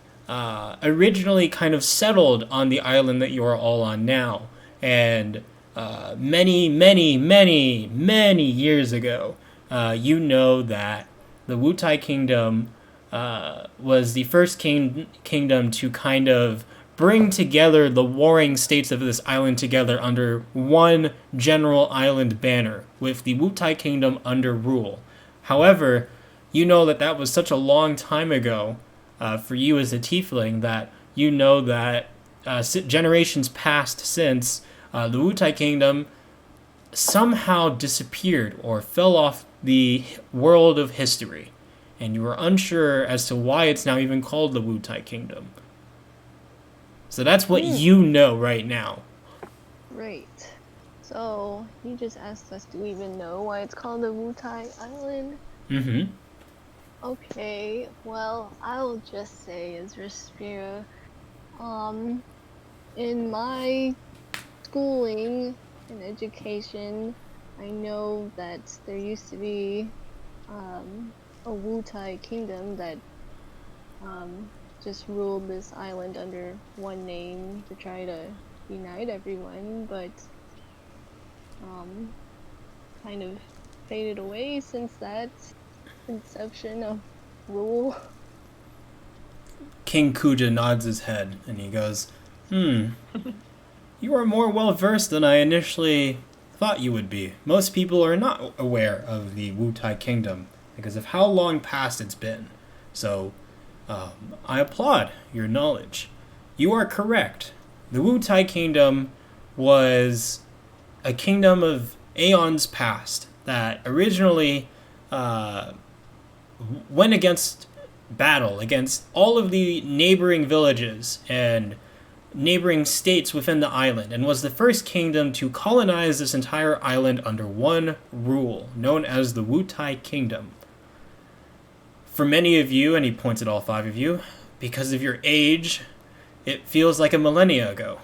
Speaker 1: originally kind of settled on the island that you are all on now, and many, many, many, many years ago, you know that the Wutai Kingdom was the first kingdom to kind of bring together the warring states of this island together under one general island banner, with the Wutai Kingdom under rule. However, you know that that was such a long time ago for you as a tiefling that you know that generations passed since the Wutai Kingdom somehow disappeared or fell off the world of history, and you are unsure as to why it's now even called the Wutai Kingdom. So that's what you know right now.
Speaker 2: right. So, you just asked us, do we even know why it's called the Wutai Island?
Speaker 1: Mm-hmm.
Speaker 2: Okay, well, I'll just say as Respira, in my schooling and education, I know that there used to be a Wutai kingdom that just ruled this island under one name to try to unite everyone, but kind of faded away since that inception of rule.
Speaker 1: King Kuja nods his head and he goes, You are more well versed than I initially thought you would be. Most people are not aware of the Wutai Kingdom because of how long past it's been. So, I applaud your knowledge. You are correct. The Wutai Kingdom was a kingdom of aeons past that originally went against battle against all of the neighboring villages and neighboring states within the island, and was the first kingdom to colonize this entire island under one rule, known as the Wutai Kingdom. For many of you, and he points at all 5 of you, because of your age, it feels like a millennia ago.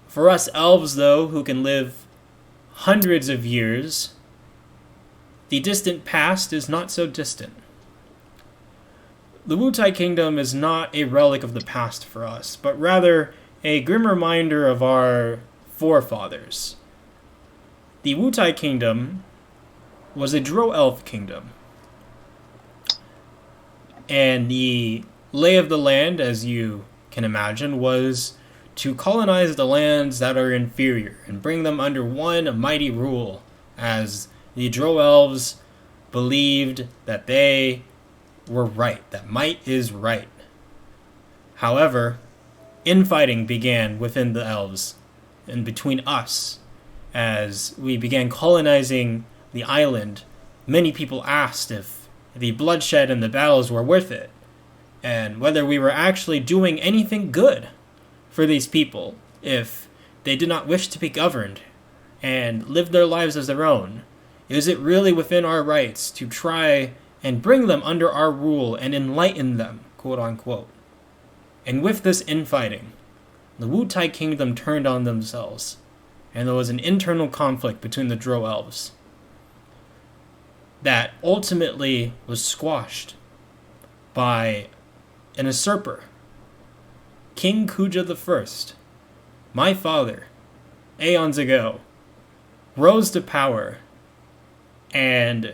Speaker 1: For us elves, though, who can live hundreds of years, the distant past is not so distant. The Wutai Kingdom is not a relic of the past for us, but rather a grim reminder of our forefathers. The Wutai Kingdom was a Drow-Elf kingdom, and the lay of the land, as you can imagine, was to colonize the lands that are inferior and bring them under one mighty rule, as the Drow-Elves believed that they were right, that might is right. However, infighting began within the elves and between us. As we began colonizing the island, many people asked if the bloodshed and the battles were worth it, and whether we were actually doing anything good for these people if they did not wish to be governed and live their lives as their own. Is it really within our rights to try and bring them under our rule and enlighten them, quote unquote? And with this infighting, the Wutai Kingdom turned on themselves, and there was an internal conflict between the Drow-Elves that ultimately was squashed by an usurper, King Kuja I, my father, aeons ago, rose to power and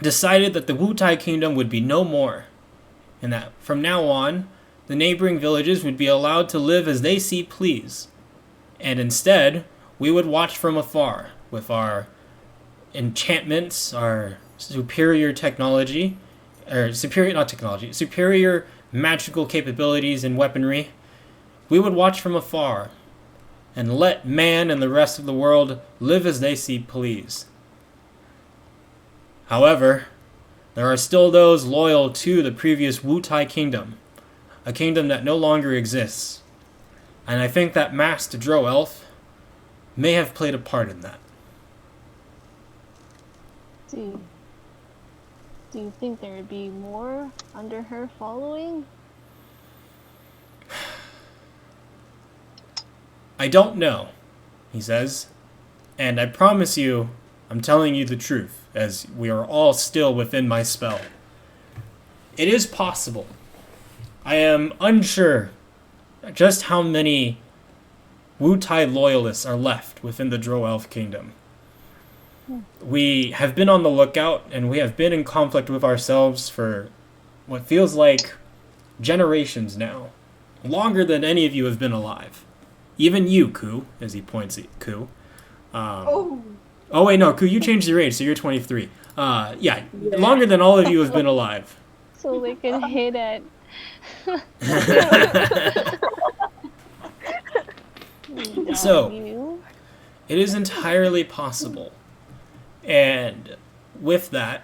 Speaker 1: decided that the Wutai Kingdom would be no more, and that from now on, the neighboring villages would be allowed to live as they see please, and instead, we would watch from afar with our enchantments, our superior technology, or superior, not technology, superior magical capabilities and weaponry, we would watch from afar and let man and the rest of the world live as they see please. However, there are still those loyal to the previous Wu-Tai kingdom, a kingdom that no longer exists. And I think that masked Drow elf may have played a part in that.
Speaker 2: Do you think there would be more under her following?
Speaker 1: I don't know, he says, and I promise you, I'm telling you the truth, as we are all still within my spell. It is possible. I am unsure just how many Wu-Tai loyalists are left within the Drow Elf Kingdom. We have been on the lookout, and we have been in conflict with ourselves for what feels like generations now. Longer than any of you have been alive. Even you, Ku, as he points at Ku. Oh, wait, no, Ku, you changed your age, so you're 23. Yeah, longer than all of you have been alive.
Speaker 2: So they can hit at...
Speaker 1: So,
Speaker 2: you?
Speaker 1: it is entirely possible. And with that,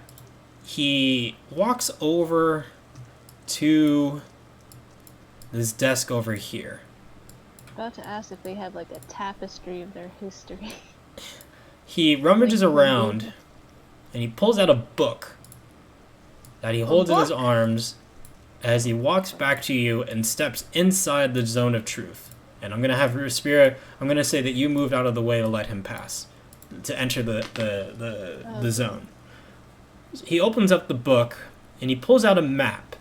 Speaker 1: he walks over to this desk over here.
Speaker 2: About to ask if they have like a tapestry of their history.
Speaker 1: He rummages around and he pulls out a book that he holds in his arms as he walks back to you and steps inside the zone of truth. And I'm gonna have Respira. I'm gonna say that you moved out of the way to let him pass, to enter the zone. He opens up the book and he pulls out a map.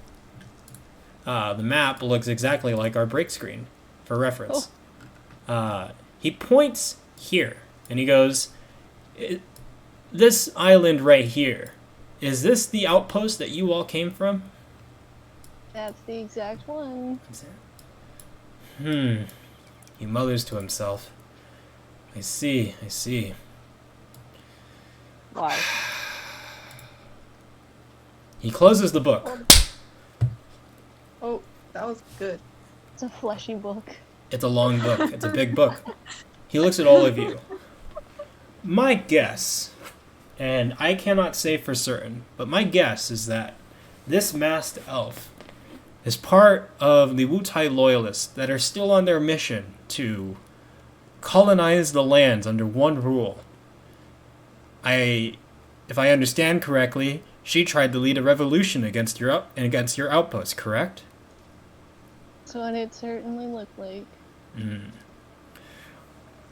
Speaker 1: The map looks exactly like our break screen, for reference. He points here and he goes, "This island right here, is this the outpost that you all came from?"
Speaker 2: That's the exact one.
Speaker 1: He mutters to himself. I see.
Speaker 4: Why?
Speaker 1: He closes the book.
Speaker 5: Oh, that was good.
Speaker 2: It's a fleshy book.
Speaker 1: It's a long book. It's a big book. He looks at all of you. My guess, and I cannot say for certain, but my guess is that this masked elf is part of the Wu-Tai loyalists that are still on their mission to colonize the lands under one rule. If I understand correctly, she tried to lead a revolution against your outpost, correct?
Speaker 2: That's what it certainly looked like.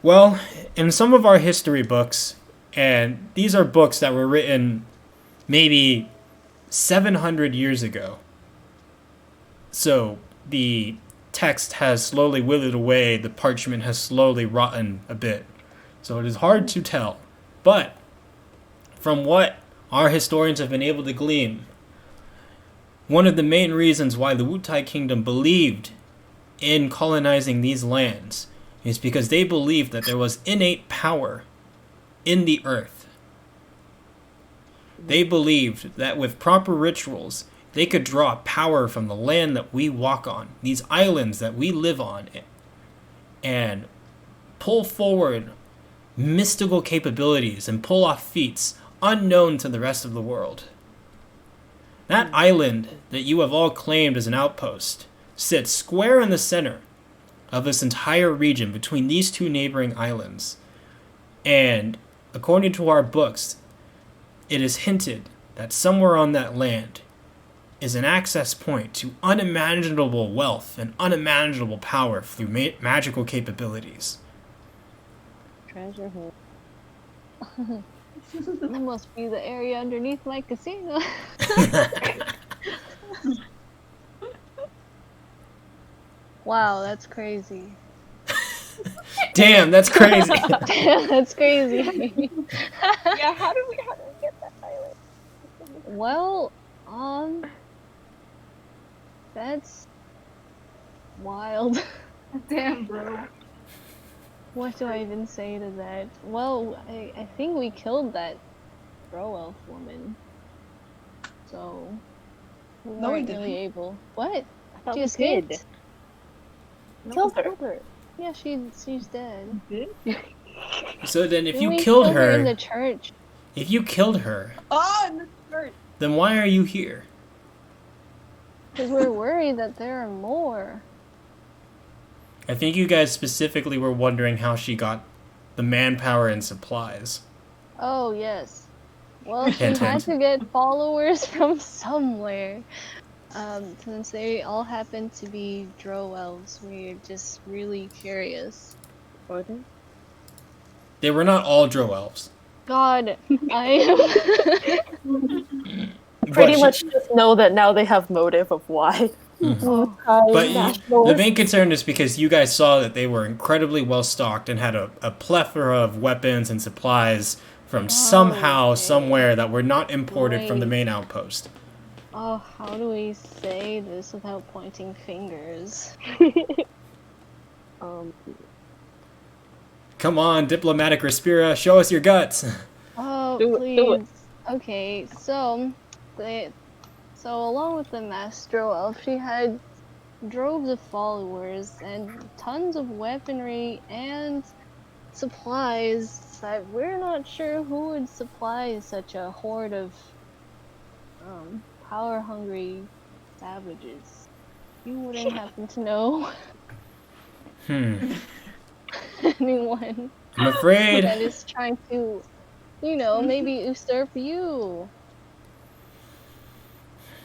Speaker 1: Well, in some of our history books, and these are books that were written maybe 700 years ago, so the text has slowly withered away, the parchment has slowly rotten a bit, so it is hard to tell. But from what our historians have been able to glean, one of the main reasons why the Wu-Tai kingdom believed in colonizing these lands is because they believed that there was innate power in the earth. They believed that with proper rituals, they could draw power from the land that we walk on, these islands that we live on, and pull forward mystical capabilities and pull off feats unknown to the rest of the world. That island that you have all claimed as an outpost sits square in the center of this entire region between these two neighboring islands. And according to our books, it is hinted that somewhere on that land is an access point to unimaginable wealth and unimaginable power through magical capabilities.
Speaker 4: Treasure hunt.
Speaker 2: That must be the area underneath my casino. Wow, that's crazy.
Speaker 1: Damn, that's crazy.
Speaker 2: Damn, that's crazy.
Speaker 4: Yeah, how did we get that island?
Speaker 2: Well, that's wild.
Speaker 6: Damn, bro.
Speaker 2: What do I even say to that? Well, I think we killed that Drow elf woman. So, We
Speaker 5: No, we
Speaker 2: weren't really
Speaker 5: didn't.
Speaker 2: able. What?
Speaker 4: I thought
Speaker 2: She
Speaker 4: we
Speaker 2: escaped?
Speaker 4: did.
Speaker 2: No,
Speaker 3: Killed
Speaker 2: we
Speaker 3: her.
Speaker 2: killed her. Yeah, she's dead.
Speaker 1: So then if
Speaker 2: Didn't
Speaker 1: you
Speaker 2: we
Speaker 1: killed
Speaker 2: kill her in
Speaker 1: her,
Speaker 2: the church?
Speaker 1: if you killed her,
Speaker 5: Oh, in the church.
Speaker 1: then why are you here?
Speaker 2: Because we're worried that there are more.
Speaker 1: I think you guys specifically were wondering how she got the manpower and supplies.
Speaker 2: Oh, yes. Well, she
Speaker 1: Hint,
Speaker 2: had
Speaker 1: hint.
Speaker 2: to get followers from somewhere. Since they all happen to be Drow elves, we're just really curious.
Speaker 4: Or they?
Speaker 1: They were not all Drow elves.
Speaker 2: God, I
Speaker 3: Pretty
Speaker 1: But
Speaker 3: much just know that now they have motive of why.
Speaker 2: Oh.
Speaker 1: But the
Speaker 3: Nationalists.
Speaker 1: main concern is because you guys saw that they were incredibly well stocked and had a plethora of weapons and supplies from somehow,
Speaker 2: Okay.
Speaker 1: somewhere that were not imported from the
Speaker 2: Right.
Speaker 1: main outpost.
Speaker 2: Oh, how do we say this without pointing fingers?
Speaker 1: Come on, diplomatic Respira, show us your guts.
Speaker 2: Oh,
Speaker 3: Do it,
Speaker 2: please.
Speaker 3: do it.
Speaker 2: Okay, so along with the Mastro Elf, she had droves of followers and tons of weaponry and supplies that we're not sure who would supply such a horde of power-hungry savages. You wouldn't happen to know anyone
Speaker 1: I'm afraid.
Speaker 2: that is trying to, maybe usurp you.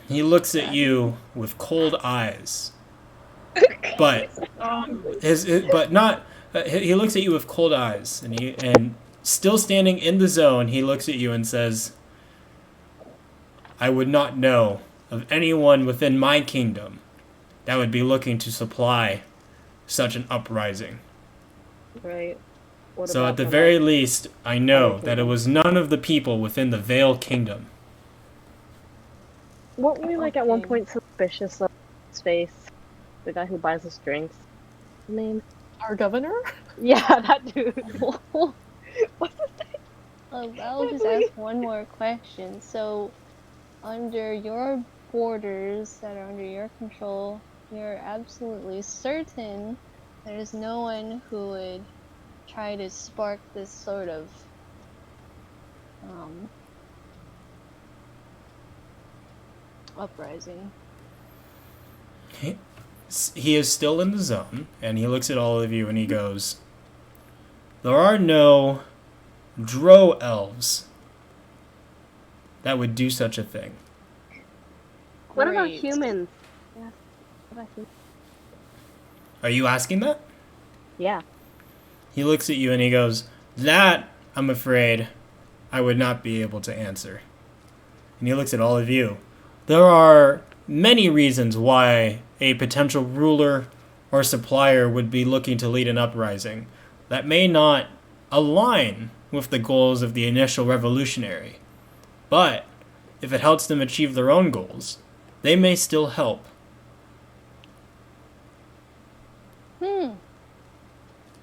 Speaker 1: He looks at you with cold eyes. But but not. He looks at you with cold eyes, and still standing in the zone, he looks at you and says, "I would not know of anyone within my kingdom that would be looking to supply such an uprising.
Speaker 4: Right. What
Speaker 1: So
Speaker 4: about
Speaker 1: at the
Speaker 4: from
Speaker 1: very
Speaker 4: us?
Speaker 1: least, I know
Speaker 4: Other
Speaker 1: that it
Speaker 4: kingdom.
Speaker 1: was none of the people within the Vale Kingdom."
Speaker 4: Weren't we like at one
Speaker 2: Okay.
Speaker 4: point suspicious of his face? The guy who buys us drinks. Name?
Speaker 3: Our governor?
Speaker 4: Yeah, that dude.
Speaker 2: I'll just ask one more question. So, under your borders that are under your control, you're absolutely certain there's no one who would try to spark this sort of uprising.
Speaker 1: He is still in the zone, and he looks at all of you and he goes, "There are no Drow elves that would do such a thing."
Speaker 4: What about
Speaker 2: Great.
Speaker 4: humans? Yeah. What about humans?
Speaker 1: Are you asking that?
Speaker 4: Yeah.
Speaker 1: He looks at you and he goes, "That, I'm afraid, I would not be able to answer." And he looks at all of you. There are many reasons why a potential ruler or supplier would be looking to lead an uprising that may not align with the goals of the initial revolutionary. But if it helps them achieve their own goals, they may still help.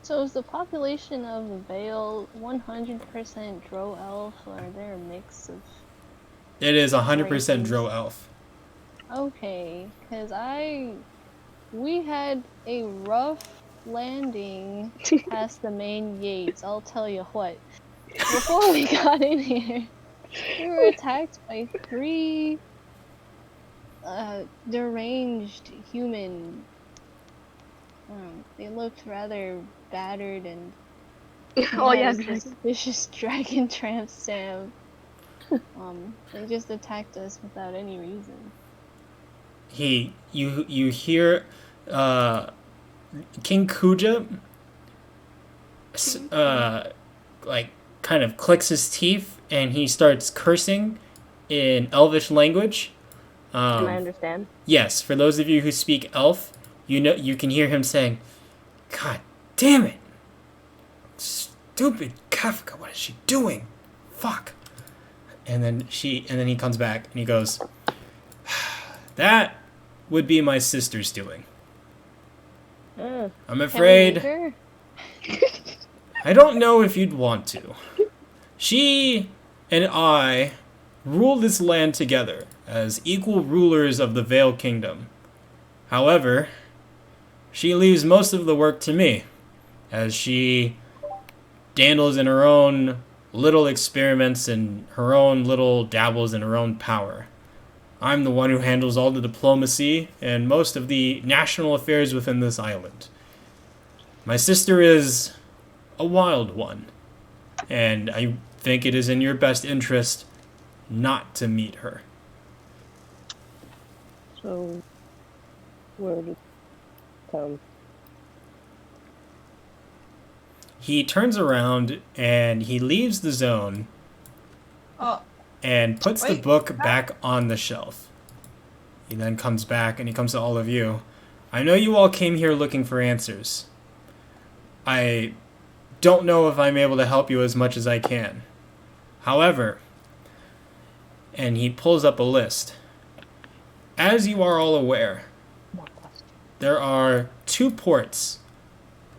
Speaker 2: So is the population of Vale 100% Drow elf, or are there a mix of...
Speaker 1: It is 100%
Speaker 2: Races.
Speaker 1: Drow elf.
Speaker 2: Okay, because we had a rough landing past the main gates, I'll tell you what. Before we got in here, we were attacked by 3 deranged human. They looked rather battered and
Speaker 4: Oh yeah.
Speaker 2: had a suspicious dragon tramp stamp. They just attacked us without any reason.
Speaker 1: You hear King Kuja like kind of clicks his teeth and he starts cursing in Elvish language.
Speaker 4: Can I understand?
Speaker 1: Yes, for those of you who speak Elf, you can hear him saying, "God damn it! Stupid Kafka, what is she doing? Fuck!" And then he comes back and he goes, "That would be my sister's doing. I'm
Speaker 2: Can we
Speaker 1: afraid
Speaker 2: meet her?
Speaker 1: I don't know if you'd want to. She and I rule this land together as equal rulers of the Vale Kingdom. However, she leaves most of the work to me, as she dandles in her own little experiments and her own little dabbles in her own power. I'm the one who handles all the diplomacy and most of the national affairs within this island. My sister is a wild one, and I think it is in your best interest not to meet her.
Speaker 4: So, where did it come?
Speaker 1: He turns around and he leaves the zone and puts the book back on the shelf. He then comes back and he comes to all of you. I know you all came here looking for answers. I don't know if I'm able to help you as much as I can. However, and he pulls up a list. As you are all aware, there are 2 ports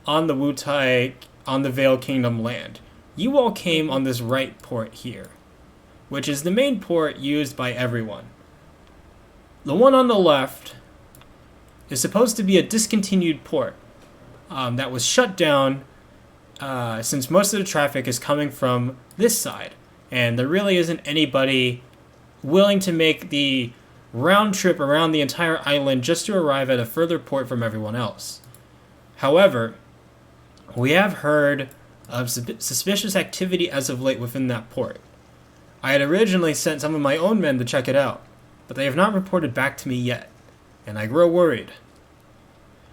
Speaker 1: on the on the Vale Kingdom land. You all came on this right port here, which is the main port used by everyone. The one on the left is supposed to be a discontinued port that was shut down since most of the traffic is coming from this side, and there really isn't anybody willing to make the round trip around the entire island just to arrive at a further port from everyone else. However, we have heard of suspicious activity as of late within that port. I had originally sent some of my own men to check it out, but they have not reported back to me yet, and I grow worried.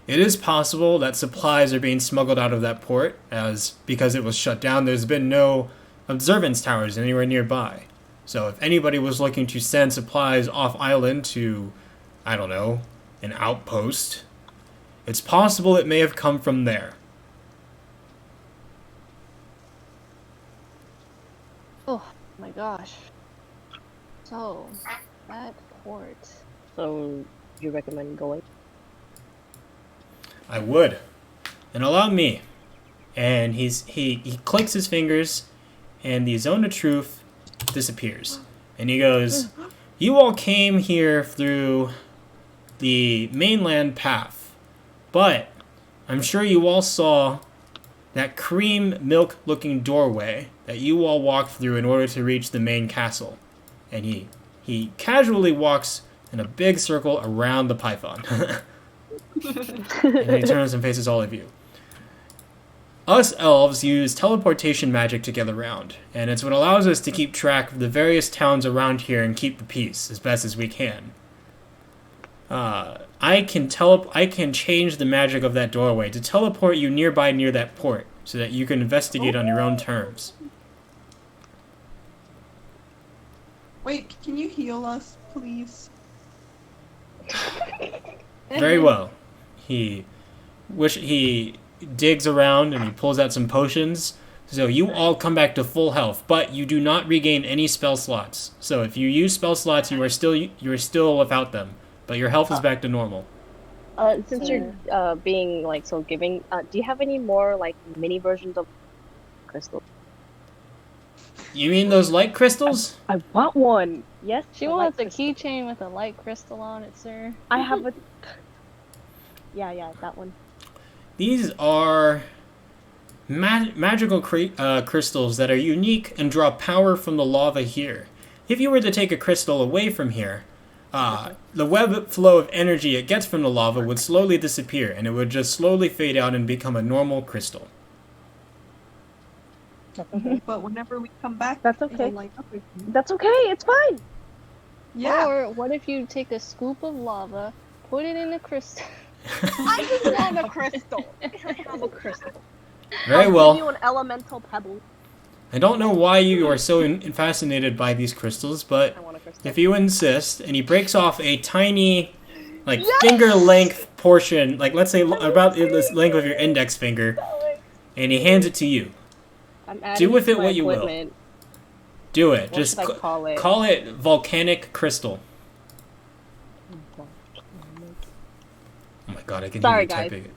Speaker 1: It is possible that supplies are being smuggled out of that port, as because it was shut down, there's been no observance towers anywhere nearby. So if anybody was looking to send supplies off island to, I don't know, an outpost, it's possible it may have come from there.
Speaker 2: Oh my gosh. So, that port.
Speaker 4: So, you recommend going?
Speaker 1: I would. And allow me. And he clicks his fingers, and the zone of truth disappears. And he goes, you all came here through the mainland path, but I'm sure you all saw that cream milk looking doorway that you all walked through in order to reach the main castle. And he casually walks in a big circle around the python. And he turns and faces all of you. Us elves use teleportation magic to get around, and it's what allows us to keep track of the various towns around here and keep the peace as best as we can. I can change the magic of that doorway to teleport you nearby near that port, so that you can investigate on your own terms.
Speaker 5: Wait, can you heal us, please?
Speaker 1: Very well. He digs around and he pulls out some potions. So you all come back to full health, but you do not regain any spell slots. So if you use spell slots, you are still without them, but your health is back to normal.
Speaker 4: Since you're being like so giving, do you have any more like mini versions of crystal?
Speaker 1: You mean those light crystals?
Speaker 4: I want one. Yes,
Speaker 2: She wants a keychain with a light crystal on it, sir.
Speaker 4: I have a. Yeah, that one.
Speaker 1: These are magical crystals that are unique and draw power from the lava here. If you were to take a crystal away from here, the web flow of energy it gets from the lava would slowly disappear, and it would just slowly fade out and become a normal crystal.
Speaker 5: But whenever we come back,
Speaker 4: That's okay.
Speaker 5: it'll light up again.
Speaker 4: That's okay. It's fine.
Speaker 5: Yeah.
Speaker 2: Or what if you take a scoop of lava, put it in a crystal?
Speaker 4: I just want a crystal. I have a crystal.
Speaker 1: Very
Speaker 4: I'll
Speaker 1: well.
Speaker 4: give you an elemental pebble.
Speaker 1: I don't know why you are so fascinated by these crystals, but
Speaker 4: I want a crystal.
Speaker 1: if you insist, and he breaks off a tiny, finger-length portion, let's say about the length of your index finger, and he hands it to you. Do with it what you will. Do it.
Speaker 4: What
Speaker 1: Just
Speaker 4: should I call it?
Speaker 1: Call it volcanic crystal. Oh my god, I can hear
Speaker 4: Sorry,
Speaker 1: you
Speaker 4: guys.
Speaker 1: typing it.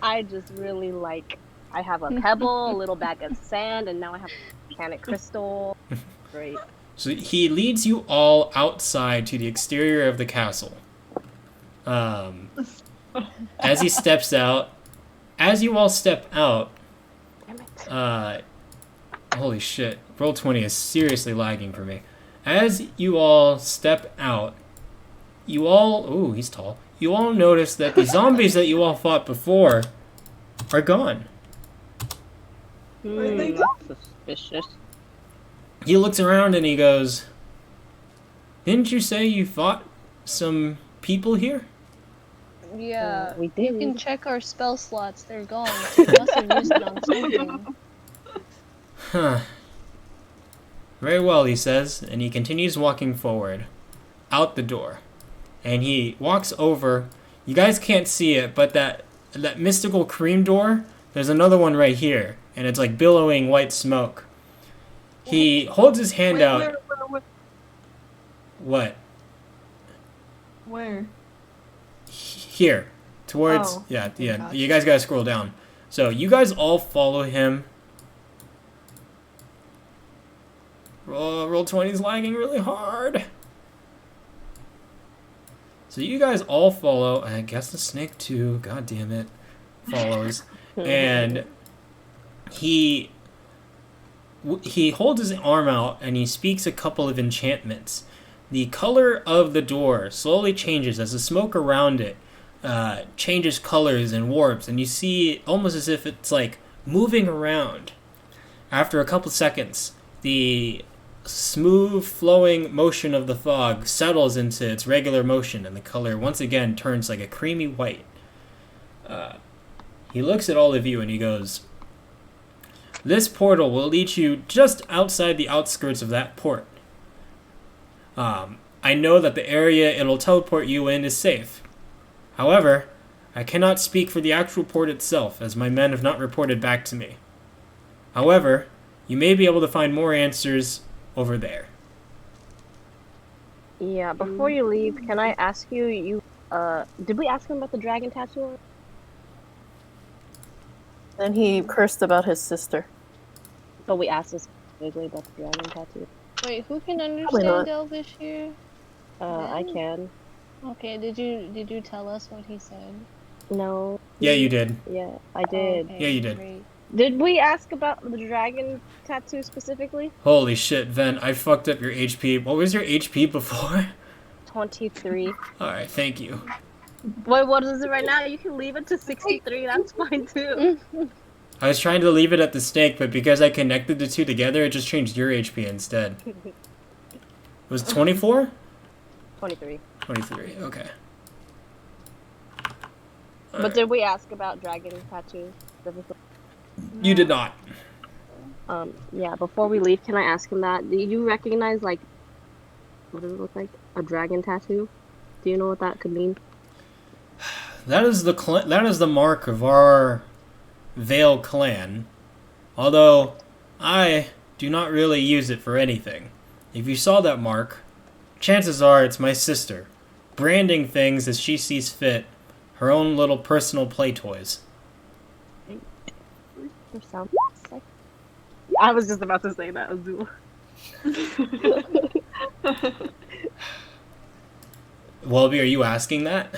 Speaker 4: I just really like. I have a pebble, a little bag of sand, and now I have volcanic crystal. Great.
Speaker 1: So he leads you all outside to the exterior of the castle. As he steps out, as you all step out, holy shit, Roll20 is seriously lagging for me. As you all step out, you all, ooh, he's tall. You all notice that the zombies that you all fought before are gone.
Speaker 5: Where'd they go?
Speaker 4: Suspicious.
Speaker 1: He looks around and he goes, "Didn't you say you fought some people here?"
Speaker 2: Yeah,
Speaker 4: We
Speaker 2: you
Speaker 4: did.
Speaker 2: can check our spell slots. They're gone. So you must have used it on something.
Speaker 1: Huh. Very well, he says, and he continues walking forward, out the door. And he walks over. You guys can't see it, but that mystical cream door, there's another one right here, and it's like billowing white smoke. He holds his hand out.
Speaker 5: Where?
Speaker 1: What?
Speaker 5: Where?
Speaker 1: Here. Towards...
Speaker 5: Oh,
Speaker 1: Yeah.
Speaker 5: gotcha.
Speaker 1: You guys gotta scroll down. So, you guys all follow him. Roll20's lagging really hard. So you guys all follow. I guess the snake too. God damn it. Follows. And he holds his arm out and he speaks a couple of enchantments. The color of the door slowly changes as the smoke around it changes colors and warps, and you see almost as if it's like moving around. After a couple seconds, the smooth flowing motion of the fog settles into its regular motion, and the color once again turns like a creamy white. He looks at all of you and he goes, "This portal will lead you just outside the outskirts of that port. I know that the area it'll teleport you in is safe. However, I cannot speak for the actual port itself, as my men have not reported back to me. However, you may be able to find more answers over there."
Speaker 4: Yeah, before you leave, can I ask you, did we ask him about the dragon tattoo?
Speaker 3: Then he cursed about his sister.
Speaker 4: But we asked us specifically about the dragon tattoo.
Speaker 2: Wait, who can
Speaker 3: not.
Speaker 2: understand Elvish here?
Speaker 4: I can.
Speaker 2: Okay, did you tell us what he said?
Speaker 4: No.
Speaker 1: Yeah, you did.
Speaker 4: Yeah, I did.
Speaker 2: Okay,
Speaker 1: Yeah, you did.
Speaker 2: great.
Speaker 4: Did we ask about the dragon tattoo specifically?
Speaker 1: Holy shit, Ven, I fucked up your HP. What was your HP before?
Speaker 4: 23.
Speaker 1: Alright, thank you.
Speaker 4: Wait, what is it right now? You can leave it to 63. That's fine too.
Speaker 1: I was trying to leave it at the snake, but because I connected the two together, it just changed your HP instead. It was 24?
Speaker 4: 23.
Speaker 1: 23, okay.
Speaker 4: But did we ask about dragon tattoo specifically?
Speaker 1: You did not.
Speaker 4: Yeah, before we leave, can I ask him that? Do you recognize, like, what does it look like? A dragon tattoo? Do you know what that could mean?
Speaker 1: That is the mark of our Vale clan. Although, I do not really use it for anything. If you saw that mark, chances are it's my sister, branding things as she sees fit, her own little personal play toys.
Speaker 4: Or sounds like... I was just about to say that, Azul.
Speaker 1: Welby, are you asking that?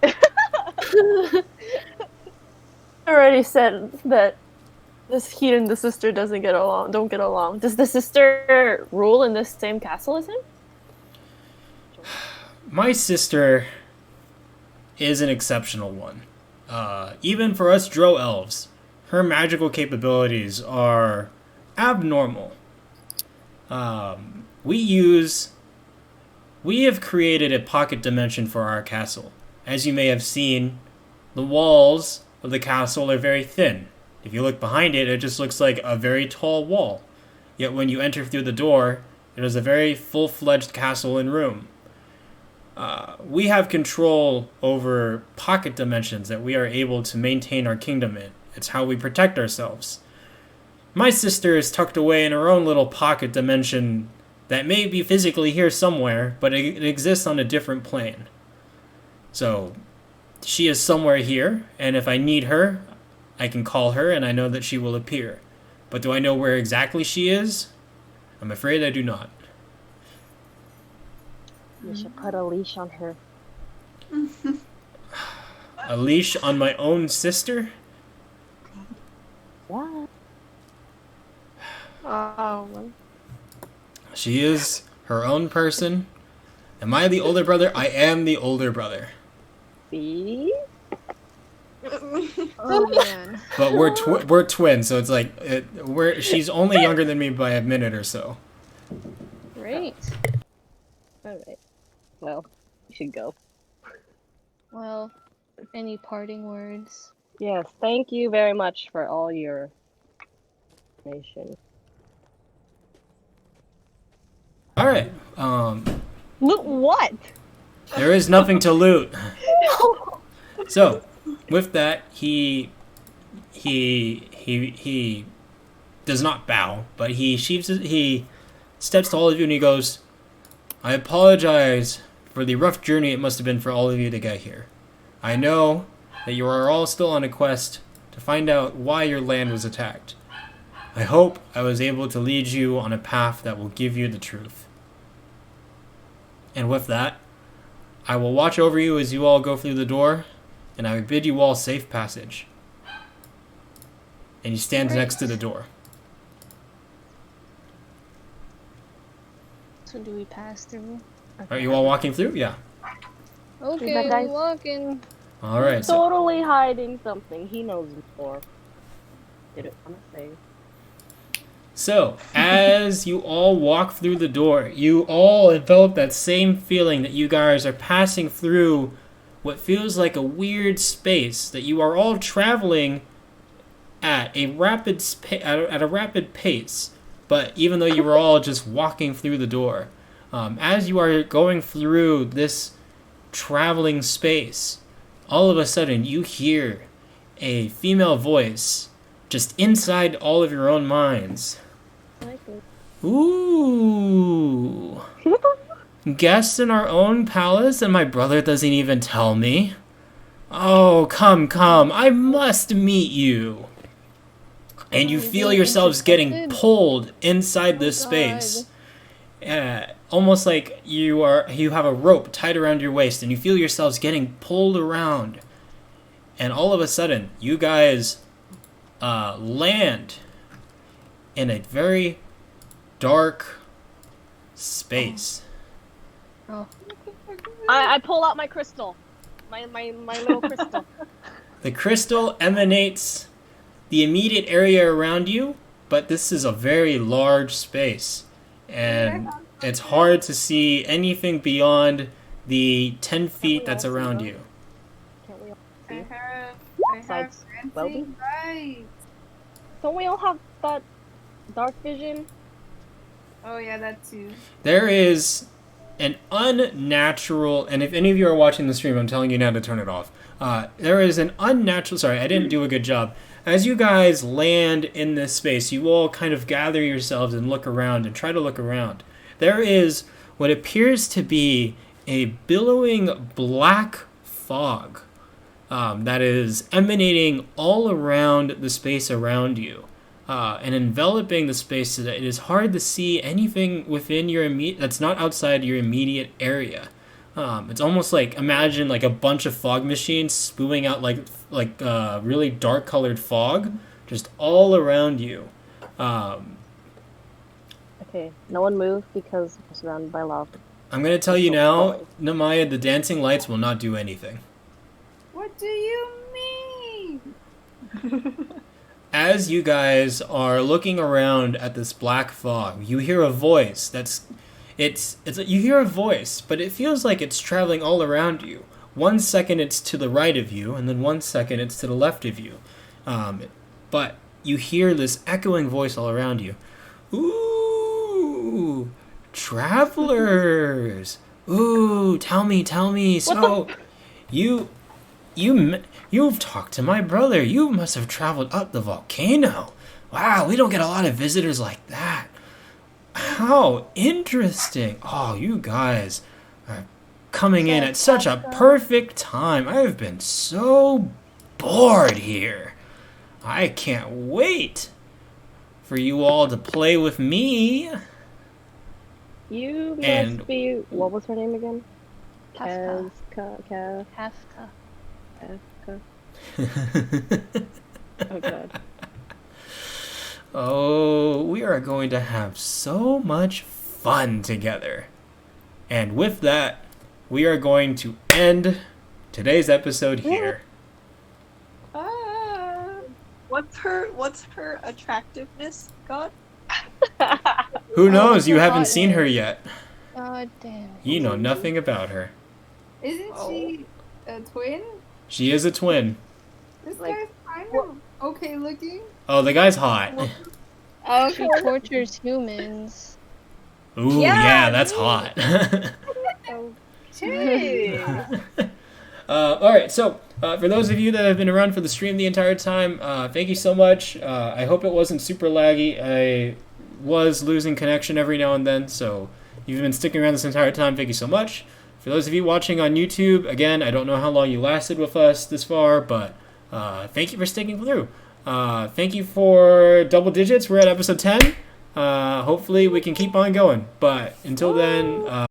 Speaker 3: I already said that he and the sister don't get along. Does the sister rule in this same castle as him?
Speaker 1: My sister is an exceptional one. Even for us Dro elves, her magical capabilities are abnormal. We have created a pocket dimension for our castle. As you may have seen, the walls of the castle are very thin. If you look behind it, it just looks like a very tall wall. Yet when you enter through the door, it is a very full-fledged castle and room. We have control over pocket dimensions that we are able to maintain our kingdom in. It's how we protect ourselves. My sister is tucked away in her own little pocket dimension that may be physically here somewhere, but it exists on a different plane. So, she is somewhere here, and if I need her, I can call her and I know that she will appear. But do I know where exactly she is? I'm afraid I do not.
Speaker 4: You should put a leash on her.
Speaker 1: A leash on my own sister?
Speaker 4: Yeah.
Speaker 1: She is her own person. Am I the older brother? I am the older brother.
Speaker 4: See?
Speaker 2: Oh man.
Speaker 1: But we're twins, so it's like she's only younger than me by a minute or so.
Speaker 2: Great.
Speaker 4: Alright. Well, you should go.
Speaker 2: Well, any parting words?
Speaker 4: Yes, thank you very much for all your information.
Speaker 1: All right.
Speaker 4: Look what?
Speaker 1: There is nothing to loot. So, with that, he does not bow, but he steps to all of you and he goes, "I apologize for the rough journey it must have been for all of you to get here. I know that you are all still on a quest to find out why your land was attacked. I hope I was able to lead you on a path that will give you the truth. And with that, I will watch over you as you all go through the door, and I bid you all safe passage." And he stands next to the door.
Speaker 2: So do we pass through?
Speaker 1: Are you all walking through? Yeah.
Speaker 2: Okay,
Speaker 4: that
Speaker 2: we're
Speaker 4: guy's-
Speaker 2: walking.
Speaker 1: All right. So,
Speaker 4: Totally hiding something. He knows more. Didn't want to say.
Speaker 1: so as you all walk through the door, you all envelop that same feeling that you guys are passing through what feels like a weird space, that you are all traveling at a rapid pace. But even though you were all just walking through the door, as you are going through this traveling space, all of a sudden you hear a female voice just inside all of your own minds. Ooh. Guests in our own palace and my brother doesn't even tell me. Oh, come, I must meet you. And you feel yourselves getting pulled inside this space. Almost like you have a rope tied around your waist and you feel yourselves getting pulled around. And all of a sudden, you guys land in a very dark space.
Speaker 2: Oh.
Speaker 4: I pull out my crystal. My little crystal.
Speaker 1: The crystal emanates the immediate area around you, but this is a very large space. And it's hard to see anything beyond the 10 feet that's around you.
Speaker 4: Can't we all
Speaker 6: I
Speaker 4: see?
Speaker 6: have
Speaker 4: Besides
Speaker 6: glancing lights.
Speaker 4: Don't we all have that dark vision?
Speaker 6: Oh yeah, that too.
Speaker 1: There is an unnatural, and if any of you are watching the stream, I'm telling you now to turn it off. There is an unnatural, sorry, I didn't do a good job. As you guys land in this space, you all kind of gather yourselves and look around and try to look around. There is what appears to be a billowing black fog that is emanating all around the space around you and enveloping the space so that it is hard to see anything within your that's not outside your immediate area. It's almost like, imagine like a bunch of fog machines spewing out like really dark colored fog just all around you.
Speaker 4: Okay, no one move because we're surrounded by lava.
Speaker 1: I'm going to tell you now, Namaya, the dancing lights will not do anything.
Speaker 6: What do you mean?
Speaker 1: As you guys are looking around at this black fog, you hear a voice you hear a voice, but it feels like it's traveling all around you. 1 second it's to the right of you, and then 1 second it's to the left of you. But you hear this echoing voice all around you. Ooh, travelers. Ooh, tell me. So, you've talked to my brother. You must have traveled up the volcano. Wow, we don't get a lot of visitors like that. How interesting. Oh, you guys are coming in at such a perfect time. I have been so bored here. I can't wait for you all to play with me.
Speaker 4: You must
Speaker 1: And-
Speaker 4: be. What was her name again?
Speaker 2: Kafka.
Speaker 4: Kafka.
Speaker 2: Kafka.
Speaker 4: Kafka. Oh god.
Speaker 1: Oh, we are going to have so much fun together. And with that, we are going to end today's episode here.
Speaker 5: What's her attractiveness, God?
Speaker 1: Who knows? You
Speaker 2: her
Speaker 1: haven't seen her
Speaker 2: hotness.
Speaker 1: yet.
Speaker 2: God damn it.
Speaker 1: You know nothing about her.
Speaker 6: Isn't she a twin?
Speaker 1: She is a twin.
Speaker 6: This
Speaker 4: Like,
Speaker 6: guy's kind of okay looking.
Speaker 1: Oh, the guy's hot.
Speaker 2: She tortures humans.
Speaker 1: Ooh, yeah, that's hot.
Speaker 4: Okay.
Speaker 1: All right, so for those of you that have been around for the stream the entire time, thank you so much. I hope it wasn't super laggy. I was losing connection every now and then, so you've been sticking around this entire time. Thank you so much. For those of you watching on YouTube, again, I don't know how long you lasted with us this far, but thank you for sticking through. Thank you for double digits. We're at episode 10. Hopefully we can keep on going. But until then...